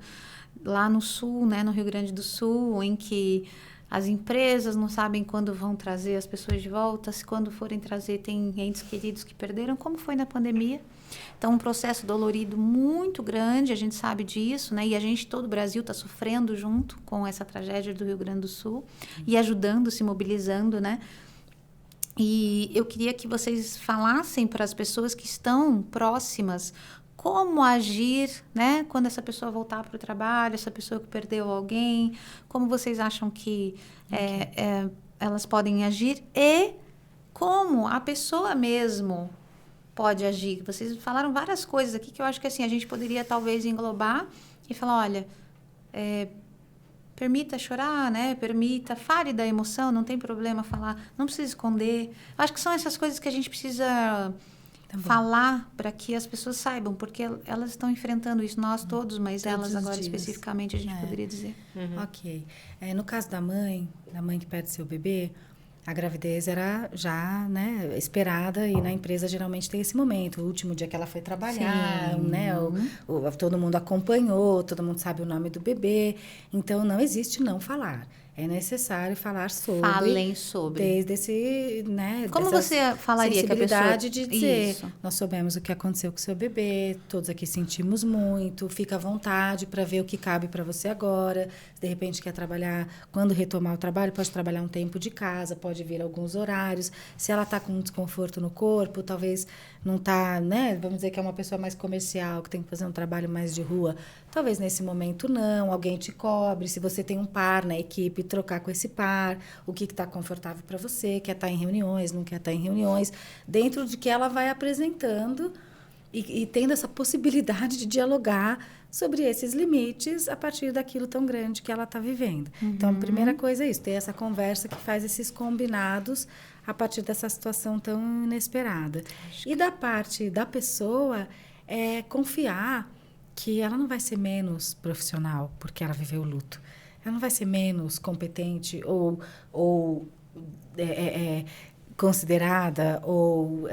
[SPEAKER 1] lá no Sul, né? No Rio Grande do Sul, em que as empresas não sabem quando vão trazer as pessoas de volta, se quando forem trazer tem entes queridos que perderam, como foi na pandemia. Então, um processo dolorido muito grande, a gente sabe disso, né? E a gente, todo o Brasil está sofrendo junto com essa tragédia do Rio Grande do Sul e ajudando, se mobilizando, né? E eu queria que vocês falassem para as pessoas que estão próximas como agir, né? Quando essa pessoa voltar para o trabalho, essa pessoa que perdeu alguém, como vocês acham que elas podem agir e como a pessoa mesmo pode agir. Vocês falaram várias coisas aqui que eu acho que assim, a gente poderia talvez englobar e falar, olha, permita chorar, né? Fale da emoção, não tem problema falar, não precisa esconder. Eu acho que são essas coisas que a gente precisa falar para que as pessoas saibam, porque elas estão enfrentando isso, nós todos, mas
[SPEAKER 2] Todos
[SPEAKER 1] elas
[SPEAKER 2] os
[SPEAKER 1] agora
[SPEAKER 2] dias.
[SPEAKER 1] especificamente a gente poderia dizer.
[SPEAKER 2] Ok. No caso da mãe que perde seu bebê, A gravidez era já, né, esperada e na empresa geralmente tem esse momento, o último dia que ela foi trabalhar,
[SPEAKER 1] Sim.
[SPEAKER 2] né, todo mundo acompanhou, todo mundo sabe o nome do bebê, então não existe não falar. É necessário falar sobre.
[SPEAKER 1] Falem sobre.
[SPEAKER 2] Desde esse, né,
[SPEAKER 1] Como
[SPEAKER 2] dessa
[SPEAKER 1] você falaria que a pessoa...
[SPEAKER 2] sensibilidade de dizer,
[SPEAKER 1] Isso.
[SPEAKER 2] nós soubemos o que aconteceu com o seu bebê, todos aqui sentimos muito, fica à vontade para ver o que cabe para você agora. Se de repente quer trabalhar, quando retomar o trabalho, pode trabalhar um tempo de casa, pode vir alguns horários. Se ela está com um desconforto no corpo, talvez não está, né, vamos dizer que é uma pessoa mais comercial, que tem que fazer um trabalho mais de rua, talvez nesse momento não, alguém te cobre, se você tem um par na equipe, trocar com esse par, o que está confortável para você, quer estar em reuniões, não quer estar em reuniões, dentro de que ela vai apresentando e tendo essa possibilidade de dialogar sobre esses limites a partir daquilo tão grande que ela está vivendo. Então, a primeira coisa é isso, ter essa conversa que faz esses combinados a partir dessa situação tão inesperada. E da parte da pessoa, confiar que ela não vai ser menos profissional porque ela viveu o luto. Ela não vai ser menos competente ou considerada ou,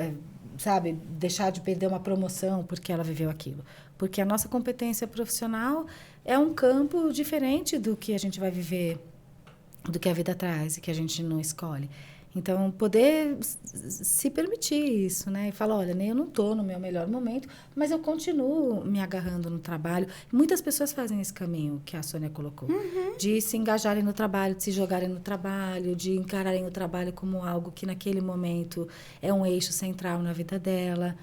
[SPEAKER 2] sabe, deixar de perder uma promoção porque ela viveu aquilo. Porque a nossa competência profissional é um campo diferente do que a gente vai viver, do que a vida traz e que a gente não escolhe. Então, poder se permitir isso, né? E falar, olha, eu não estou no meu melhor momento, mas eu continuo me agarrando no trabalho. Muitas pessoas fazem esse caminho que a Sônia colocou. De se engajarem no trabalho, de se jogarem no trabalho, de encararem o trabalho como algo que naquele momento é um eixo central na vida dela,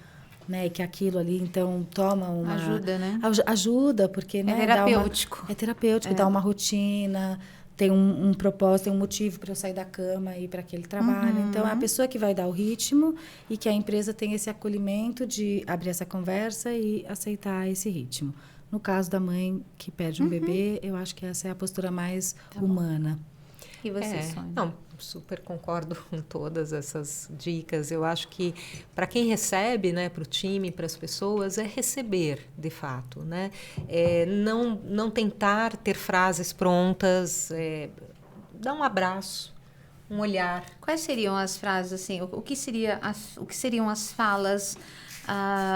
[SPEAKER 2] né? E que aquilo ali, então, toma uma...
[SPEAKER 1] Ajuda, né?
[SPEAKER 2] Ajuda, porque... né,
[SPEAKER 1] terapêutico.
[SPEAKER 2] É terapêutico, dá uma rotina... Tem um propósito, tem um motivo para eu sair da cama e ir para aquele trabalho. Então, é a pessoa que vai dar o ritmo e que a empresa tem esse acolhimento de abrir essa conversa e aceitar esse ritmo. No caso da mãe que perde um bebê, eu acho que essa é a postura mais humana.
[SPEAKER 1] E você, Sônia?
[SPEAKER 3] Não, super concordo com todas essas dicas. Eu acho que para quem recebe, né, para o time, para as pessoas, é receber, de fato, né? Não tentar ter frases prontas, dar um abraço, um olhar.
[SPEAKER 1] Quais seriam as frases, assim, o que seriam as falas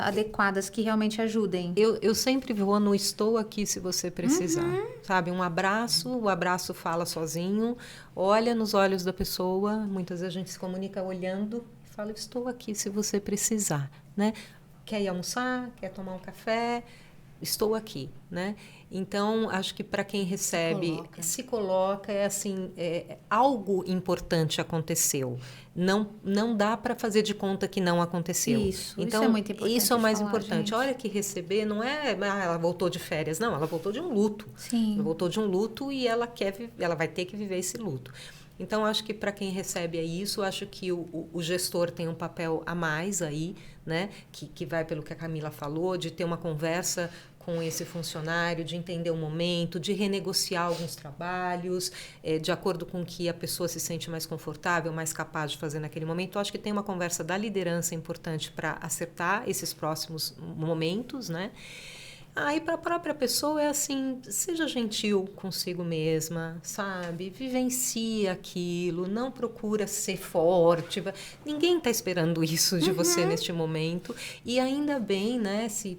[SPEAKER 1] adequadas que realmente ajudem?
[SPEAKER 3] Eu sempre vou no estou aqui se você precisar, sabe? Um abraço, o abraço fala sozinho, olha nos olhos da pessoa, muitas vezes a gente se comunica olhando, fala, estou aqui se você precisar, né? Quer ir almoçar, quer tomar um café, estou aqui, né? Então, acho que para quem recebe, se coloca assim, algo importante aconteceu. Não dá para fazer de conta que não aconteceu.
[SPEAKER 1] Isso
[SPEAKER 3] então,
[SPEAKER 1] é muito importante.
[SPEAKER 3] Isso é o mais
[SPEAKER 1] falar,
[SPEAKER 3] importante.
[SPEAKER 1] gente.
[SPEAKER 3] Olha que receber não é, ela voltou de férias, não, ela voltou de um luto.
[SPEAKER 1] Sim.
[SPEAKER 3] Ela voltou de um luto e ela vai ter que viver esse luto. Então, acho que para quem recebe isso, acho que o gestor tem um papel a mais aí, né? Que vai pelo que a Camila falou, de ter uma conversa com esse funcionário, de entender o momento, de renegociar alguns trabalhos, de acordo com que a pessoa se sente mais confortável, mais capaz de fazer naquele momento. Eu acho que tem uma conversa da liderança importante para acertar esses próximos momentos, né? Aí para a própria pessoa é assim, seja gentil consigo mesma, sabe? Vivencie aquilo, não procura ser forte. Ninguém está esperando isso de você neste momento. E ainda bem, né? Se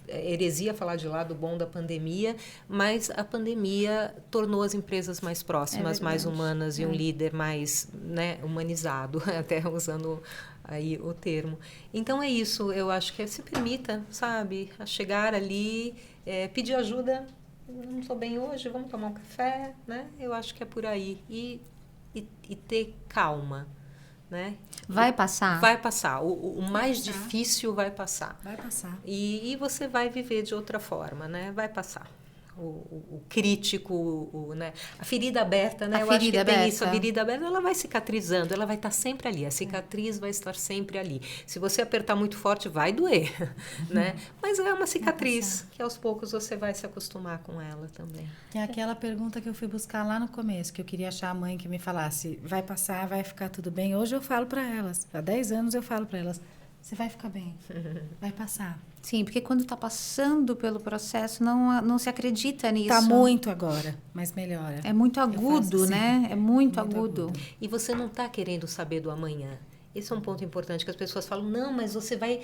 [SPEAKER 3] heresia falar de lado bom da pandemia, mas a pandemia tornou as empresas mais próximas, mais humanas e um líder mais, né, humanizado, até usando aí o termo. Então é isso, eu acho que se permita, sabe, a chegar ali, pedir ajuda, não estou bem hoje, vamos tomar um café, né? Eu acho que é por aí. E ter calma. Né?
[SPEAKER 1] Vai passar?
[SPEAKER 3] Vai passar. O mais difícil vai passar.
[SPEAKER 2] Vai passar.
[SPEAKER 3] E você vai viver de outra forma, né? Vai passar. O crítico, né? A ferida aberta, né? Eu acho que tem isso. A ferida aberta, ela vai cicatrizando, ela vai estar sempre ali. A cicatriz vai estar sempre ali. Se você apertar muito forte, vai doer, né? Mas é uma cicatriz que aos poucos você vai se acostumar com ela também.
[SPEAKER 2] É aquela pergunta que eu fui buscar lá no começo, que eu queria achar a mãe que me falasse, vai passar, vai ficar tudo bem. Hoje eu falo para elas, há 10 anos eu falo para elas, Você vai ficar bem. Vai passar.
[SPEAKER 1] Sim, porque quando está passando pelo processo, não se acredita nisso.
[SPEAKER 2] Tá muito agora, mas melhora.
[SPEAKER 1] É muito agudo,
[SPEAKER 2] assim,
[SPEAKER 1] né? É muito
[SPEAKER 2] muito
[SPEAKER 1] agudo.
[SPEAKER 3] E você não está querendo saber do amanhã. Esse é um ponto importante que as pessoas falam, não, mas você vai,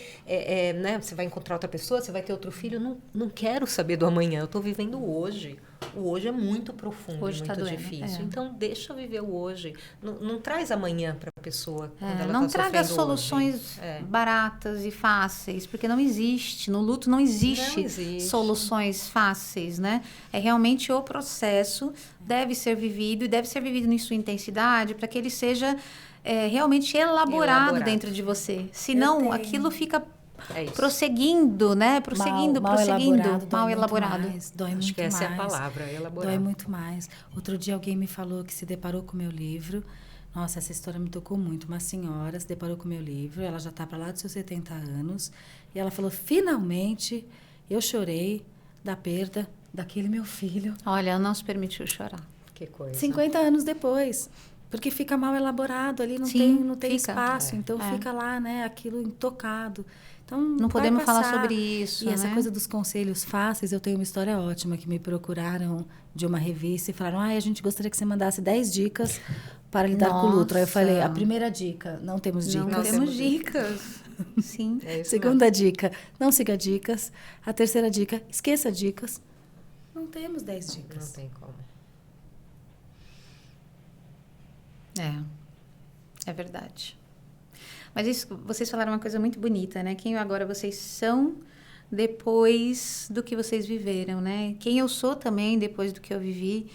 [SPEAKER 3] né, você vai encontrar outra pessoa, você vai ter outro filho. Não quero saber do amanhã, eu estou vivendo o hoje. O hoje é muito profundo,
[SPEAKER 1] Hoje
[SPEAKER 3] muito
[SPEAKER 1] tá doendo,
[SPEAKER 3] difícil.
[SPEAKER 1] é.
[SPEAKER 3] Então, deixa eu viver o hoje. Não traz amanhã para a pessoa quando ela
[SPEAKER 1] Não
[SPEAKER 3] está
[SPEAKER 1] traga
[SPEAKER 3] sofrendo
[SPEAKER 1] soluções
[SPEAKER 3] hoje.
[SPEAKER 1] baratas e fáceis, porque não existe. No luto não existe,
[SPEAKER 3] Não existe.
[SPEAKER 1] soluções fáceis, né? É realmente o processo, deve ser vivido e deve ser vivido em sua intensidade para que ele seja realmente elaborado dentro de você. Senão, aquilo fica prosseguindo, né? Prosseguindo.
[SPEAKER 2] Mal
[SPEAKER 1] elaborado.
[SPEAKER 2] Dói muito
[SPEAKER 3] Acho que essa
[SPEAKER 2] mais.
[SPEAKER 3] é a palavra, elaborado.
[SPEAKER 2] Dói muito mais. Outro dia alguém me falou que se deparou com o meu livro. Nossa, essa história me tocou muito. Uma senhora se deparou com o meu livro, ela já está para lá dos seus 70 anos, e ela falou, finalmente, eu chorei da perda daquele meu filho.
[SPEAKER 1] Olha, não se permitiu chorar.
[SPEAKER 3] Que coisa.
[SPEAKER 2] 50 anos depois. Porque fica mal elaborado, ali não tem espaço, então fica lá, né, aquilo intocado. Então,
[SPEAKER 1] não podemos falar
[SPEAKER 2] passar.
[SPEAKER 1] sobre isso,
[SPEAKER 2] E essa
[SPEAKER 1] né?
[SPEAKER 2] coisa dos conselhos fáceis, eu tenho uma história ótima que me procuraram de uma revista e falaram, a gente gostaria que você mandasse 10 dicas para lidar com o luto. Aí eu falei, a primeira dica, não temos dicas.
[SPEAKER 1] Não temos dicas. Sim.
[SPEAKER 3] É isso
[SPEAKER 2] Segunda dica, não siga dicas. A terceira dica, esqueça dicas. Não temos 10 dicas.
[SPEAKER 3] Não tem como.
[SPEAKER 1] É verdade. Mas isso, vocês falaram uma coisa muito bonita, né? Quem agora vocês são depois do que vocês viveram, né? Quem eu sou também depois do que eu vivi.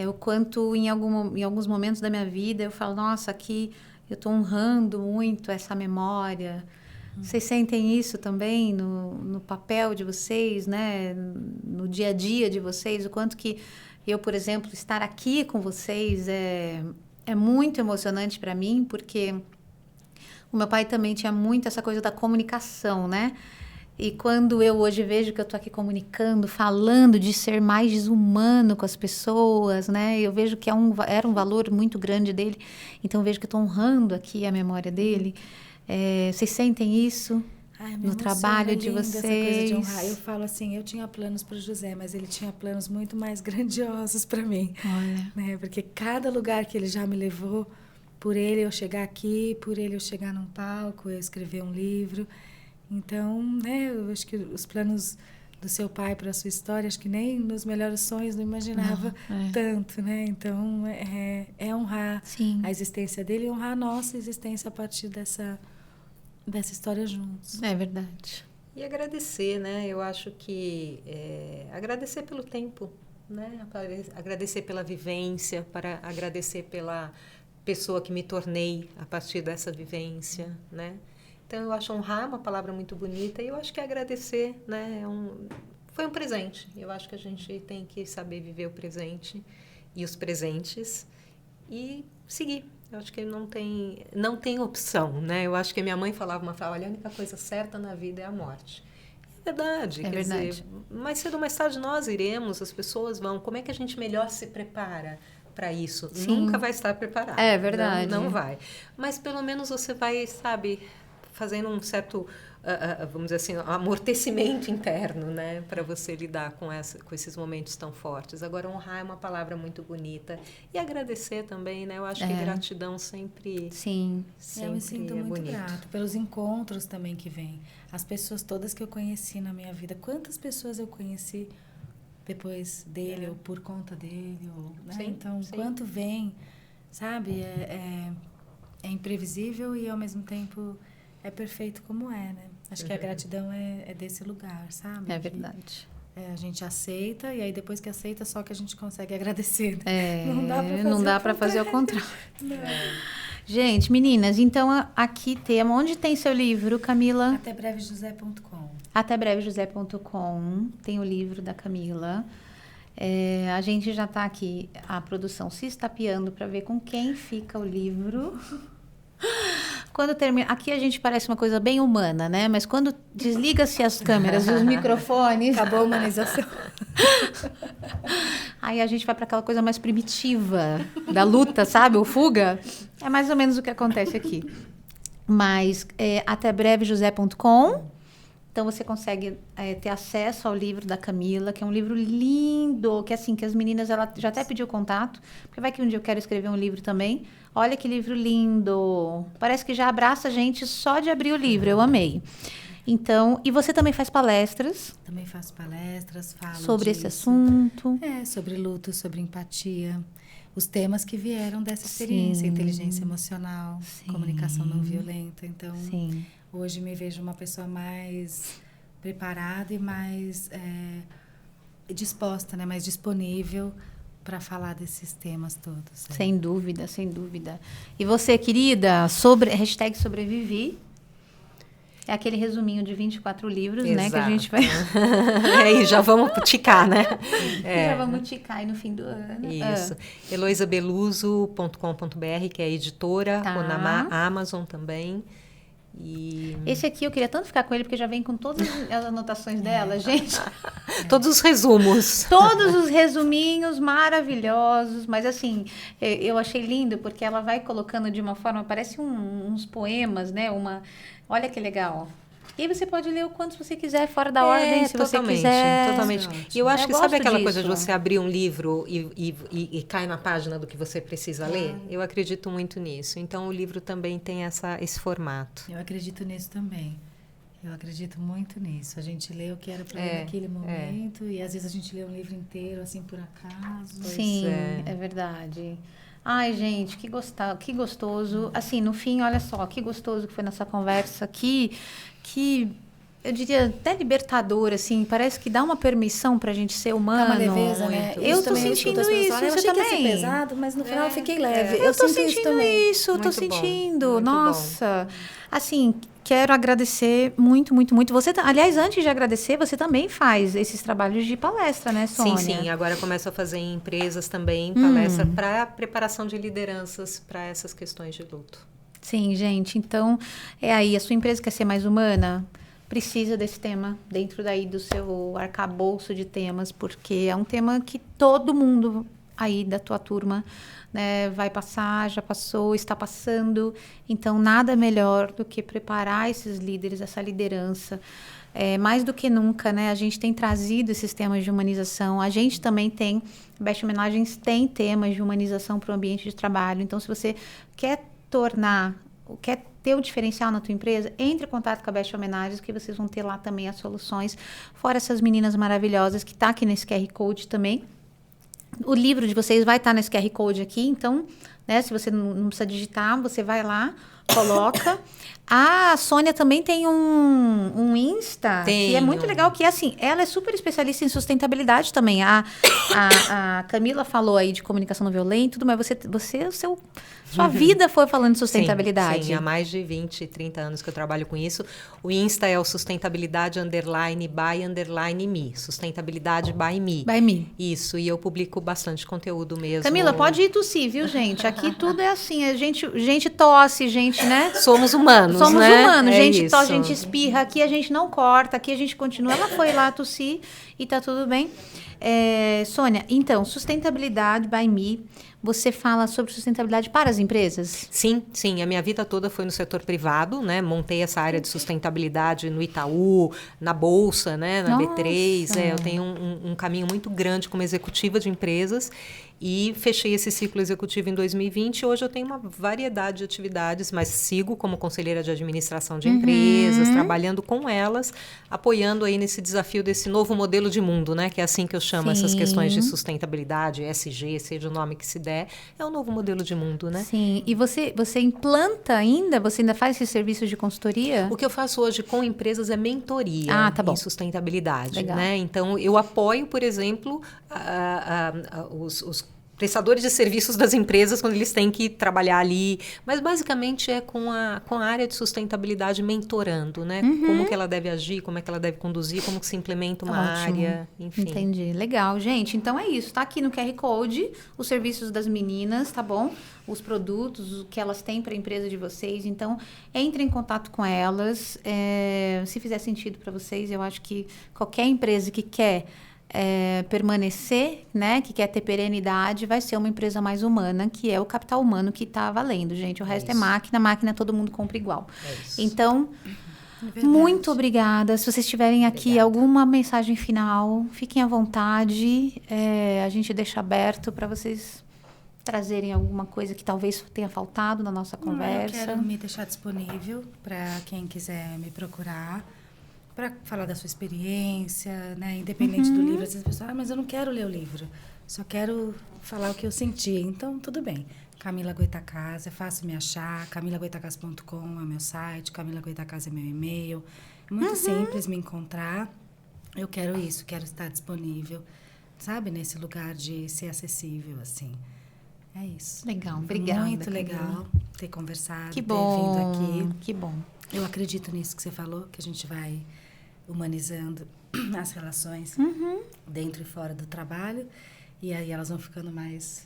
[SPEAKER 1] O quanto em alguns momentos da minha vida eu falo, nossa, aqui eu estou honrando muito essa memória. Vocês sentem isso também no papel de vocês, né? No dia a dia de vocês? O quanto que eu, por exemplo, estar aqui com vocês é muito emocionante para mim, porque o meu pai também tinha muito essa coisa da comunicação, né? E quando eu hoje vejo que eu tô aqui comunicando, falando de ser mais desumano com as pessoas, né? Eu vejo que era um valor muito grande dele. Então, eu vejo que eu tô honrando aqui a memória dele. Vocês sentem isso no trabalho de vocês?
[SPEAKER 2] Essa coisa de honrar. Eu falo assim, eu tinha planos para o José, mas ele tinha planos muito mais grandiosos para mim.
[SPEAKER 1] Olha.
[SPEAKER 2] Né? Porque cada lugar que ele já me levou, por ele eu chegar aqui, por ele eu chegar num palco, eu escrever um livro. Então, né, eu acho que os planos do seu pai para a sua história, acho que nem nos melhores sonhos não imaginava tanto, né? Então, é honrar a existência dele e honrar a nossa existência a partir dessa história juntos.
[SPEAKER 1] É verdade.
[SPEAKER 3] E agradecer, né? Eu acho que agradecer pelo tempo, né? Agradecer pela vivência, para agradecer pela pessoa que me tornei a partir dessa vivência, né? Então, eu acho honrar uma palavra muito bonita e eu acho que agradecer, né? Foi um presente. Eu acho que a gente tem que saber viver o presente e os presentes e seguir. Eu acho que não tem opção, né? Eu acho que minha mãe falava uma frase, olha, a única coisa certa na vida é a morte. É verdade.
[SPEAKER 1] É verdade.
[SPEAKER 3] Dizer, mais cedo ou mais tarde nós iremos, as pessoas vão. Como é que a gente melhor se prepara para isso?
[SPEAKER 1] Sim.
[SPEAKER 3] Nunca vai estar preparado.
[SPEAKER 1] É verdade.
[SPEAKER 3] Não vai. Mas pelo menos você vai, sabe, fazendo um certo, vamos dizer assim, amortecimento interno, né? Para você lidar com esses momentos tão fortes. Agora, honrar é uma palavra muito bonita. E agradecer também, né? Eu acho que gratidão sempre...
[SPEAKER 1] Sim.
[SPEAKER 2] Eu me sinto muito
[SPEAKER 3] bonito.
[SPEAKER 2] grata pelos encontros também que vêm. As pessoas todas que eu conheci na minha vida. Quantas pessoas eu conheci depois dele ou por conta dele? Né?
[SPEAKER 3] Sim,
[SPEAKER 2] então,
[SPEAKER 3] sim.
[SPEAKER 2] quanto vem, sabe? É imprevisível e, ao mesmo tempo, é perfeito como é, né? Acho que a gratidão é desse lugar, sabe?
[SPEAKER 1] É verdade.
[SPEAKER 2] A gente aceita e aí depois que aceita só que a gente consegue agradecer.
[SPEAKER 1] Não dá para fazer o contrário. Gente, meninas, então aqui temos... Onde tem seu livro, Camila?
[SPEAKER 2] Atebrevejosé.com.
[SPEAKER 1] Atebrevejosé.com. Tem o livro da Camila. A gente já está aqui, a produção se estapeando para ver com quem fica o livro. Quando termina, aqui a gente parece uma coisa bem humana, né? Mas quando desliga-se as câmeras e os microfones,
[SPEAKER 2] Acabou a humanização.
[SPEAKER 1] aí a gente vai para aquela coisa mais primitiva da luta, sabe? O fuga. É mais ou menos o que acontece aqui. Mas atébrevejosé.com. Então você consegue ter acesso ao livro da Camila, que é um livro lindo, que assim, que as meninas, ela já até pediu contato, porque vai que um dia eu quero escrever um livro também. Olha que livro lindo. Parece que já abraça a gente só de abrir o livro, eu amei. Então, e você também faz palestras?
[SPEAKER 2] Também faço palestras, falo
[SPEAKER 1] sobre
[SPEAKER 2] disso.
[SPEAKER 1] esse assunto.
[SPEAKER 2] Sobre luto, sobre empatia. Os temas que vieram dessa experiência,
[SPEAKER 1] Sim.
[SPEAKER 2] Inteligência emocional,
[SPEAKER 1] Sim.
[SPEAKER 2] Comunicação não violenta. Então,
[SPEAKER 1] Sim.
[SPEAKER 2] hoje me vejo uma pessoa mais preparada e mais disposta, né? Mais disponível para falar desses temas todos.
[SPEAKER 1] Sem dúvida, sem dúvida. E você, querida, hashtag sobrevivi. É aquele resuminho de 24 livros, né? Que a gente vai...
[SPEAKER 3] E já vamos ticar, né?
[SPEAKER 1] Já vamos ticar aí no fim do ano.
[SPEAKER 3] Isso. Eloisabeluso.com.br, que é a editora,
[SPEAKER 1] Tá.
[SPEAKER 3] ou na Amazon também. E...
[SPEAKER 1] Esse aqui eu queria tanto ficar com ele, porque já vem com todas as anotações dela, gente.
[SPEAKER 3] Todos os resumos.
[SPEAKER 1] Todos os resuminhos maravilhosos, mas assim, eu achei lindo, porque ela vai colocando de uma forma, parece uns poemas, né? Olha que legal. E aí você pode ler o quanto você quiser, fora da ordem, se você quiser.
[SPEAKER 3] Totalmente.
[SPEAKER 2] Ótimo.
[SPEAKER 3] E eu acho
[SPEAKER 1] Eu
[SPEAKER 3] que sabe
[SPEAKER 1] gosto
[SPEAKER 3] aquela coisa de
[SPEAKER 1] disso.
[SPEAKER 3] você abrir um livro e cai na página do que você precisa ler? Eu acredito muito nisso. Então, o livro também tem esse formato.
[SPEAKER 2] Eu acredito nisso também. Eu acredito muito nisso. A gente lê o que era para ler naquele momento e às vezes a gente lê um livro inteiro, assim, por acaso.
[SPEAKER 1] Sim, é verdade. Ai, gente, que gostoso. Assim, no fim, olha só, que gostoso que foi nossa conversa aqui, que eu diria até libertador, assim, parece que dá uma permissão pra gente ser humano.
[SPEAKER 2] Dá uma leveza, né?
[SPEAKER 1] Eu tô sentindo isso,
[SPEAKER 2] eu
[SPEAKER 1] você
[SPEAKER 2] achei que ia
[SPEAKER 1] também?
[SPEAKER 2] ser pesado, mas no final eu fiquei leve.
[SPEAKER 1] Eu tô
[SPEAKER 2] sinto isso
[SPEAKER 1] sentindo
[SPEAKER 2] também.
[SPEAKER 1] isso, tô
[SPEAKER 3] Muito bom,
[SPEAKER 1] sentindo.
[SPEAKER 3] muito
[SPEAKER 1] Nossa. Assim, quero agradecer muito, muito, muito. Você, aliás, antes de agradecer, você também faz esses trabalhos de palestra, né, Sônia?
[SPEAKER 3] Sim. Agora começo a fazer em empresas também palestra para preparação de lideranças para essas questões de luto.
[SPEAKER 1] Sim, gente. Então, a sua empresa quer ser mais humana? Precisa desse tema dentro daí do seu arcabouço de temas, porque é um tema que todo mundo aí da tua turma, né, vai passar, já passou, está passando. Então, nada melhor do que preparar esses líderes, essa liderança. Mais do que nunca, né, a gente tem trazido esses temas de humanização. A gente também tem, Best Homenagens tem temas de humanização para o ambiente de trabalho. Então, se você quer ter um diferencial na tua empresa, entre em contato com a Best Homenagens, que vocês vão ter lá também as soluções. Fora essas meninas maravilhosas que tá aqui nesse QR Code também. O livro de vocês vai estar nesse QR Code aqui, então, né, se você não precisa digitar, você vai lá, coloca. A Sônia também tem um Insta, que é muito legal, que assim, ela é super especialista em sustentabilidade também. A Camila falou aí de comunicação não violenta, tudo, mas sua vida foi falando de sustentabilidade.
[SPEAKER 3] Sim, há mais de 20, 30 anos que eu trabalho com isso. O Insta é o sustentabilidade _by_me. Sustentabilidade by me.
[SPEAKER 1] By me.
[SPEAKER 3] Isso, e eu publico bastante conteúdo mesmo.
[SPEAKER 1] Camila, pode ir tossir, viu, gente? Aqui tudo é assim, gente tosse, gente, né?
[SPEAKER 3] Somos humanos,
[SPEAKER 1] Somos
[SPEAKER 3] né?
[SPEAKER 1] humanos, gente
[SPEAKER 3] isso.
[SPEAKER 1] tosse, gente espirra, aqui a gente não corta, aqui a gente continua. Ela foi lá tossir e tá tudo bem. Sônia, então, sustentabilidade by me, você fala sobre sustentabilidade para as empresas?
[SPEAKER 3] Sim. A minha vida toda foi no setor privado, né? Montei essa área de sustentabilidade no Itaú, na Bolsa, né? Na B3. Eu tenho um caminho muito grande como executiva de empresas e fechei esse ciclo executivo em 2020. Hoje eu tenho uma variedade de atividades, mas sigo como conselheira de administração de empresas, trabalhando com elas, apoiando aí nesse desafio desse novo modelo de mundo, né? Que é assim que eu chamo essas questões de sustentabilidade, ESG, seja o nome que se der, é o novo modelo de mundo, né?
[SPEAKER 1] Sim. E você implanta ainda? Você ainda faz esses serviços de consultoria?
[SPEAKER 3] O que eu faço hoje com empresas é mentoria
[SPEAKER 1] tá bom.
[SPEAKER 3] em sustentabilidade.
[SPEAKER 1] Legal.
[SPEAKER 3] Né? Então, eu apoio, por exemplo, os prestadores de serviços das empresas quando eles têm que trabalhar ali, mas basicamente é com a área de sustentabilidade mentorando, né? Como que ela deve agir, como é que ela deve conduzir, como que se implementa uma área, enfim.
[SPEAKER 1] Entendi, legal, gente, então é isso, tá aqui no QR Code os serviços das meninas, tá bom? Os produtos, o que elas têm para a empresa de vocês, então entre em contato com elas, se fizer sentido para vocês, eu acho que qualquer empresa que quer permanecer, né, que quer ter perenidade, vai ser uma empresa mais humana, que é o capital humano que está valendo, gente. O resto é máquina todo mundo compra igual. Então, muito obrigada. Se vocês tiverem aqui alguma mensagem final, fiquem à vontade. A gente deixa aberto para vocês trazerem alguma coisa que talvez tenha faltado na nossa conversa.
[SPEAKER 2] Eu quero me deixar disponível para quem quiser me procurar, para falar da sua experiência, né? Independente do livro. Às vezes a pessoa, mas eu não quero ler o livro, só quero falar o que eu senti. Então, tudo bem. Camila Goitacazes, é fácil me achar. camilagoitacazes.com é meu site, Camila Goitacazes é meu e-mail. É muito simples me encontrar. Eu quero isso, quero estar disponível, sabe? Nesse lugar de ser acessível, assim. É isso.
[SPEAKER 1] Legal, obrigada.
[SPEAKER 2] Muito legal ter conversado,
[SPEAKER 1] que
[SPEAKER 2] ter
[SPEAKER 1] bom,
[SPEAKER 2] vindo aqui.
[SPEAKER 1] Que bom.
[SPEAKER 2] Eu acredito nisso que você falou, que a gente vai humanizando as relações dentro e fora do trabalho. E aí elas vão ficando mais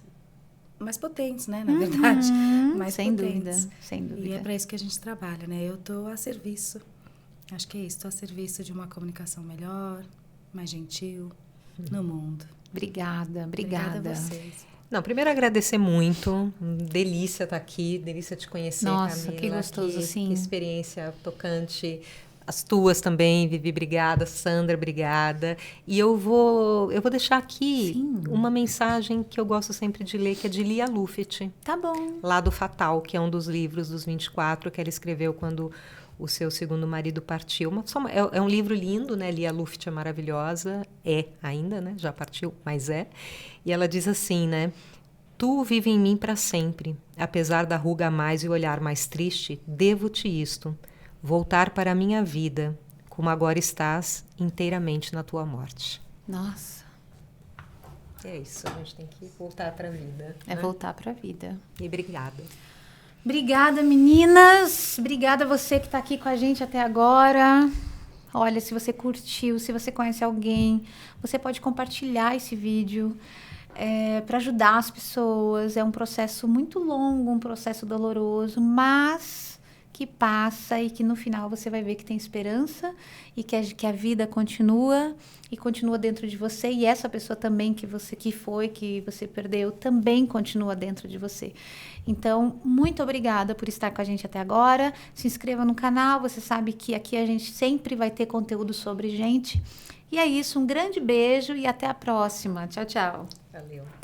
[SPEAKER 2] potentes, né? Na verdade, mais
[SPEAKER 1] sem
[SPEAKER 2] potentes.
[SPEAKER 1] Dúvida, sem dúvida.
[SPEAKER 2] E é para isso que a gente trabalha, né? Eu estou a serviço. Acho que é isso. Estou a serviço de uma comunicação melhor, mais gentil no mundo.
[SPEAKER 1] Obrigada.
[SPEAKER 2] Obrigada a vocês.
[SPEAKER 3] Não, primeiro agradecer muito, delícia estar aqui, delícia te conhecer,
[SPEAKER 1] Nossa,
[SPEAKER 3] Camila.
[SPEAKER 1] que gostoso, sim.
[SPEAKER 3] Que experiência tocante. As tuas também, Vivi, obrigada. Sandra, obrigada. E eu vou deixar aqui uma mensagem que eu gosto sempre de ler, que é de Lia Luft.
[SPEAKER 1] Tá bom.
[SPEAKER 3] Lá do Fatal, que é um dos livros dos 24 que ela escreveu quando o seu segundo marido partiu. É um livro lindo, né? Lia Luft é maravilhosa. É ainda, né? Já partiu, mas é. E ela diz assim, né? Tu vive em mim para sempre. Apesar da ruga a mais e o olhar mais triste, devo-te isto. Voltar para a minha vida, como agora estás, inteiramente na tua morte.
[SPEAKER 1] Nossa.
[SPEAKER 3] É isso, a gente tem que voltar para a vida.
[SPEAKER 1] É, né? Voltar para a vida.
[SPEAKER 3] E obrigada.
[SPEAKER 1] Obrigada, meninas. Obrigada a você que está aqui com a gente até agora. Olha, se você curtiu, se você conhece alguém, você pode compartilhar esse vídeo para ajudar as pessoas. É um processo muito longo, um processo doloroso, mas que passa e que no final você vai ver que tem esperança e que a vida continua e continua dentro de você, e essa pessoa também que você perdeu também continua dentro de você. Então, muito obrigada por estar com a gente até agora. Se inscreva no canal, você sabe que aqui a gente sempre vai ter conteúdo sobre gente. E é isso, um grande beijo e até a próxima. Tchau, tchau.
[SPEAKER 3] Valeu.